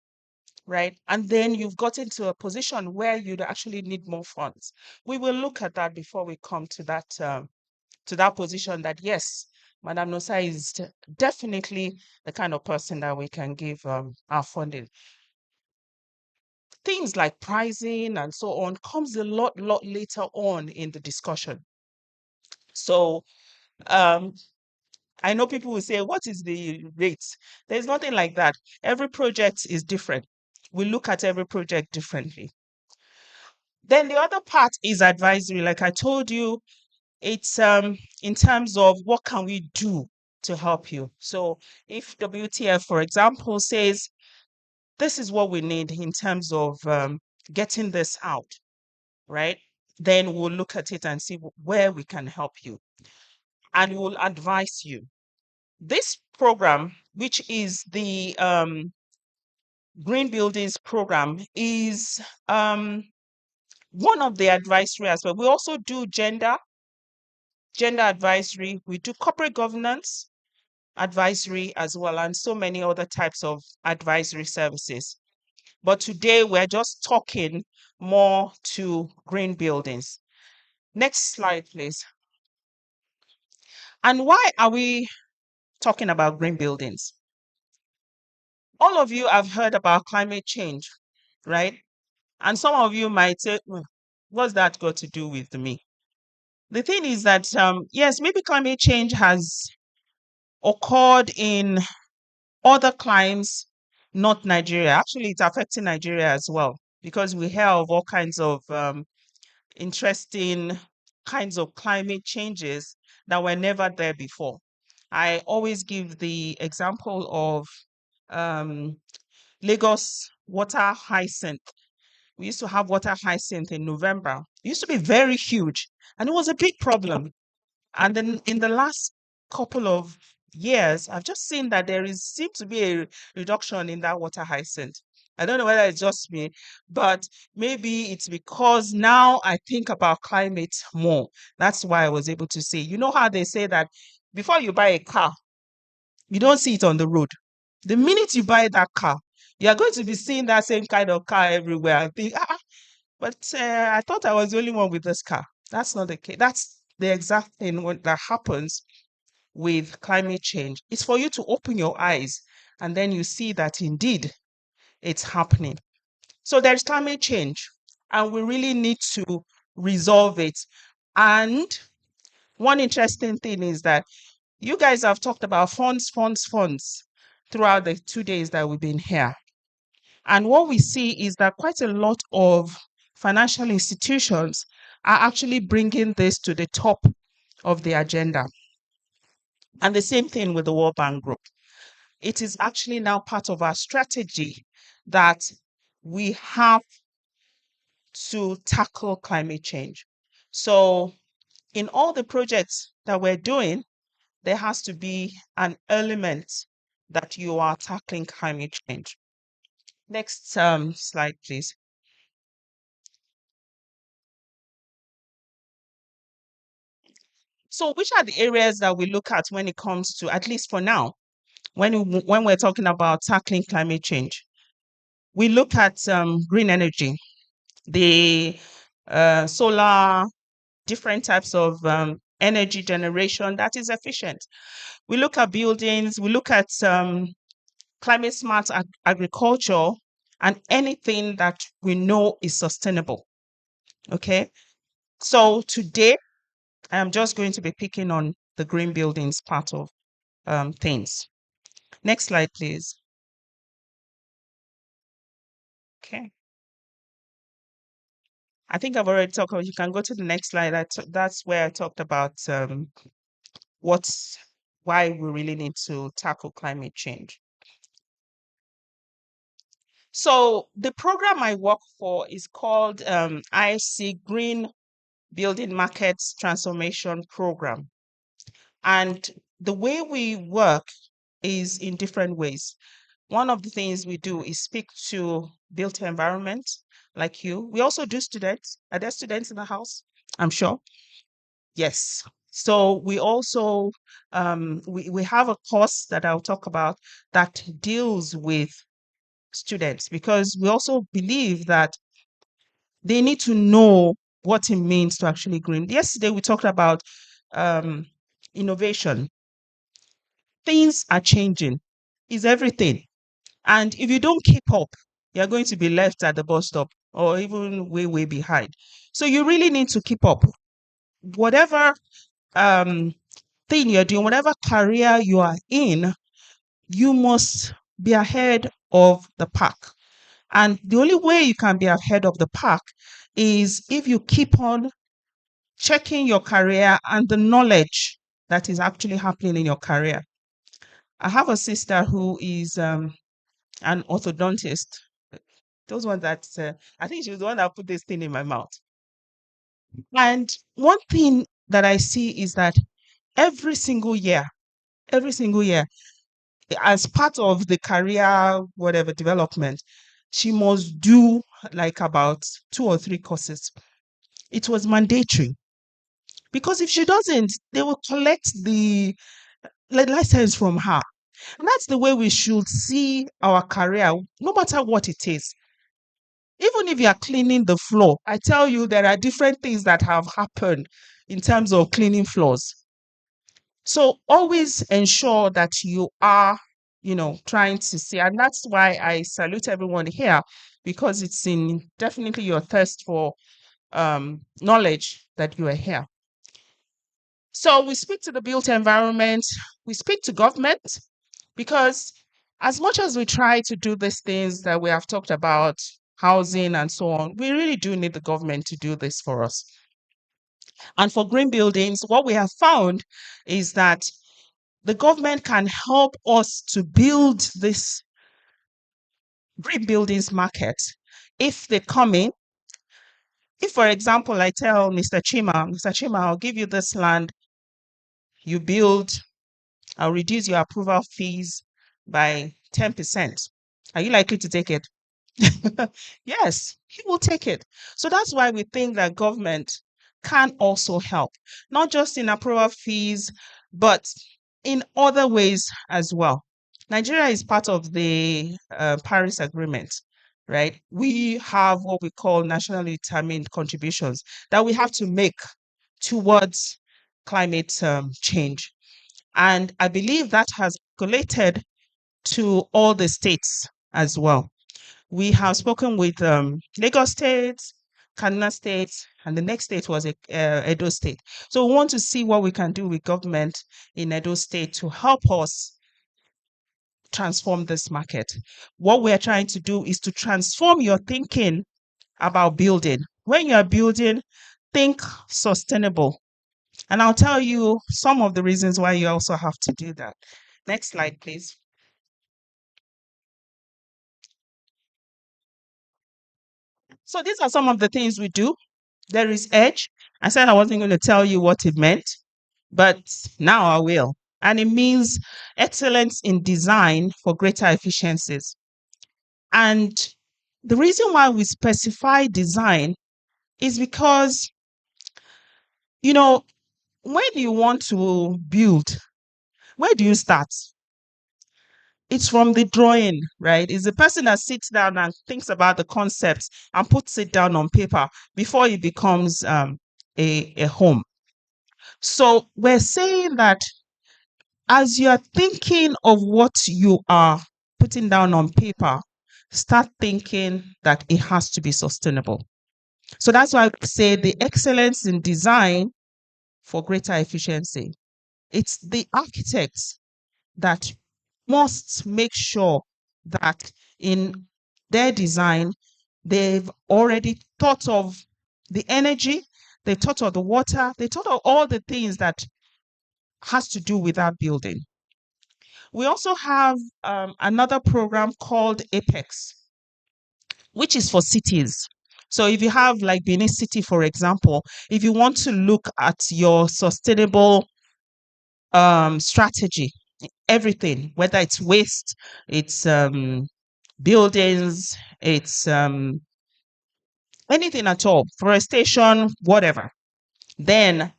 right? And then you've gotten to a position where you'd actually need more funds. We will look at that before we come to that position that, yes, Madam Nosa is definitely the kind of person that we can give our funding. Things like pricing and so on comes a lot later on in the discussion. So I know people will say, what is the rate? There's nothing like that. Every project is different. We look at every project differently. Then the other part is advisory. Like I told you, it's in terms of what can we do to help you. So if WTF, for example, says, this is what we need in terms of getting this out, right? Then we'll look at it and see where we can help you. And we'll advise you. This program, which is the Green Buildings program, is one of the advisory as well. We also do gender advisory. We do corporate governance advisory as well, and so many other types of advisory services. But today we're just talking more to green buildings. Next slide, please. And why are we talking about green buildings? All of you have heard about climate change, right? And some of you might say, what's that got to do with me? The thing is that, yes, maybe climate change has occurred in other climes, not Nigeria. Actually, it's affecting Nigeria as well because we hear of all kinds of interesting kinds of climate changes that were never there before. I always give the example of Lagos water hyacinth. We used to have water hyacinth in November. It used to be very huge, and it was a big problem. And then in the last couple of years, I've just seen that seems to be a reduction in that water hyacinth. I don't know whether it's just me, but maybe it's because now I think about climate more. That's why I was able to say, you know how they say that before you buy a car, you don't see it on the road. The minute you buy that car, you are going to be seeing that same kind of car everywhere and think, but I thought I was the only one with this car. That's not the case. That's the exact thing that happens with climate change. It's for you to open your eyes and then you see that indeed it's happening. So there's climate change and we really need to resolve it. And one interesting thing is that you guys have talked about funds throughout the 2 days that we've been here. And what we see is that quite a lot of financial institutions are actually bringing this to the top of the agenda. And the same thing with the World Bank Group. It is actually now part of our strategy that we have to tackle climate change. So in all the projects that we're doing, there has to be an element that you are tackling climate change. Next slide, please. So which are the areas that we look at when it comes to, at least for now, when we're talking about tackling climate change? We look at green energy, the solar, different types of energy generation that is efficient. We look at buildings, we look at climate smart agriculture, and anything that we know is sustainable. Okay, so today I am just going to be picking on the green buildings part of things. Next slide, please. Okay. I think I've already talked about, you can go to the next slide. That's where I talked about why we really need to tackle climate change. So the program I work for is called IFC Green Building Markets Transformation Program. And the way we work is in different ways. One of the things we do is speak to built environment like you. We also do students. Are there students in the house? I'm sure. Yes. So we also we have a course that I'll talk about that deals with students, because we also believe that they need to know what it means to actually green. Yesterday we talked about innovation. Things are changing. Is everything. And if you don't keep up, you're going to be left at the bus stop or even way, way behind. So you really need to keep up. Whatever thing you're doing, whatever career you are in, you must be ahead of the pack. And the only way you can be ahead of the pack is if you keep on checking your career and the knowledge that is actually happening in your career. I have a sister who is an orthodontist. Those ones that I think she was the one that put this thing in my mouth. And one thing that I see is that every single year, as part of the career, whatever development, she must do like about 2 or 3 courses. It was mandatory, because if she doesn't, they will collect the license from her. And that's the way we should see our career, no matter what it is. Even if you are cleaning the floor, I tell you, there are different things that have happened in terms of cleaning floors. So always ensure that you are, trying to see. And that's why I salute everyone here, because it's in definitely your thirst for knowledge that you are here. So we speak to the built environment, we speak to government, because as much as we try to do these things that we have talked about, housing and so on, we really do need the government to do this for us. And for green buildings, what we have found is that the government can help us to build this green buildings market if they come in. If, for example, I tell Mr. Chima, I'll give you this land, you build, I'll reduce your approval fees by 10%. Are you likely to take it? Yes, he will take it. So that's why we think that government can also help, not just in approval fees, but in other ways as well. Nigeria is part of the Paris Agreement, right? We have what we call nationally determined contributions that we have to make towards climate change. And I believe that has collated to all the states as well. We have spoken with Lagos State, Kaduna State, and the next state was Edo State. So we want to see what we can do with government in Edo State to help us transform this market. What we're trying to do is to transform your thinking about building. When you're building, think sustainable. And I'll tell you some of the reasons why you also have to do that. Next slide, please. So these are some of the things we do. There is EDGE. I said I wasn't going to tell you what it meant, but now I will. And it means excellence in design for greater efficiencies. And the reason why we specify design is because, when you want to build, where do you start? It's from the drawing, right? It's the person that sits down and thinks about the concepts and puts it down on paper before it becomes a home. So we're saying that as you're thinking of what you are putting down on paper, start thinking that it has to be sustainable. So that's why I say the excellence in design for greater efficiency. It's the architects that must make sure that in their design, they've already thought of the energy, they thought of the water, they thought of all the things that has to do with that building. We also have another program called Apex, which is for cities. So if you have like Benin City, for example, if you want to look at your sustainable strategy, everything, whether it's waste, it's buildings, it's anything at all, forestation, whatever, then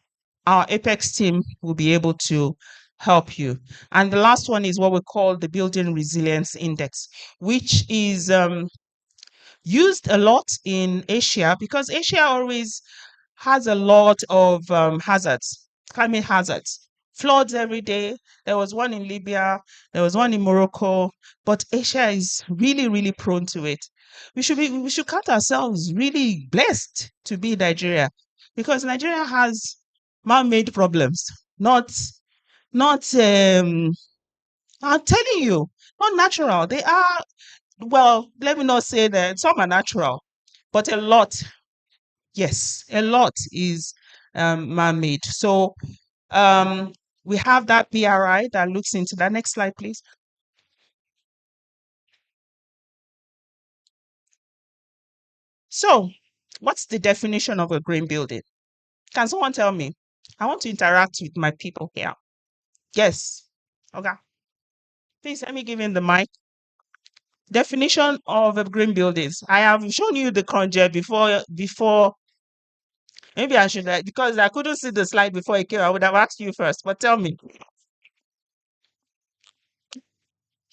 our Apex team will be able to help you. And the last one is what we call the Building Resilience Index, which is used a lot in Asia because Asia always has a lot of hazards, climate hazards, floods every day. There was one in Libya, there was one in Morocco, but Asia is really, really prone to it. We should count ourselves really blessed to be Nigeria because Nigeria has man-made problems, not I'm telling you, not natural. They are, well, let me not say that some are natural, but a lot, yes, a lot is man-made. So we have that BRI that looks into that. Next slide, please. So what's the definition of a green building? Can someone tell me? I want to interact with my people here. Yes. Okay. Please let me give him the mic. Definition of a green buildings. I have shown you the conjure before. Maybe I should, because I couldn't see the slide before it came. I would have asked you first, but tell me.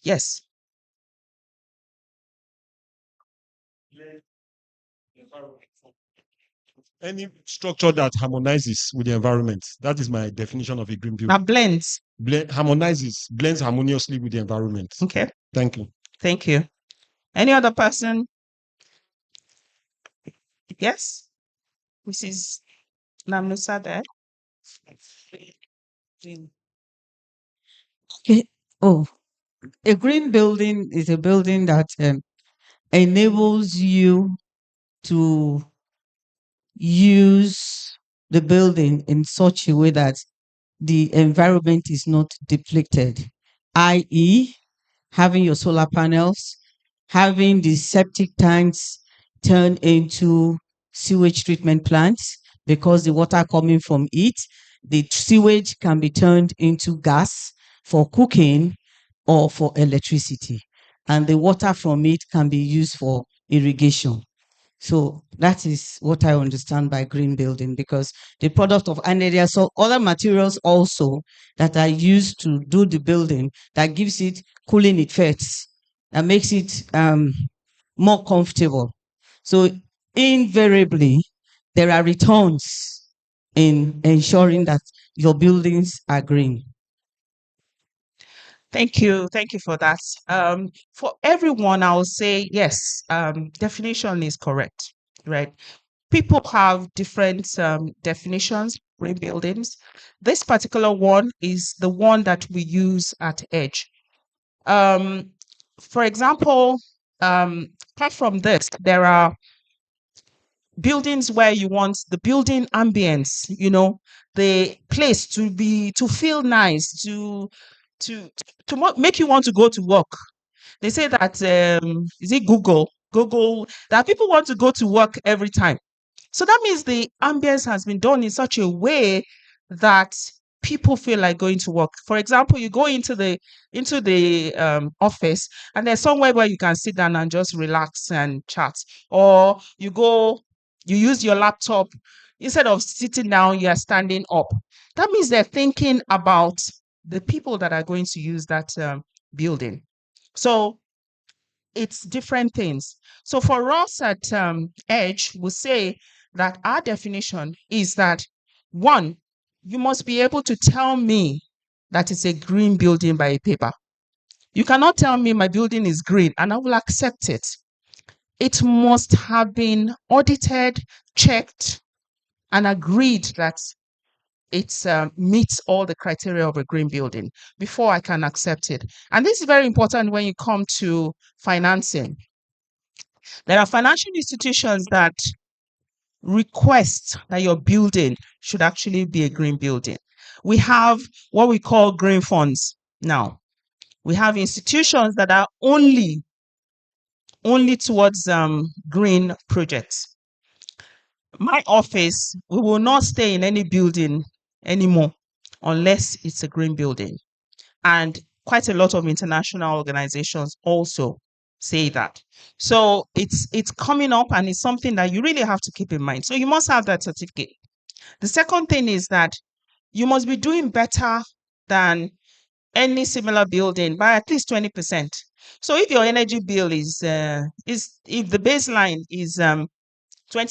Yes. Any structure that harmonizes with the environment. That is my definition of a green building. That blends. Blends harmoniously with the environment. Okay. Thank you. Thank you. Any other person? Yes? Mrs. Namnusa there? Okay. Oh, a green building is a building that enables you to use the building in such a way that the environment is not depleted, i.e., having your solar panels, having the septic tanks turned into sewage treatment plants because the water coming from it, the sewage can be turned into gas for cooking or for electricity, and the water from it can be used for irrigation. So that is what I understand by green building, because the product of, and there are so other materials also that are used to do the building that gives it cooling effects, that makes it more comfortable. So invariably, there are returns in ensuring that your buildings are green. Thank you. Thank you for that. For everyone, I will say yes, definition is correct, right? People have different definitions, green buildings. This particular one is the one that we use at Edge. For example, apart from this, there are buildings where you want the building ambience, the place to feel nice, to make you want to go to work. They say that is it Google that people want to go to work every time. So that means the ambience has been done in such a way that people feel like going to work. For example, you go into the office and there's somewhere where you can sit down and just relax and chat, or you use your laptop instead of sitting down, you are standing up. That means they're thinking about the people that are going to use that building. So it's different things. So for us at Edge, we'll say that our definition is that, one, you must be able to tell me that it's a green building by a paper. You cannot tell me my building is green and I will accept it. It must have been audited, checked, and agreed that it meets all the criteria of a green building before I can accept it. And this is very important when you come to financing. There are financial institutions that request that your building should actually be a green building. We have what we call green funds now. We have institutions that are only towards green projects. My office, we will not stay in any building anymore unless it's a green building. And quite a lot of international organizations also say that. So it's coming up, and it's something that you really have to keep in mind. So you must have that certificate. The second thing is that you must be doing better than any similar building by at least 20%. So if your energy bill is if the baseline is 20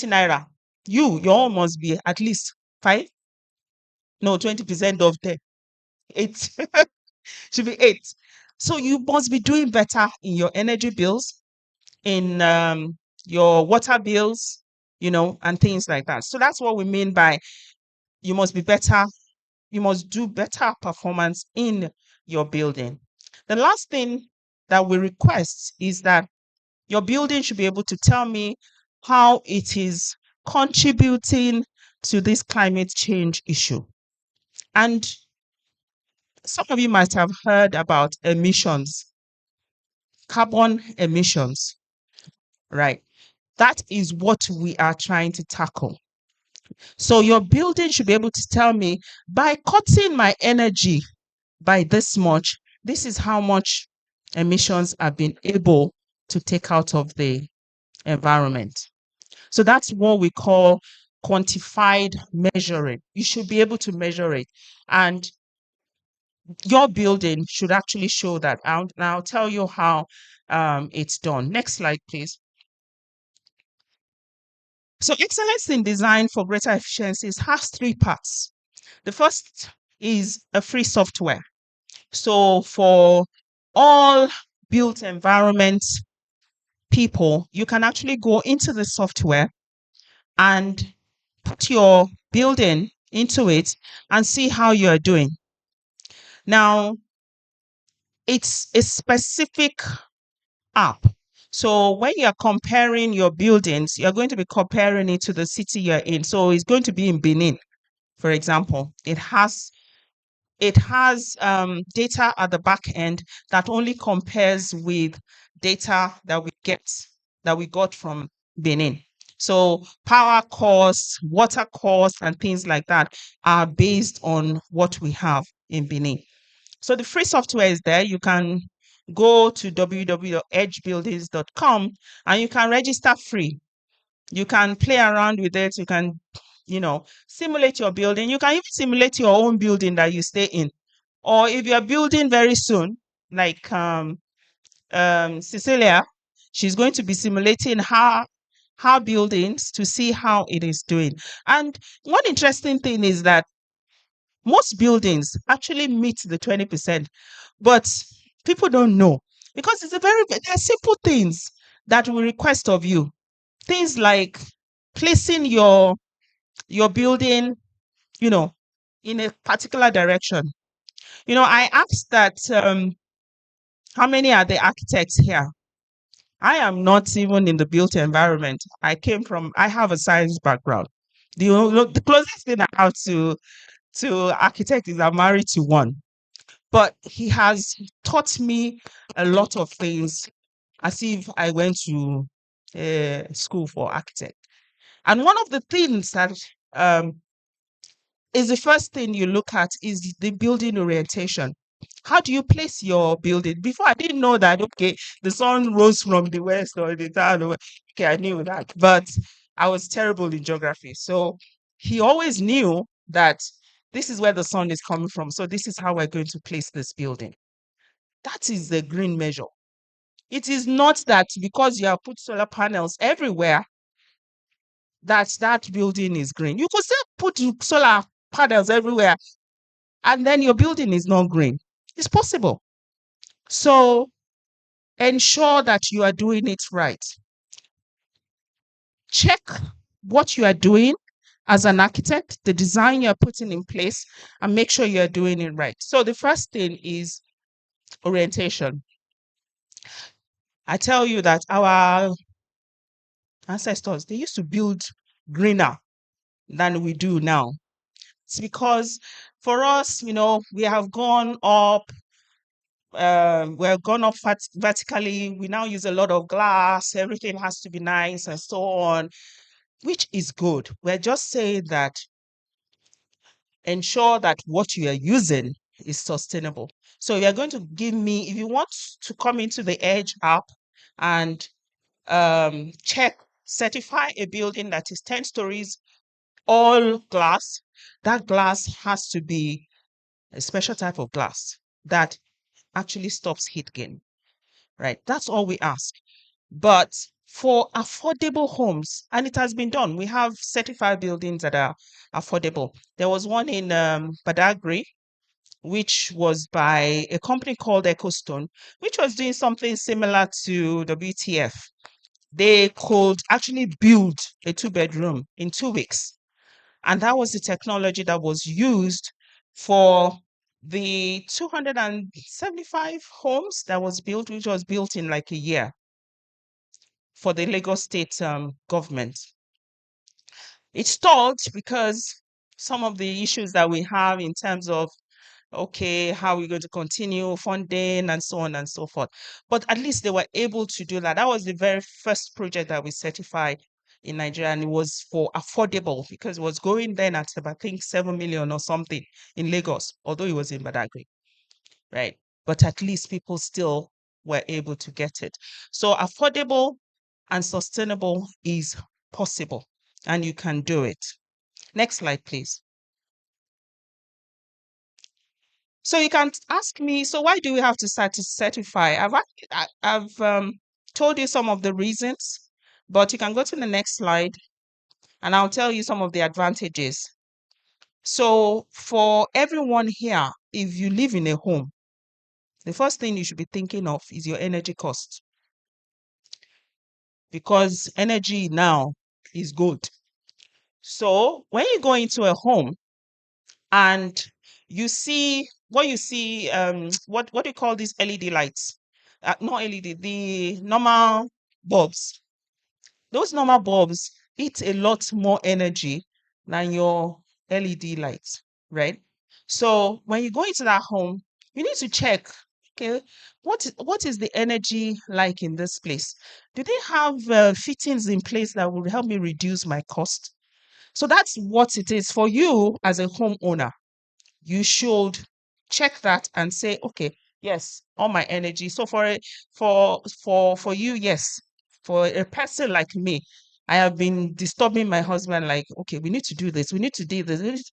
naira, your own must be at least 5, no, 20% of 10, 8, should be 8. So you must be doing better in your energy bills, in your water bills, and things like that. So that's what we mean by you must be better. You must do better performance in your building. The last thing that we request is that your building should be able to tell me how it is contributing to this climate change issue. And some of you might have heard about emissions, carbon emissions, right? That is what we are trying to tackle. So your building should be able to tell me, by cutting my energy by this much, this is how much emissions I've been able to take out of the environment. So that's what we call quantified measuring. You should be able to measure it. And your building should actually show that. I'll tell you how it's done. Next slide, please. So excellence in design for greater efficiencies has 3 parts. The first is a free software. So for all built environment people, you can actually go into the software and put your building into it and see how you are doing. Now, it's a specific app. So when you're comparing your buildings, you're going to be comparing it to the city you're in. So it's going to be in Benin, for example. It has data at the back end that only compares with data that we got from Benin. So power costs, water costs, and things like that are based on what we have in Benin. So the free software is there. You can go to www.edgebuildings.com and you can register free. You can play around with it. You can, simulate your building. You can even simulate your own building that you stay in. Or if you're building very soon, like Cecilia, she's going to be simulating her buildings to see how it is doing. And one interesting thing is that most buildings actually meet the 20%, but people don't know because they're simple things that we request of you. Things like placing your building, in a particular direction. I asked that how many are the architects here? I am not even in the built environment. I have a science background. The closest thing I have to architect is I'm married to one. But he has taught me a lot of things as if I went to school for architect. And one of the things that is the first thing you look at is the building orientation. How do you place your building? Before, I didn't know that, okay, the sun rose from the west or the south. Okay, I knew that, but I was terrible in geography. So he always knew that this is where the sun is coming from. So this is how we're going to place this building. That is the green measure. It is not that because you have put solar panels everywhere, that building is green. You could still put solar panels everywhere and then your building is not green. It's possible. So ensure that you are doing it right. Check what you are doing as an architect, the design you're putting in place, and make sure you're doing it right. So the first thing is orientation. I tell you that our ancestors, they used to build greener than we do now. It's because for us, we have gone up, we've gone up vertically. We now use a lot of glass. Everything has to be nice and so on, which is good. We're just saying that ensure that what you are using is sustainable. So you're going to give me, if you want to come into the Edge app and certify a building that is 10 stories, all glass, that glass has to be a special type of glass that actually stops heat gain, right? That's all we ask. But for affordable homes, and it has been done, we have certified buildings that are affordable. There was one in Badagry, which was by a company called EcoStone, which was doing something similar to WTF. They could actually build a 2-bedroom in 2 weeks. And that was the technology that was used for the 275 homes that was built, which was built in like a year for the Lagos State government. It stalled because some of the issues that we have in terms of, okay, how are we going to continue funding and so on and so forth. But at least they were able to do that. That was the very first project that we certified in Nigeria, and it was for affordable because it was going then at about, I think, 7 million or something in Lagos, although it was in Badagry, right? But at least people still were able to get it. So affordable and sustainable is possible, and you can do it. Next slide, please. So you can ask me, so why do we have to certify? I've told you some of the reasons, but you can go to the next slide and I'll tell you some of the advantages. So for everyone here, if you live in a home, the first thing you should be thinking of is your energy cost, because energy now is good. So when you go into a home and you see what you see, what do you call these LED lights? Not LED, the normal bulbs. Those normal bulbs eat a lot more energy than your LED lights, right? So when you go into that home, you need to check, okay, what is the energy like in this place? Do they have fittings in place that will help me reduce my cost? So that's what it is for you as a homeowner. You should check that and say, okay, yes, all my energy. So for you, yes, for a person like me, I have been disturbing my husband, like, okay, we need to do this, we need to do this.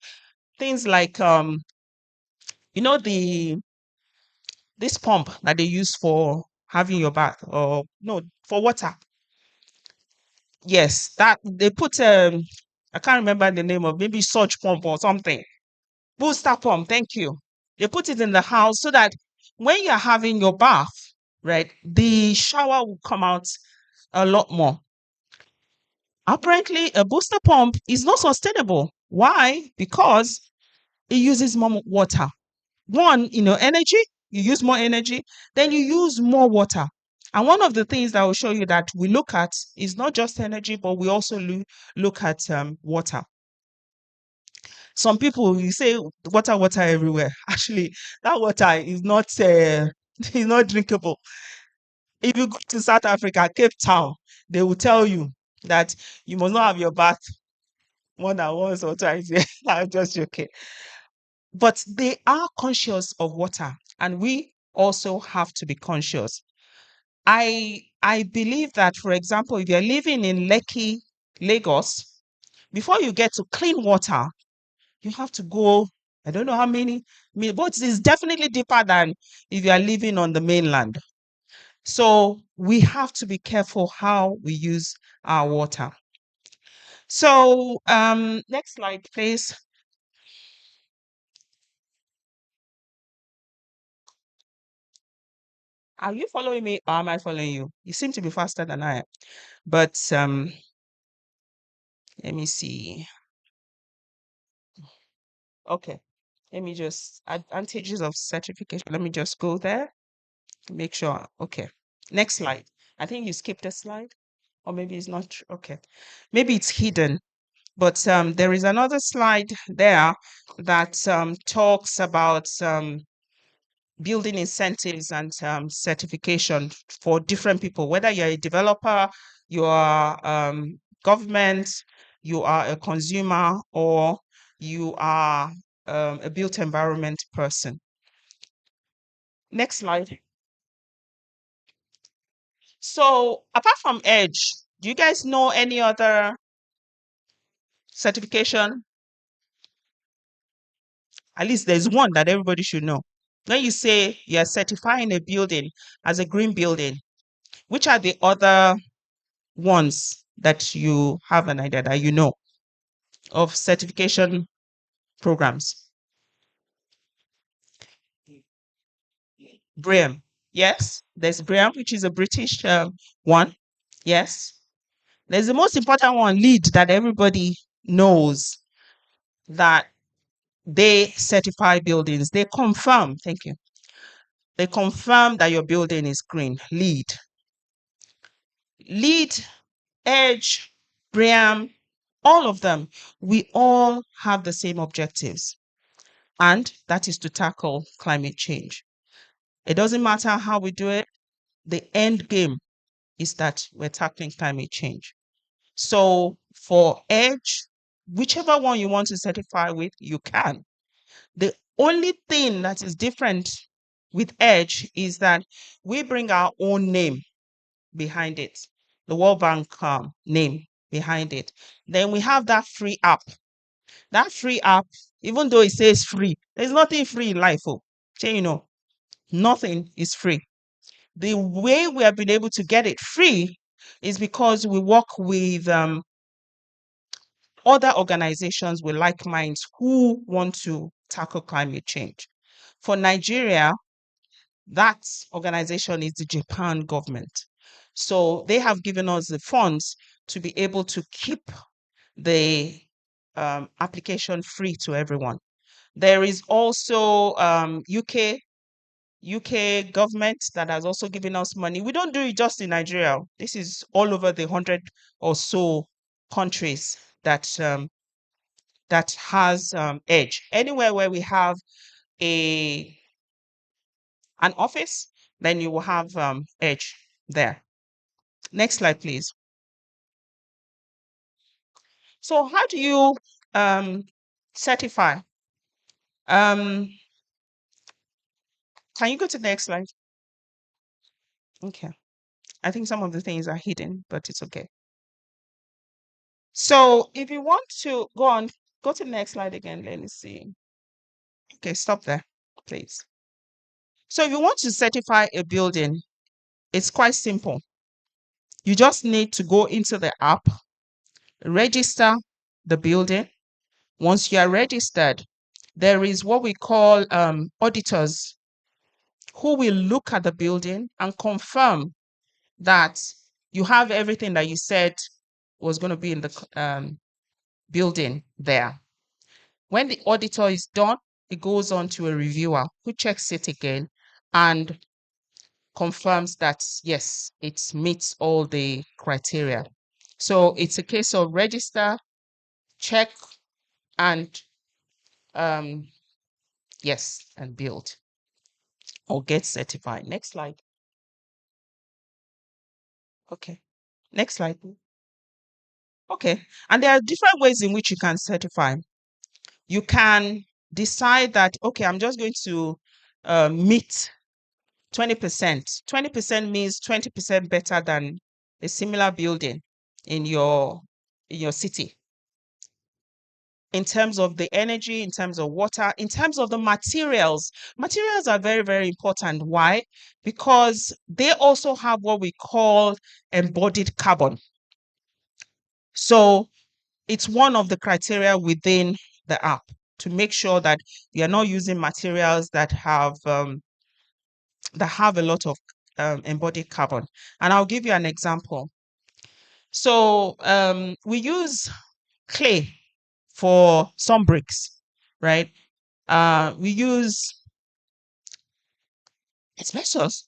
Things like the this pump that they use for having your bath, or no, for water. Yes, that they put I can't remember the name of, maybe surge pump or something. Booster pump, thank you. They put it in the house so that when you're having your bath, right, the shower will come out a lot more. Apparently, a booster pump is not sustainable. Why? Because it uses more water. One, energy, you use more energy, then you use more water. And one of the things that will show you that we look at is not just energy, but we also look at water. Some people, you say water everywhere. Actually, that water is not is not drinkable. If you go to South Africa, Cape Town, they will tell you that you must not have your bath more than once or twice. I'm just joking. But they are conscious of water, and we also have to be conscious. I believe that, for example, if you're living in Lekki, Lagos, before you get to clean water, you have to go, I don't know how many, but it's definitely deeper than if you are living on the mainland. So we have to be careful how we use our water. So next slide, please. Are you following me or am I following you? You seem to be faster than I am. But let me see. Okay. Let me just advantages of certification. Let me just go there. Make sure. Okay. Next slide. I think you skipped a slide, or maybe it's not. Okay. Maybe it's hidden. But there is another slide there that talks about building incentives and certification for different people, whether you're a developer, you are government, you are a consumer, or you are a built environment person. Next slide. So apart from Edge, do you guys know any other certification? At least there's one that everybody should know. When you say you're certifying a building as a green building, which are the other ones that you have an idea that you know of certification programs? BREEAM. Yes, there's BREEAM, which is a British one. Yes. There's the most important one, LEED, that everybody knows, that they certify buildings. They confirm, thank you. They confirm that your building is green, LEED. LEED, Edge, BREEAM, all of them, we all have the same objectives, and that is to tackle climate change. It doesn't matter how we do it, the end game is that we're tackling climate change. So for Edge, whichever one you want to certify with, you can. The only thing that is different with Edge is that we bring our own name behind it, the World Bank name behind it. Then we have that free app. That free app, even though it says free, there's nothing free in life. Oh, you know, nothing is free. The way we have been able to get it free is because we work with other organizations with like minds who want to tackle climate change. For Nigeria, that organization is the Japan government. So they have given us the funds to be able to keep the application free to everyone. There is also UK government that has also given us money. We don't do it just in Nigeria. This is all over the 100 or so countries that that has Edge. Anywhere where we have an office, then you will have Edge there. Next slide, please. So how do you certify? Can you go to the next slide? Okay. I think some of the things are hidden, but it's okay. So if you want to go on, go to the next slide again. Let me see. Okay, stop there, please. So if you want to certify a building, it's quite simple. You just need to go into the app, register the building. Once you are registered, there is what we call auditors who will look at the building and confirm that you have everything that you said was going to be in the building there. When the auditor is done, it goes on to a reviewer who checks it again and confirms that, yes, it meets all the criteria. So it's a case of register, check, and yes, and build or get certified. Next slide. Okay. Next slide. Okay. And there are different ways in which you can certify. You can decide that, okay, I'm just going to meet 20%. 20% means 20% better than a similar building in your city. In terms of the energy, in terms of water, in terms of the materials. Materials are very, very important. Why? Because they also have what we call embodied carbon. So it's one of the criteria within the app to make sure that you're not using materials that have a lot of embodied carbon. And I'll give you an example. So we use clay for some bricks. right? We use asbestos.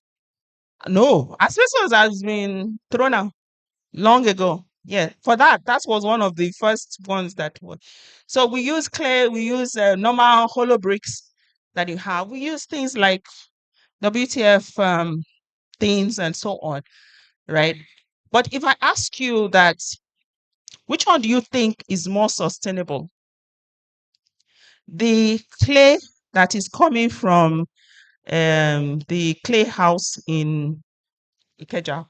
No, asbestos has been thrown out long ago. Yeah, for that was one of the first ones that were. So we use clay, we use normal hollow bricks that you have. We use things like WTF things and so on, right? But if I ask you that, which one do you think is more sustainable? The clay that is coming from the clay house in Ikeja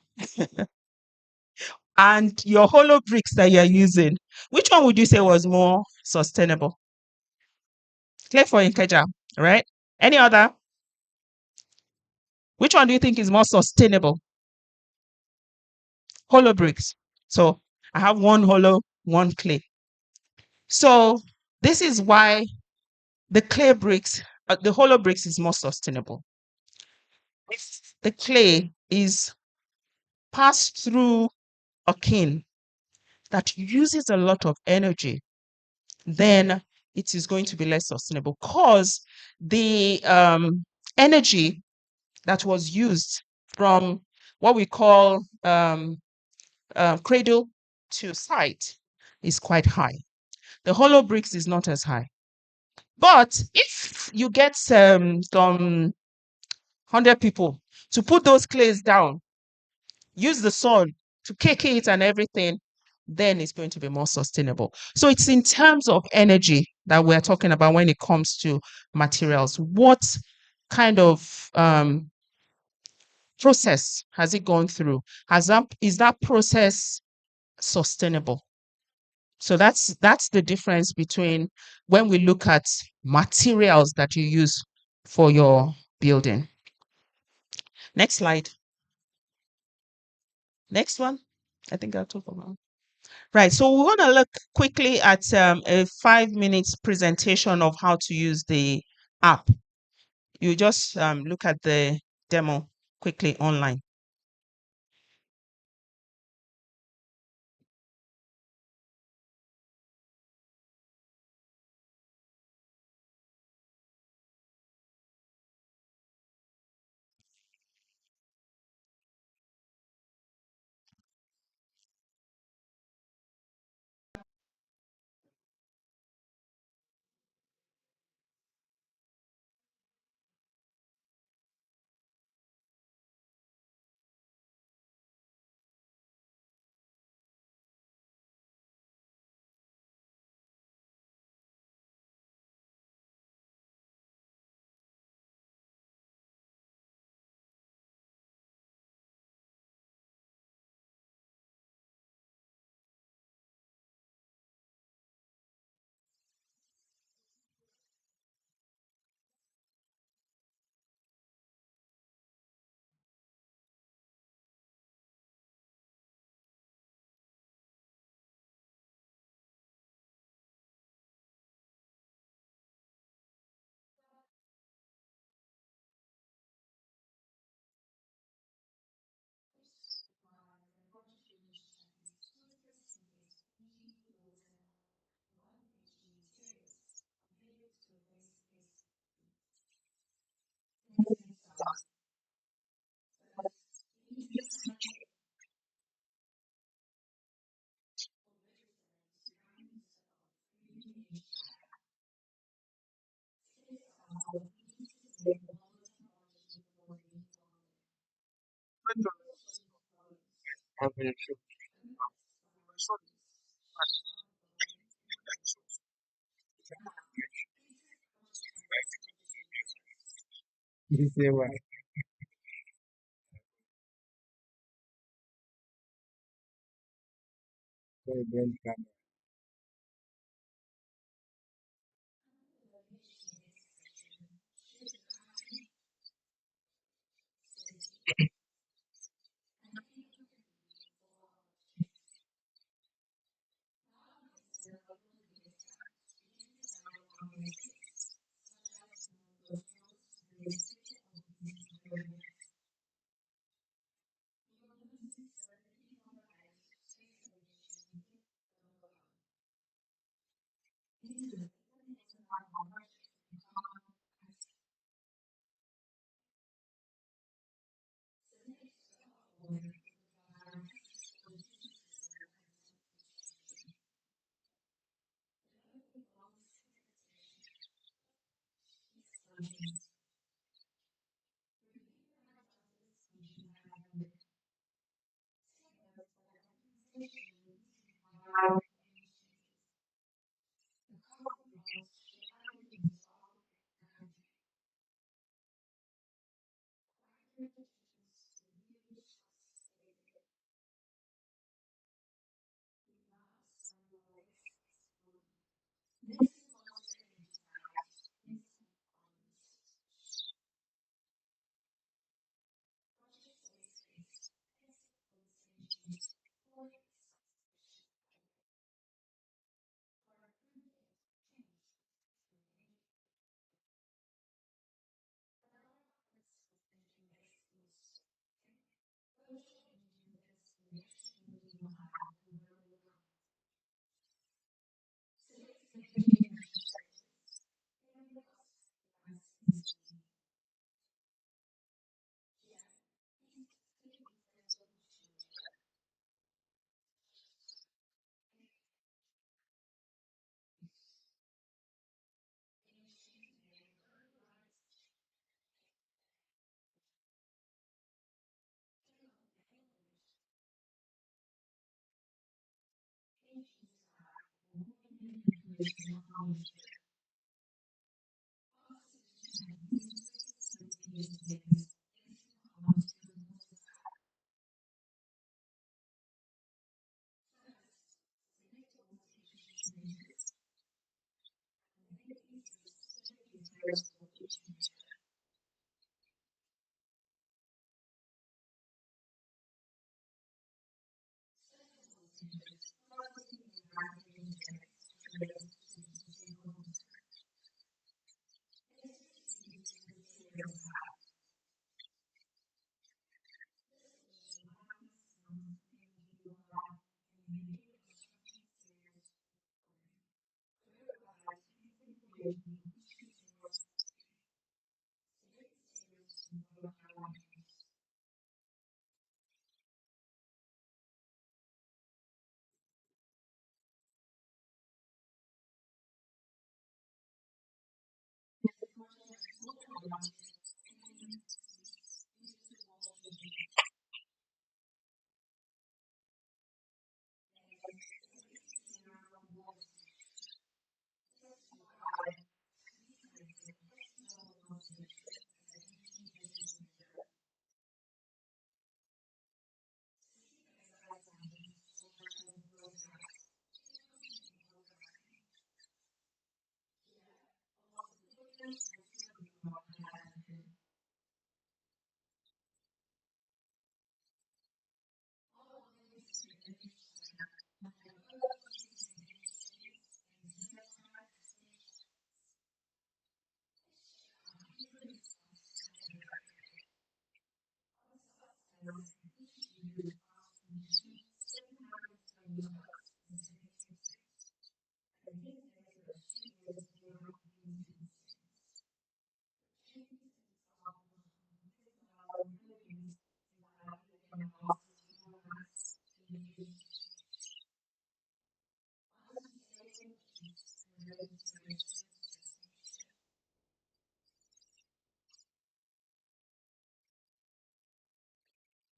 and your hollow bricks that you're using, which one would you say was more sustainable? Clay for Ikeja, right? Any other? Which one do you think is more sustainable? Hollow bricks. So I have one hollow, one clay. So this is why the clay bricks, the hollow bricks is more sustainable. If the clay is passed through a kiln that uses a lot of energy, then it is going to be less sustainable because the energy that was used from what we call cradle to site is quite high. The hollow bricks is not as high. But if you get some 100 people to put those clays down, use the sun to cake it and everything, then it's going to be more sustainable. So it's in terms of energy that we're talking about when it comes to materials. What kind of process has it gone through? Is that process sustainable? So that's the difference between when we look at materials that you use for your building. Next slide. Next one. I think I'll talk about. Right. So we want to look quickly at a 5 minute presentation of how to use the app. You just look at the demo quickly online.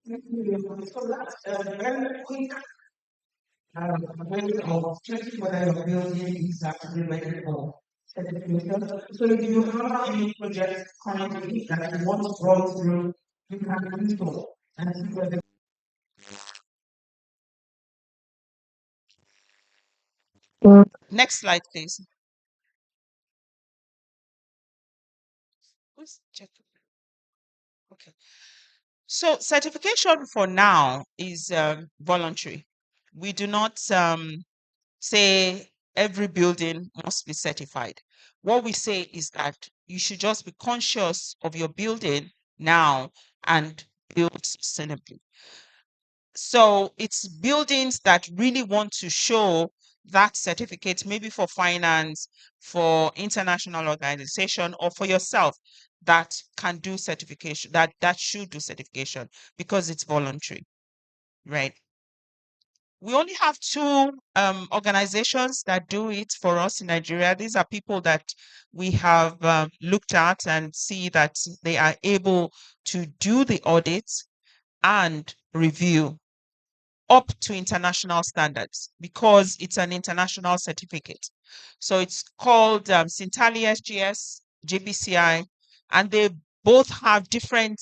So that's a very quick way of checking whether your building is actually ready for certification. So if you have any projects currently that you want to run through, you can do so and see whether. Next slide, please. Who's checking? Okay. So certification for now is voluntary. We do not say every building must be certified. What we say is that you should just be conscious of your building now and build sustainably. So it's buildings that really want to show that certificate, maybe for finance, for international organization, or for yourself, that can do certification, that should do certification because it's voluntary, right? We only have two organizations that do it for us in Nigeria. These are people that we have looked at and see that they are able to do the audits and review up to international standards because it's an international certificate. So it's called Sintali SGS, JBCI, and they both have different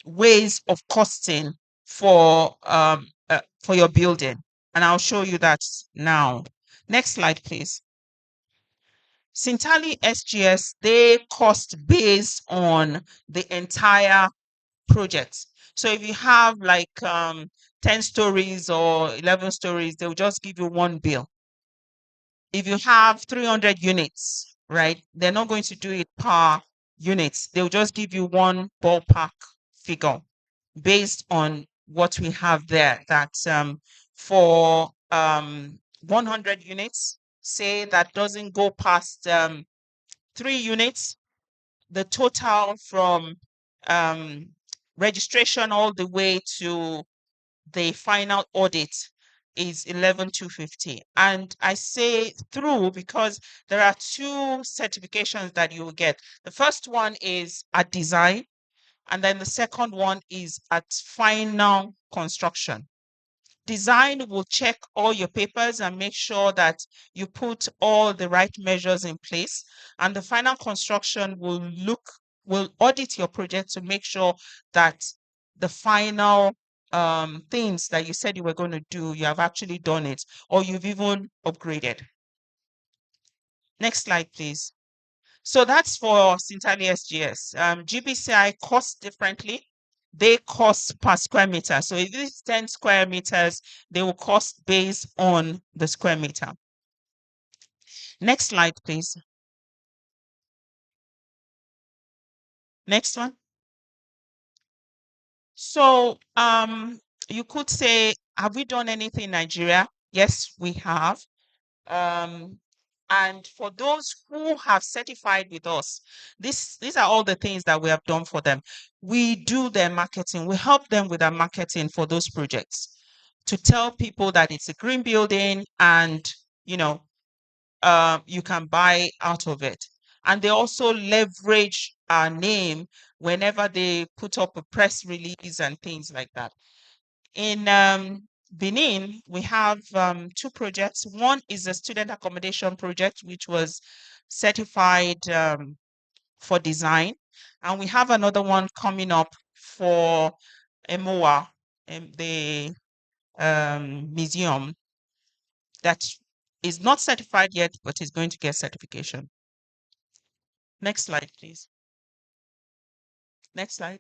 ways of costing for your building. And I'll show you that now. Next slide, please. Sintali SGS, they cost based on the entire project. So if you have like 10 stories or 11 stories, they'll just give you one bill. If you have 300 units, right, they're not going to do it per units. They'll just give you one ballpark figure based on what we have there. That for 100 units, say that doesn't go past 3 units, the total from registration all the way to the final audit is 11,250. And I say through because there are two certifications that you will get. The first one is at design, and then the second one is at final construction. Design will check all your papers and make sure that you put all the right measures in place. And the final construction will audit your project to make sure that the final things that you said you were going to do, you have actually done it, or you've even upgraded. Next slide, please. So that's for Sintali SGS. GBCI costs differently. They cost per square meter. So if it's 10 square meters, they will cost based on the square meter. Next slide, please. Next one. So you could say, have we done anything in Nigeria? Yes, we have. And for those who have certified with us, these are all the things that we have done for them. We do their marketing. We help them with their marketing for those projects to tell people that it's a green building and, you know, you can buy out of it. And they also leverage our name whenever they put up a press release and things like that. In Benin, we have two projects. One is a student accommodation project, which was certified for design. And we have another one coming up for EMOA, the museum, that is not certified yet, but is going to get certification. Next slide, please. Next slide.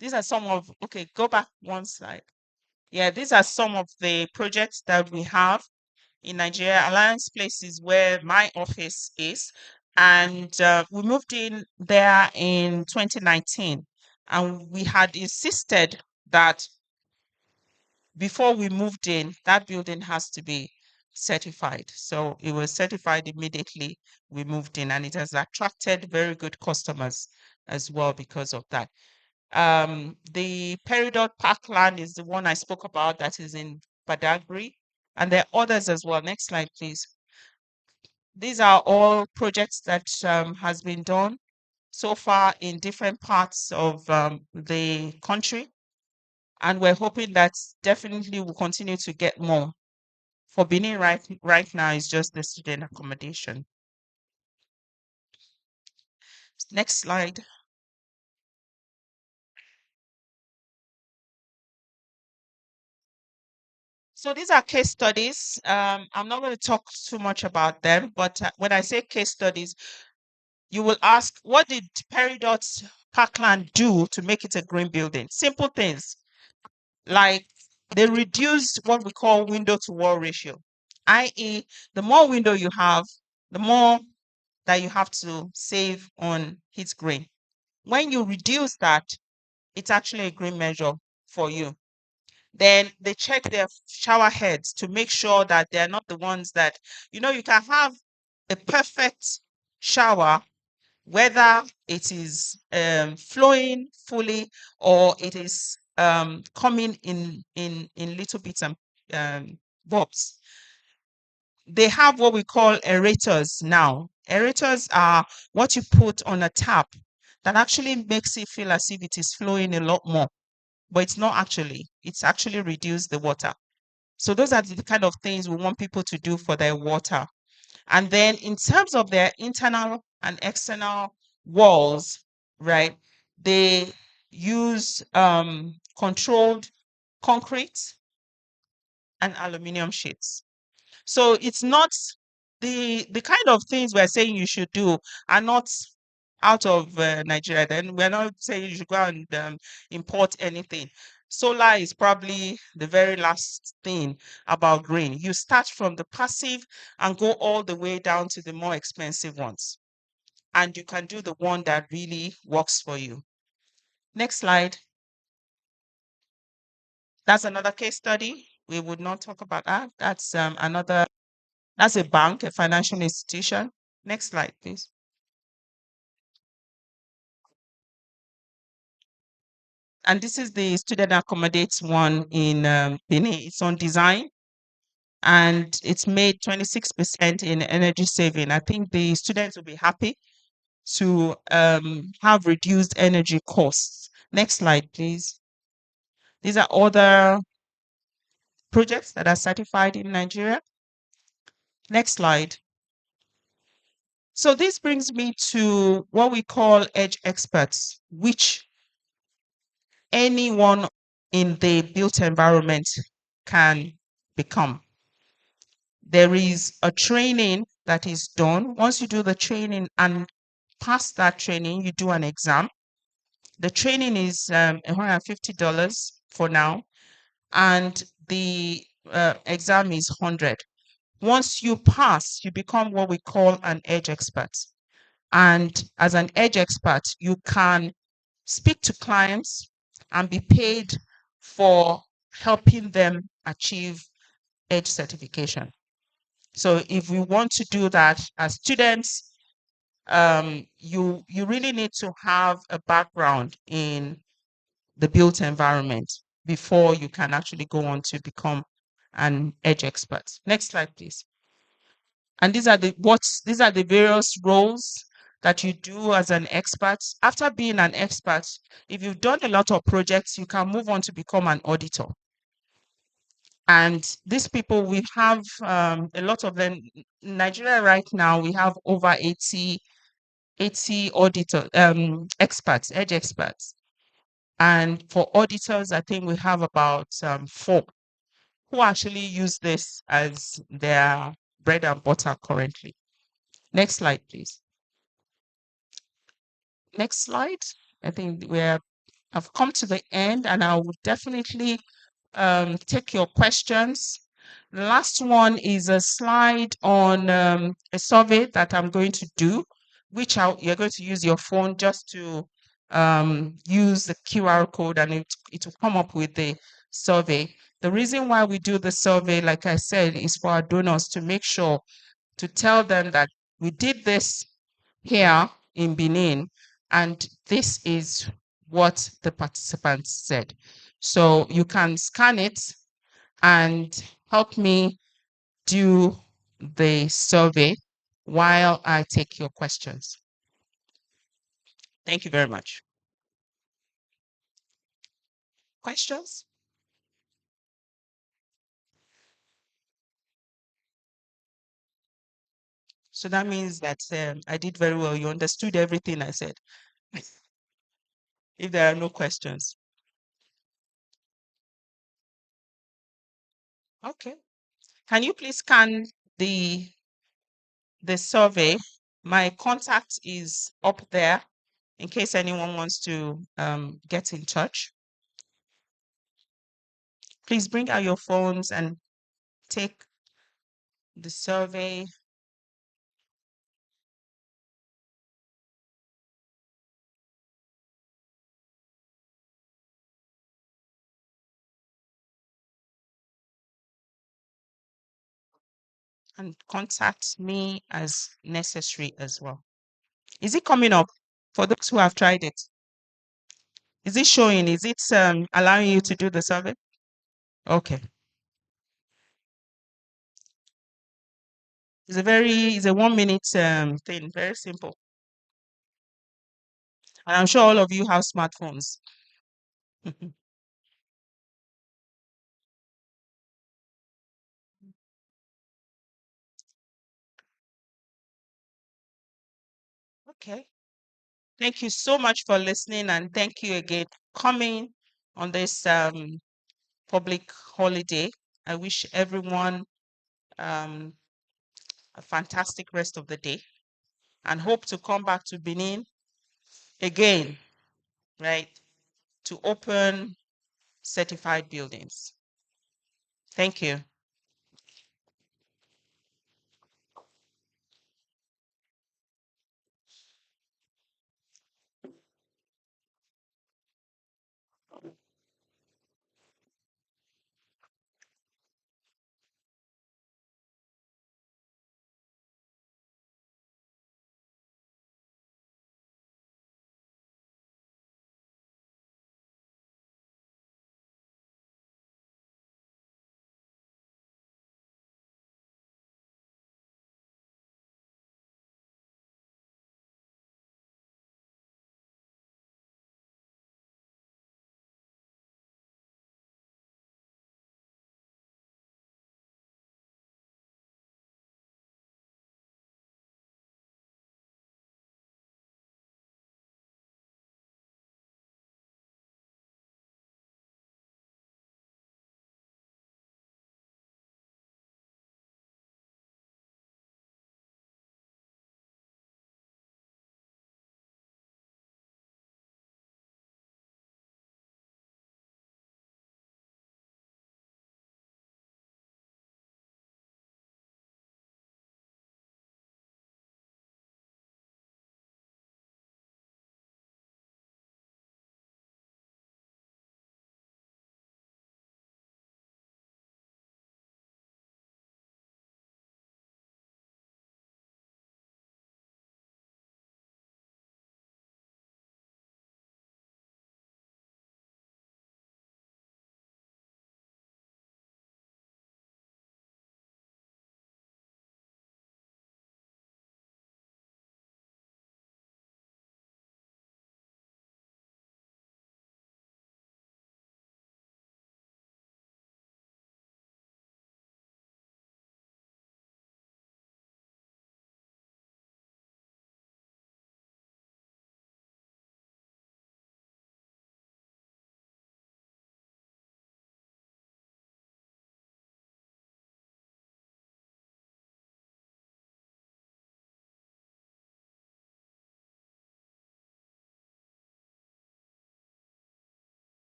These are some of, okay, go back one slide. Yeah, these are some of the projects that we have in Nigeria. Alliance Place is where my office is. And we moved in there in 2019. And we had insisted that before we moved in, that building has to be certified. So it was certified immediately we moved in, and it has attracted very good customers as well because of that. The Peridot Parkland is the one I spoke about that is in Badagry, and there are others as well. Next slide, please. These are all projects that has been done so far in different parts of the country, and we're hoping that definitely we'll continue to get more. For Benin right now is just the student accommodation. Next slide. So these are case studies. I'm not going to talk too much about them, but when I say case studies, you will ask, what did Peridot Parkland do to make it a green building? Simple things, like they reduced what we call window to wall ratio, i.e., the more window you have, the more that you have to save on heat grain. When you reduce that, it's actually a green measure for you. Then they check their shower heads to make sure that they're not the ones that, you can have a perfect shower, whether it is flowing fully or it is coming in little bits and bulbs. They have what we call aerators now. Aerators are what you put on a tap that actually makes it feel as if it is flowing a lot more, but it's not actually. It's actually reduced the water. So those are the kind of things we want people to do for their water. And then in terms of their internal and external walls, right, they use controlled concrete and aluminum sheets. So it's not the kind of things we're saying you should do are not out of Nigeria. Then we're not saying you should go and import anything. Solar is probably the very last thing about green. You start from the passive and go all the way down to the more expensive ones. And you can do the one that really works for you. Next slide. That's another case study. We would not talk about that. That's that's a bank, a financial institution. Next slide, please. And this is the student accommodates one in Benin. It's on design and it's made 26% in energy saving. I think the students will be happy to have reduced energy costs. Next slide, please. These are other projects that are certified in Nigeria. Next slide. So this brings me to what we call edge experts, which anyone in the built environment can become. There is a training that is done. Once you do the training and pass that training, you do an exam. The training is $150 for now, and the exam is 100. Once you pass, you become what we call an edge expert. And as an edge expert, you can speak to clients and be paid for helping them achieve edge certification. So if we want to do that as students, you really need to have a background in the built environment before you can actually go on to become an edge expert. Next slide, please. And these are the various roles that you do as an expert. After being an expert, if you've done a lot of projects, you can move on to become an auditor. And these people, we have a lot of them. In Nigeria right now, we have over 80 auditor experts, edge experts. And for auditors, I think we have about 4 who actually use this as their bread and butter currently. Next slide, please. Next slide. I think I've come to the end, and I will definitely take your questions. The last one is a slide on a survey that I'm going to do, which you're going to use your phone just to use the QR code, and it will come up with the survey. The reason why we do the survey, like I said, is for our donors to make sure to tell them that we did this here in Benin, and this is what the participants said. So you can scan it and help me do the survey while I take your questions. Thank you very much. Questions? So that means that I did very well. You understood everything I said. If there are no questions. Okay. Can you please scan the survey? My contact is up there in case anyone wants to get in touch. Please bring out your phones and take the survey. And contact me as necessary as well. Is it coming up for those who have tried it? Is it showing? Is it allowing you to do the survey? Okay. It's a 1 minute thing, very simple. And I'm sure all of you have smartphones. Okay. Thank you so much for listening, and thank you again for coming on this public holiday. I wish everyone um, a fantastic rest of the day and hope to come back to Benin again, right, to open certified buildings. Thank you.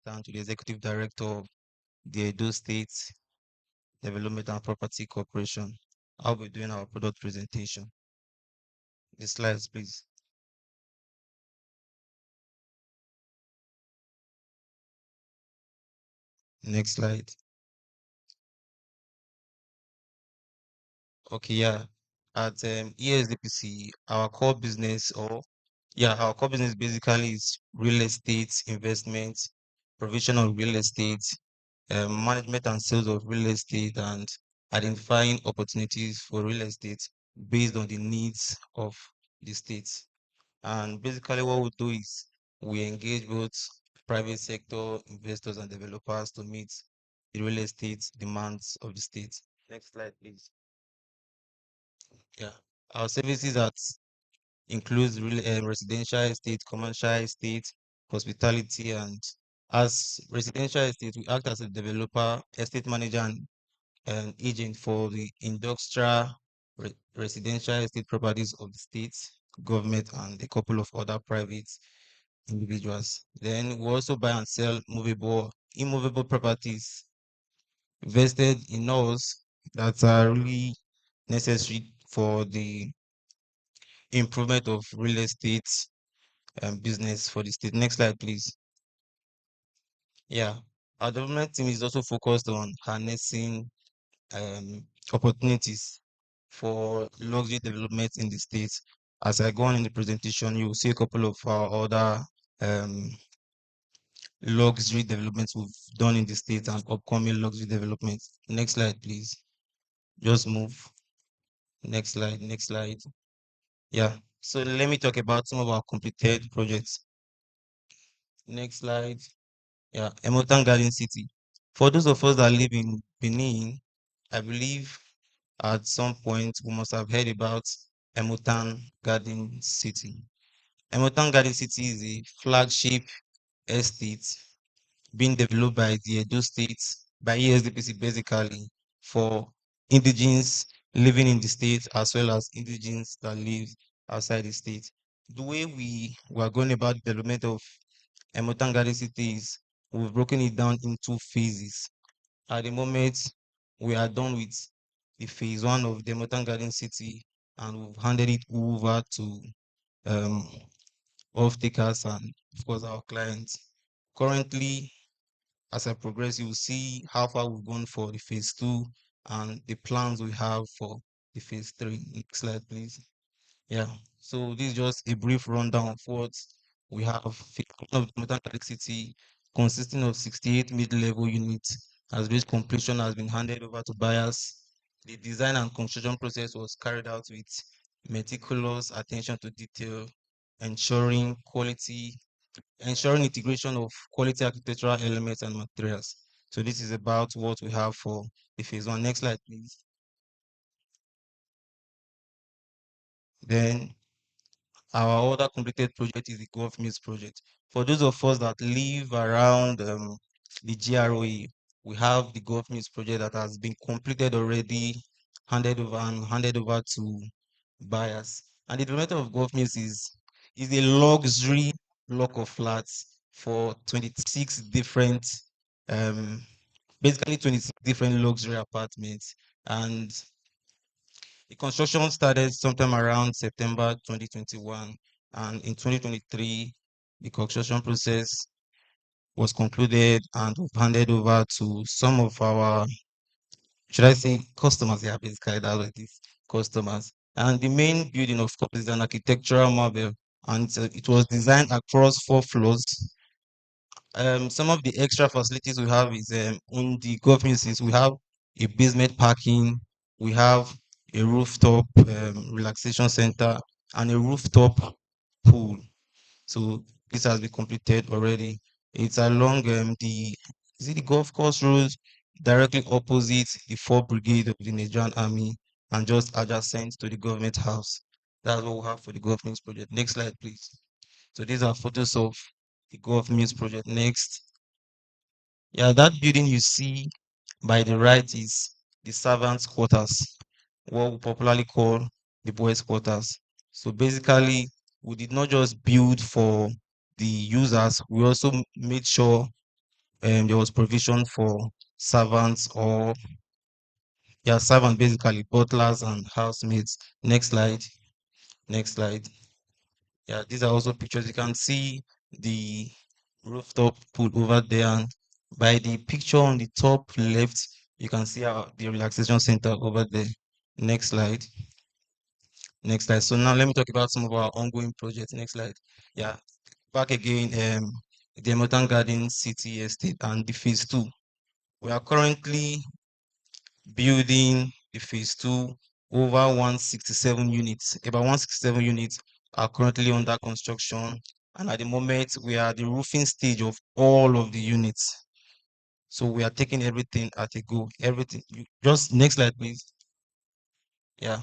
Down to the Executive Director of the Edo State Development and Property Corporation. I'll be doing our product presentation. The slides, please. Next slide. Okay, yeah. At ESDPC, our core business, our core business basically is real estate investment, provision of real estate, management and sales of real estate, and identifying opportunities for real estate based on the needs of the state. And basically, what we do is we engage both private sector investors and developers to meet the real estate demands of the state. Next slide, please. Yeah, our services that includes residential estate, commercial estate, hospitality, and as residential estate, we act as a developer, estate manager, and an agent for the industrial residential estate properties of the state, government, and a couple of other private individuals. Then we also buy and sell immovable properties vested in us that are really necessary for the improvement of real estate business for the state. Next slide, please. Yeah, our development team is also focused on harnessing opportunities for luxury development in the state. As I go on in the presentation, you will see a couple of our other um, luxury developments we've done in the state and upcoming luxury developments. Next slide, please. Just move. Next slide, next slide. Yeah. So let me talk about some of our completed projects. Next slide. Yeah, Emotan Garden City. For those of us that live in Benin, I believe at some point we must have heard about Emotan Garden City. Emotan Garden City is a flagship estate being developed by the Edo State, by ESDPC basically, for indigenes living in the state as well as indigenes that live outside the state. The way we were going about the development of Emotan Garden City is we've broken it down into phases. At the moment, we are done with the phase one of the Emotan Garden City and we've handed it over to um, off-takers and of course our clients. Currently, as I progress, you will see how far we've gone for the phase two and the plans we have for the phase three. Next slide, please. Yeah. So this is just a brief rundown of what we have. Phase one of the Modern Catholic City, consisting of 68 mid-level units, has reached completion, has been handed over to buyers. The design and construction process was carried out with meticulous attention to detail, ensuring quality, ensuring integration of quality architectural elements and materials. So this is about what we have for the phase one. Next slide, please. Then our other completed project is the Golf Mills project. For those of us that live around the GROE, we have the Golf Mills project that has been completed already, handed over to buyers. And the development of Golf Mills is a luxury block of flats for 26 different, basically 26 different luxury apartments. And the construction started sometime around September 2021, and in 2023, the construction process was concluded and handed over to some of our, should I say, customers? Yeah, basically, that's what it is, customers. And the main building, of course, is an architectural marvel, and it was designed across 4 floors. Some of the extra facilities we have is in the government is we have a basement parking, we have a rooftop relaxation center, and a rooftop pool. So this has been completed already. It's along the is it the golf course road directly opposite the 4th Brigade of the Nigerian Army and just adjacent to the government house. That's what we have for the government project. Next slide, please. So these are photos of the government project. Next. Yeah, that building you see by the right is the servants' quarters, what we popularly call the boys' quarters. So basically, we did not just build for the users, we also made sure there was provision for servants or yeah, servants basically, butlers and housemaids. Next slide. Next slide. Yeah, these are also pictures. You can see the rooftop pool over there, and by the picture on the top left, you can see the relaxation center over there. Next slide. Next slide. So now let me talk about some of our ongoing projects. Next slide. Yeah, back again. The Emotan Garden City Estate and the phase two. We are currently building the phase two over 167 units. About 167 units are currently under construction. And at the moment, we are at the roofing stage of all of the units. So we are taking everything at a go. Everything. Just next slide, please. Yeah.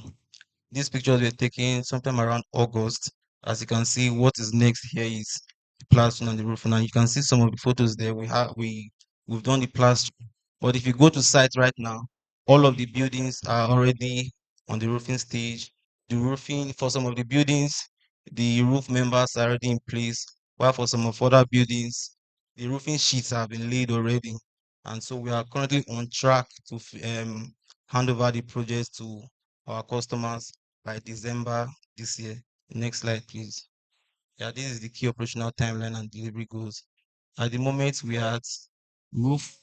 These pictures were taken sometime around August. As you can see, what is next here is the plastering and the roofing. And you can see some of the photos there. We've done the plastering. But if you go to site right now, all of the buildings are already on the roofing stage. The roofing for some of the buildings, the roof members are already in place, while for some of other buildings, the roofing sheets have been laid already. And so we are currently on track to hand over the projects to our customers by December this year. Next slide, please. Yeah, this is the key operational timeline and delivery goals. At the moment, we are at roof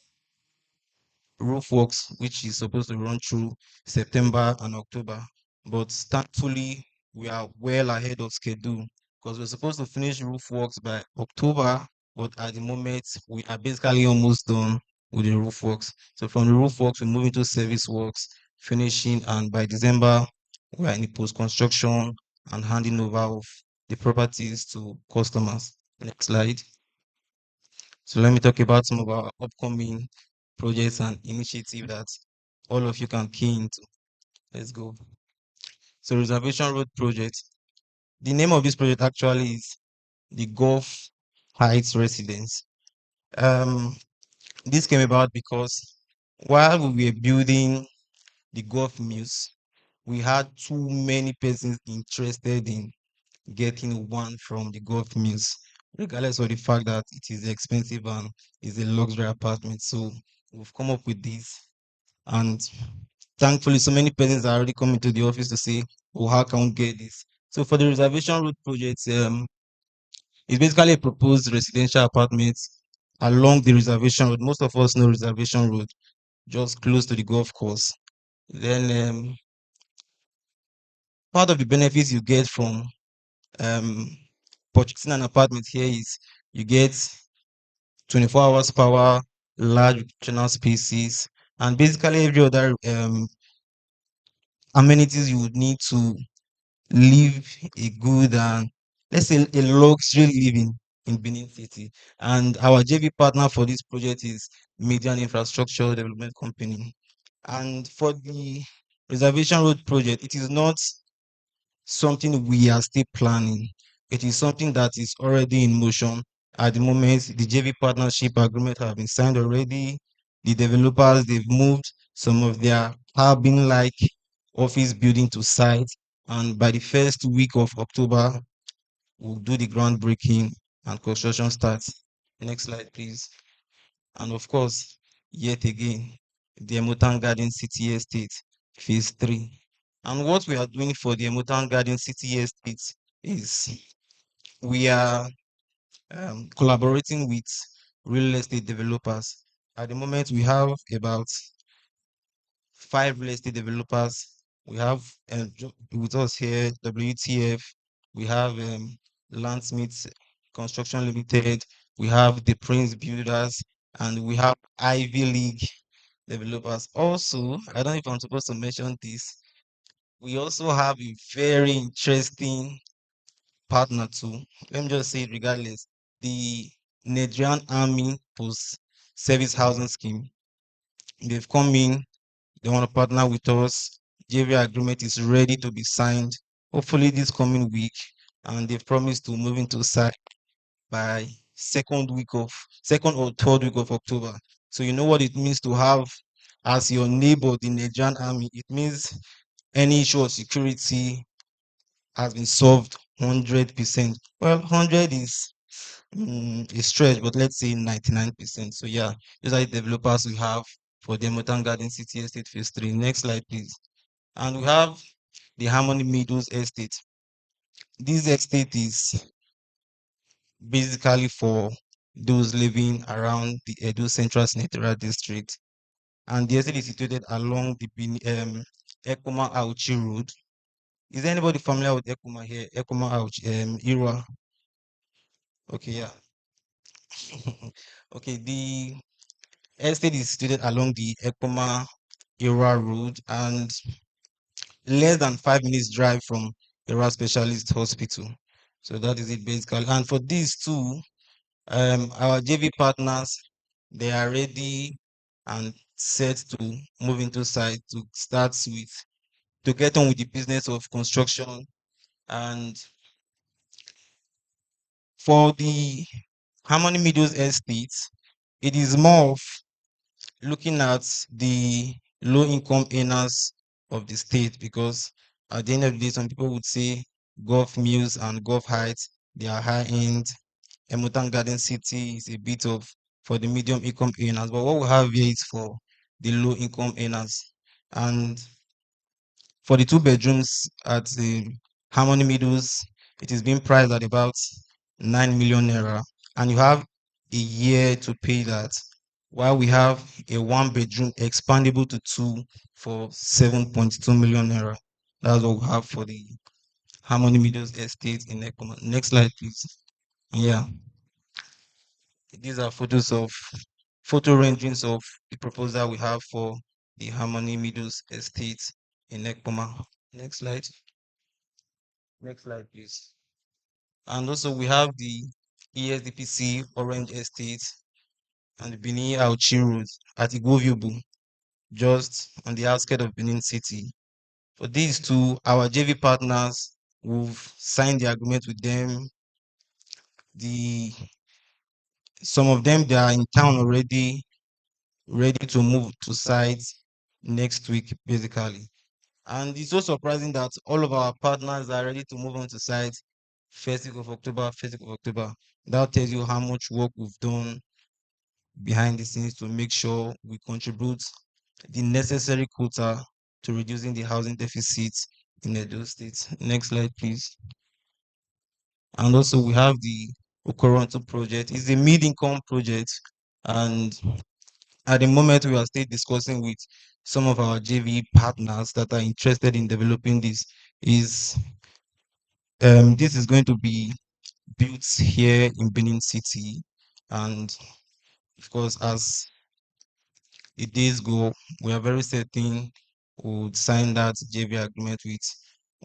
roof works, which is supposed to run through September and October. But thankfully, we are well ahead of schedule because we're supposed to finish roof works by October, but at the moment, we are basically almost done with the roof works. So from the roof works, we move into service works. finishing, and by December, we are in the post-construction and handing over of the properties to customers. Next slide. So let me talk about some of our upcoming projects and initiatives that all of you can key into. Let's go. So Reservation Road Project. The name of this project actually is the Gulf Heights Residence. This came about because while we were building the Gulf Mills, we had too many persons interested in getting one from the Gulf Mills, regardless of the fact that it is expensive and is a luxury apartment. So we've come up with this, and thankfully, so many persons are already coming to the office to say, "Oh, how can we get this?" So for the Reservation Road project, it's basically a proposed residential apartment along the Reservation Road. Most of us know Reservation Road, just close to the golf course. Then part of the benefits you get from um, purchasing an apartment here is you get 24 hours power, large recreational spaces, and basically every other amenities you would need to live a good and, let's say, a luxury living in Benin City. And our JV partner for this project is Median Infrastructure Development Company. And for the Reservation Road project, it is not something we are still planning. It is something that is already in motion. At the moment, the JV partnership agreement have been signed already. The developers, they've moved some of their cabin-like office building to site. And by the first week of October, we'll do the groundbreaking and construction starts. Next slide, please. And of course, yet again, the Emotan Garden City Estate, Phase 3. And what we are doing for the Emotan Garden City Estate is we are collaborating with real estate developers. At the moment, we have about 5 real estate developers. We have with us here WTF, we have Landsmith Construction Limited, we have the Prince Builders, and we have Ivy League developers. Also, I don't know if I'm supposed to mention this. We also have a very interesting partner too. Let me just say it regardless. The Nigerian Army Post Service Housing Scheme. They've come in, they want to partner with us. JV agreement is ready to be signed, hopefully this coming week, and they've promised to move into site by second or third week of October. So you know what it means to have as your neighbor the Nigerian Army. It means any issue of security has been solved 100%. Well, 100 is a stretch, but let's say 99%. So yeah, those are the developers we have for the Mountain Garden City Estate Phase 3. Next slide, please. And we have the Harmony Meadows Estate. This estate is basically for those living around the Edo Central Senatorial District. And the estate is situated along the Ekuma Auchi Road. Is there anybody familiar with Ekuma here? Ekuma Auchi, Irwa. Okay, yeah. Okay, the estate is situated along the Ekuma Irwa Road and less than 5 minutes drive from Irwa Specialist Hospital. So that is it basically. And for these two, our JV partners, they are ready and set to move into site to start with, to get on with the business of construction. And for the Harmony Meadows Estate, it is more of looking at the low income earners of the state, because at the end of the day, some people would say Gulf Mills and Gulf Heights, they are high end. Emotan Garden City is a bit of for the medium income earners, but what we have here is for the low income earners. And for the 2 bedrooms at the Harmony Meadows, it is being priced at about 9 million naira, and you have a year to pay that. While we have a 1 bedroom expandable to 2 for 7.2 million naira. That's what we have for the Harmony Meadows Estate in Ekoma. Next slide, please. Yeah, these are photo renderings of the proposal we have for the Harmony Meadows Estate in Ekpoma. Next slide. Next slide, please. And also we have the ESDPC Orange Estate and the Benin Auchi Road at Igoviobu, just on the outskirts of Benin City. For these two, our JV partners, we've signed the agreement with them. Some of them, they are in town already, ready to move to sites next week, basically. And it's so surprising that all of our partners are ready to move on to site first week of October, first week of October. That tells you how much work we've done behind the scenes to make sure we contribute the necessary quota to reducing the housing deficit in Edo State. Next slide, please. And also we have the Okoronto project. It's a mid-income project, and at the moment we are still discussing with some of our JV partners that are interested in developing this. This is going to be built here in Benin City, and of course, as the days go, we are very certain we would sign that JV agreement with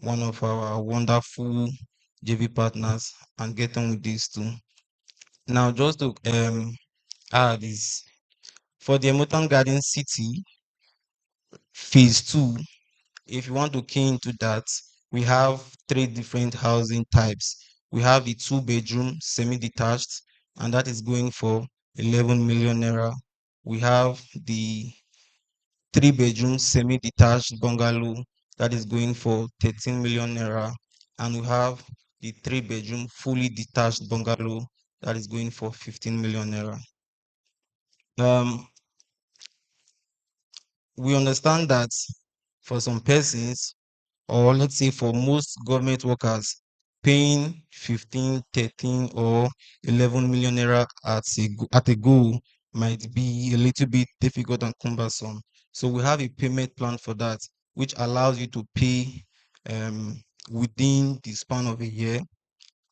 one of our wonderful JV partners and get on with this too. Now, just to add is for the Emotown Garden City Phase 2, if you want to key into that, we have three different housing types. We have the 2-bedroom semi-detached, and that is going for 11 million naira. We have the 3-bedroom semi-detached bungalow that is going for 13 million naira, and we have the 3-bedroom fully detached bungalow that is going for 15 million naira. We understand that for some persons, or let's say for most government workers, paying 15, 13, or 11 million naira at a go might be a little bit difficult and cumbersome. So we have a payment plan for that, which allows you to pay within the span of a year.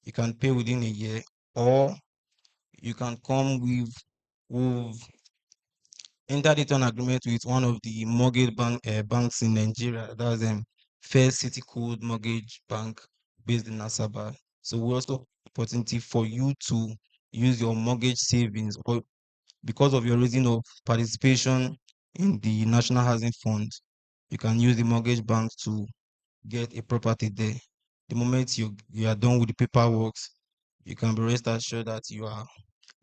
You can pay within a year, or you can come with entered into an agreement with one of the mortgage banks in Nigeria. That's First City Code Mortgage Bank based in Asaba. So we also have opportunity for you to use your mortgage savings, or because of your reason of participation in the National Housing Fund, you can use the mortgage bank to get a property there. The moment you are done with the paperwork, you can be rest assured that you are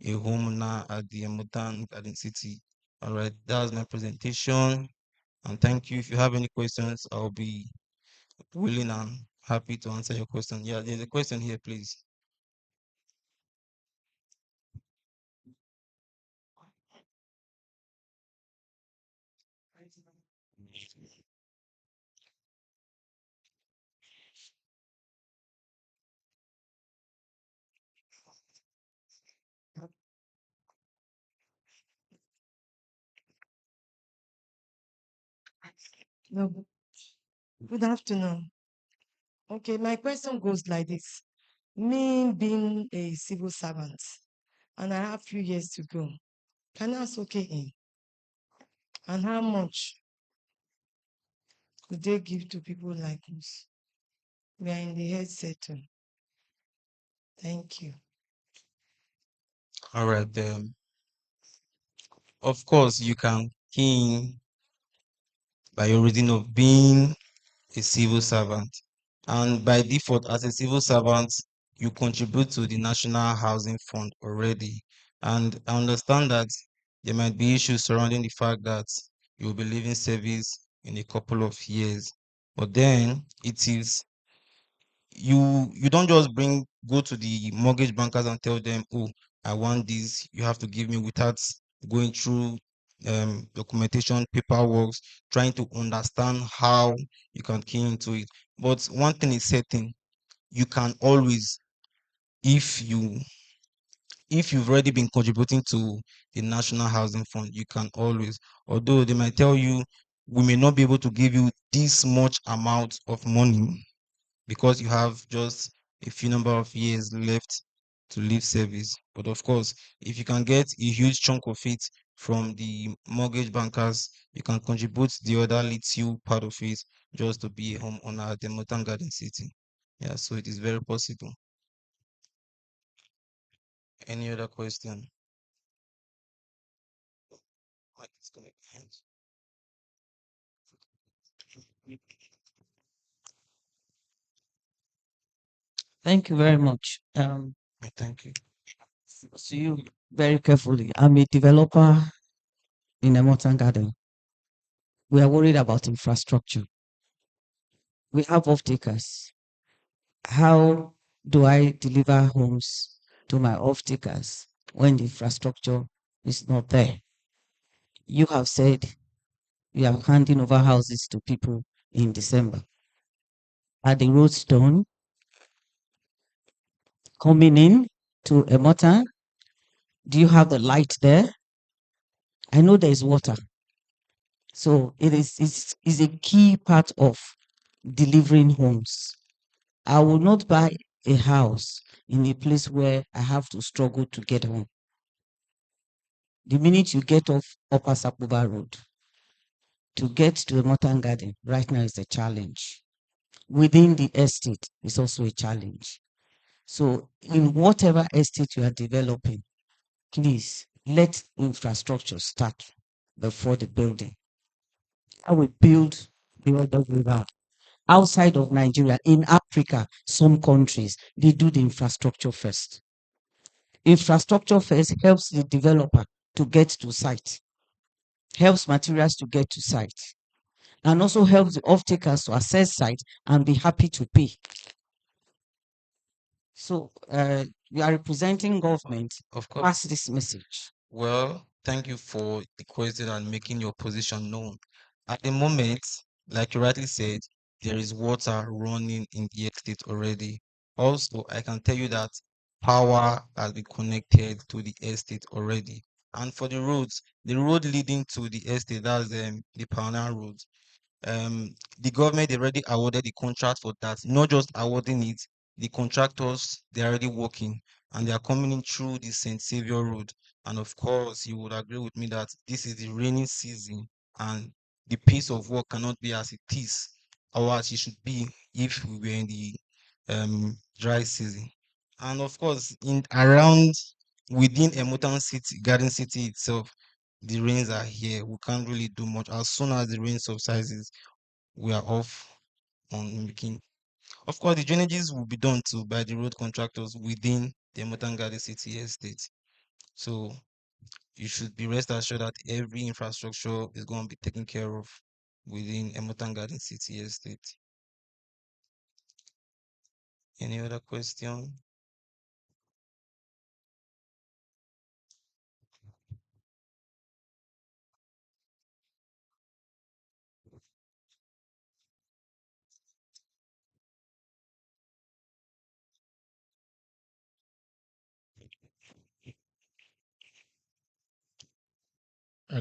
a homeowner at the Emotown Garden City. All right, that was my presentation. And thank you. If you have any questions, I'll be willing and happy to answer your question. Yeah, there's a question here, please. No, good afternoon. Okay, my question goes like this. Me being a civil servant, and I have few years to go, can I ask okay in? And how much could they give to people like us? We are in the health sector. Thank you. All right. Of course, you can key in by your reason of being a civil servant. And by default, as a civil servant, you contribute to the National Housing Fund already. And I understand that there might be issues surrounding the fact that you'll be leaving service in a couple of years. But then it is you don't just go to the mortgage bankers and tell them, oh, I want this, you have to give me, without going through documentation, paperwork, trying to understand how you can key into it. But one thing is certain, you can always, if you've already been contributing to the National Housing Fund, you can always, although they might tell you, we may not be able to give you this much amount of money because you have just a few number of years left to leave service. But of course, if you can get a huge chunk of it, from the mortgage bankers. You can contribute the other little part of it just to be a homeowner at the Mountain Garden City. Yeah, so it is very possible. Any other question? Mic is connected. Thank you very much. Thank you. So you very carefully. I'm a developer in a mountain garden. We are worried about infrastructure. We have off-takers. How do I deliver homes to my off-takers when the infrastructure is not there? You have said you are handing over houses to people in December. Are the roads done? Coming in to a mountain, do you have the light there? I know there is water. So is a key part of delivering homes. I will not buy a house in a place where I have to struggle to get home. The minute you get off Upper Sakuba Road, to get to a mountain garden right now is a challenge. Within the estate is also a challenge. So in whatever estate you are developing, please let infrastructure start before the building. I will build the other way around. Outside of Nigeria, in Africa, some countries, they do the infrastructure first. Infrastructure first helps the developer to get to site, helps materials to get to site, and also helps the off-takers to access site and be happy to pay. So we are representing government. Of course. Pass this message. Well, thank you for the question and making your position known. At the moment, like you rightly said, there is water running in the estate already. Also, I can tell you that power has been connected to the estate already. And for the road leading to the estate, that's the Pioneer Road. The government already awarded the contract for that, not just awarding it, the contractors, they're already working and they are coming in through the St. Savior Road. And of course, you would agree with me that this is the rainy season and the pace of work cannot be as it is or as it should be if we were in the dry season. And of course, in around within Emotan City, Garden City itself, the rains are here. We can't really do much. As soon as the rain subsides, we are off on making. Of course, the drainages will be done too by the road contractors within the Emotan Garden City estate. So you should be rest assured that every infrastructure is going to be taken care of within Emotan Garden City estate. Any other question?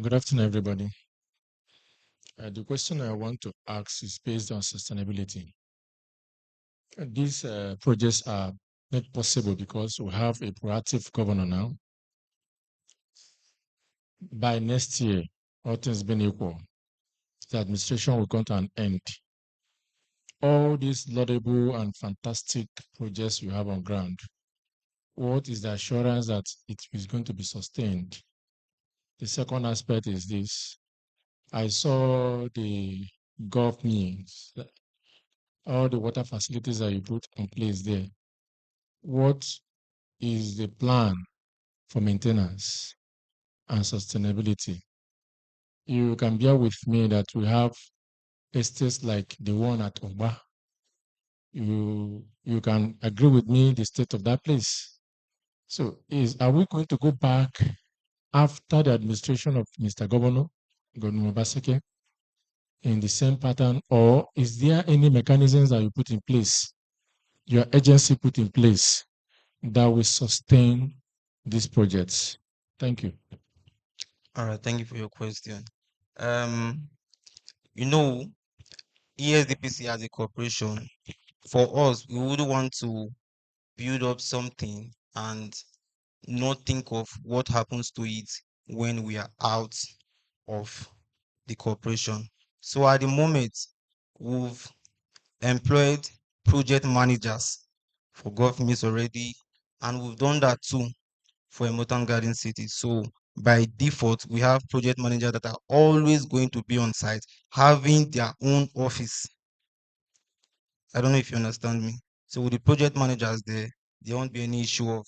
Good afternoon, everybody. The question I want to ask is based on sustainability. These projects are made possible because we have a proactive governor now. By next year, all things being equal, the administration will come to an end. All these laudable and fantastic projects you have on ground, what is the assurance that it is going to be sustained? The second aspect is this. I saw the Gulf News, all the water facilities that you put in place there. What is the plan for maintenance and sustainability? You can bear with me that we have estates like the one at Oba. You can agree with me the state of that place. So are we going to go back after the administration of Mr. Governor Baseke, in the same pattern, or is there any mechanisms that you put in place, your agency put in place, that will sustain these projects? Thank you. All right, thank you for your question. You know, ESDPC as a corporation, for us, we would want to build up something and not think of what happens to it when we are out of the corporation. So at the moment, we've employed project managers for governments already, and we've done that too for Emotan Garden City. So by default, we have project managers that are always going to be on site, having their own office. I don't know if you understand me. So with the project managers there won't be any issue of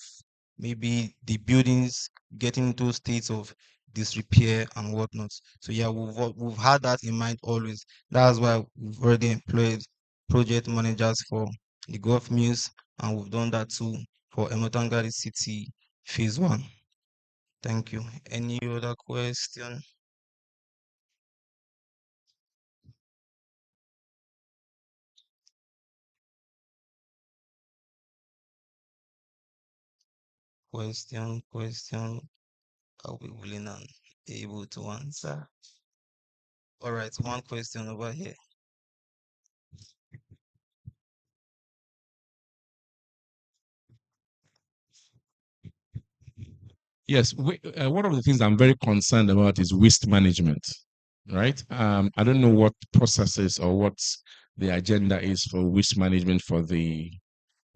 maybe the buildings getting into states of disrepair and whatnot. So yeah, we've had that in mind always. That's why we've already employed project managers for the golf mills, and we've done that too for Emotangari City Phase 1. Thank you. Any other question? Question. Are we willing and able to answer? All right, one question over here. Yes, one of the things I'm very concerned about is waste management, right? I don't know what processes or what the agenda is for waste management for the,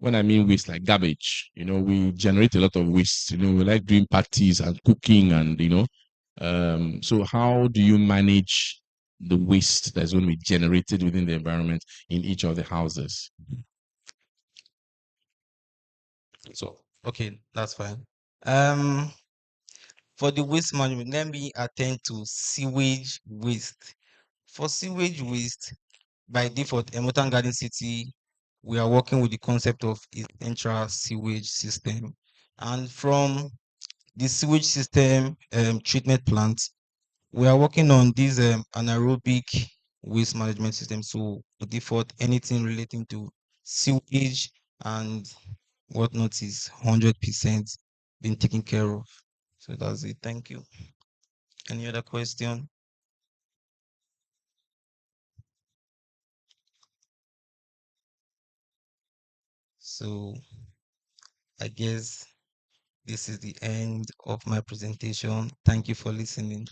when I mean waste, like garbage, we generate a lot of waste, we like doing parties and cooking and, so how do you manage the waste that's going to be generated within the environment in each of the houses? So, okay, that's fine. For the waste management, let me attend to sewage waste. For sewage waste, by default, Emotan Garden City, we are working with the concept of a central sewage system. And from the sewage system treatment plant, we are working on this anaerobic waste management system. So by default, anything relating to sewage and whatnot is 100% been taken care of. So that's it. Thank you. Any other question? So I guess this is the end of my presentation. Thank you for listening.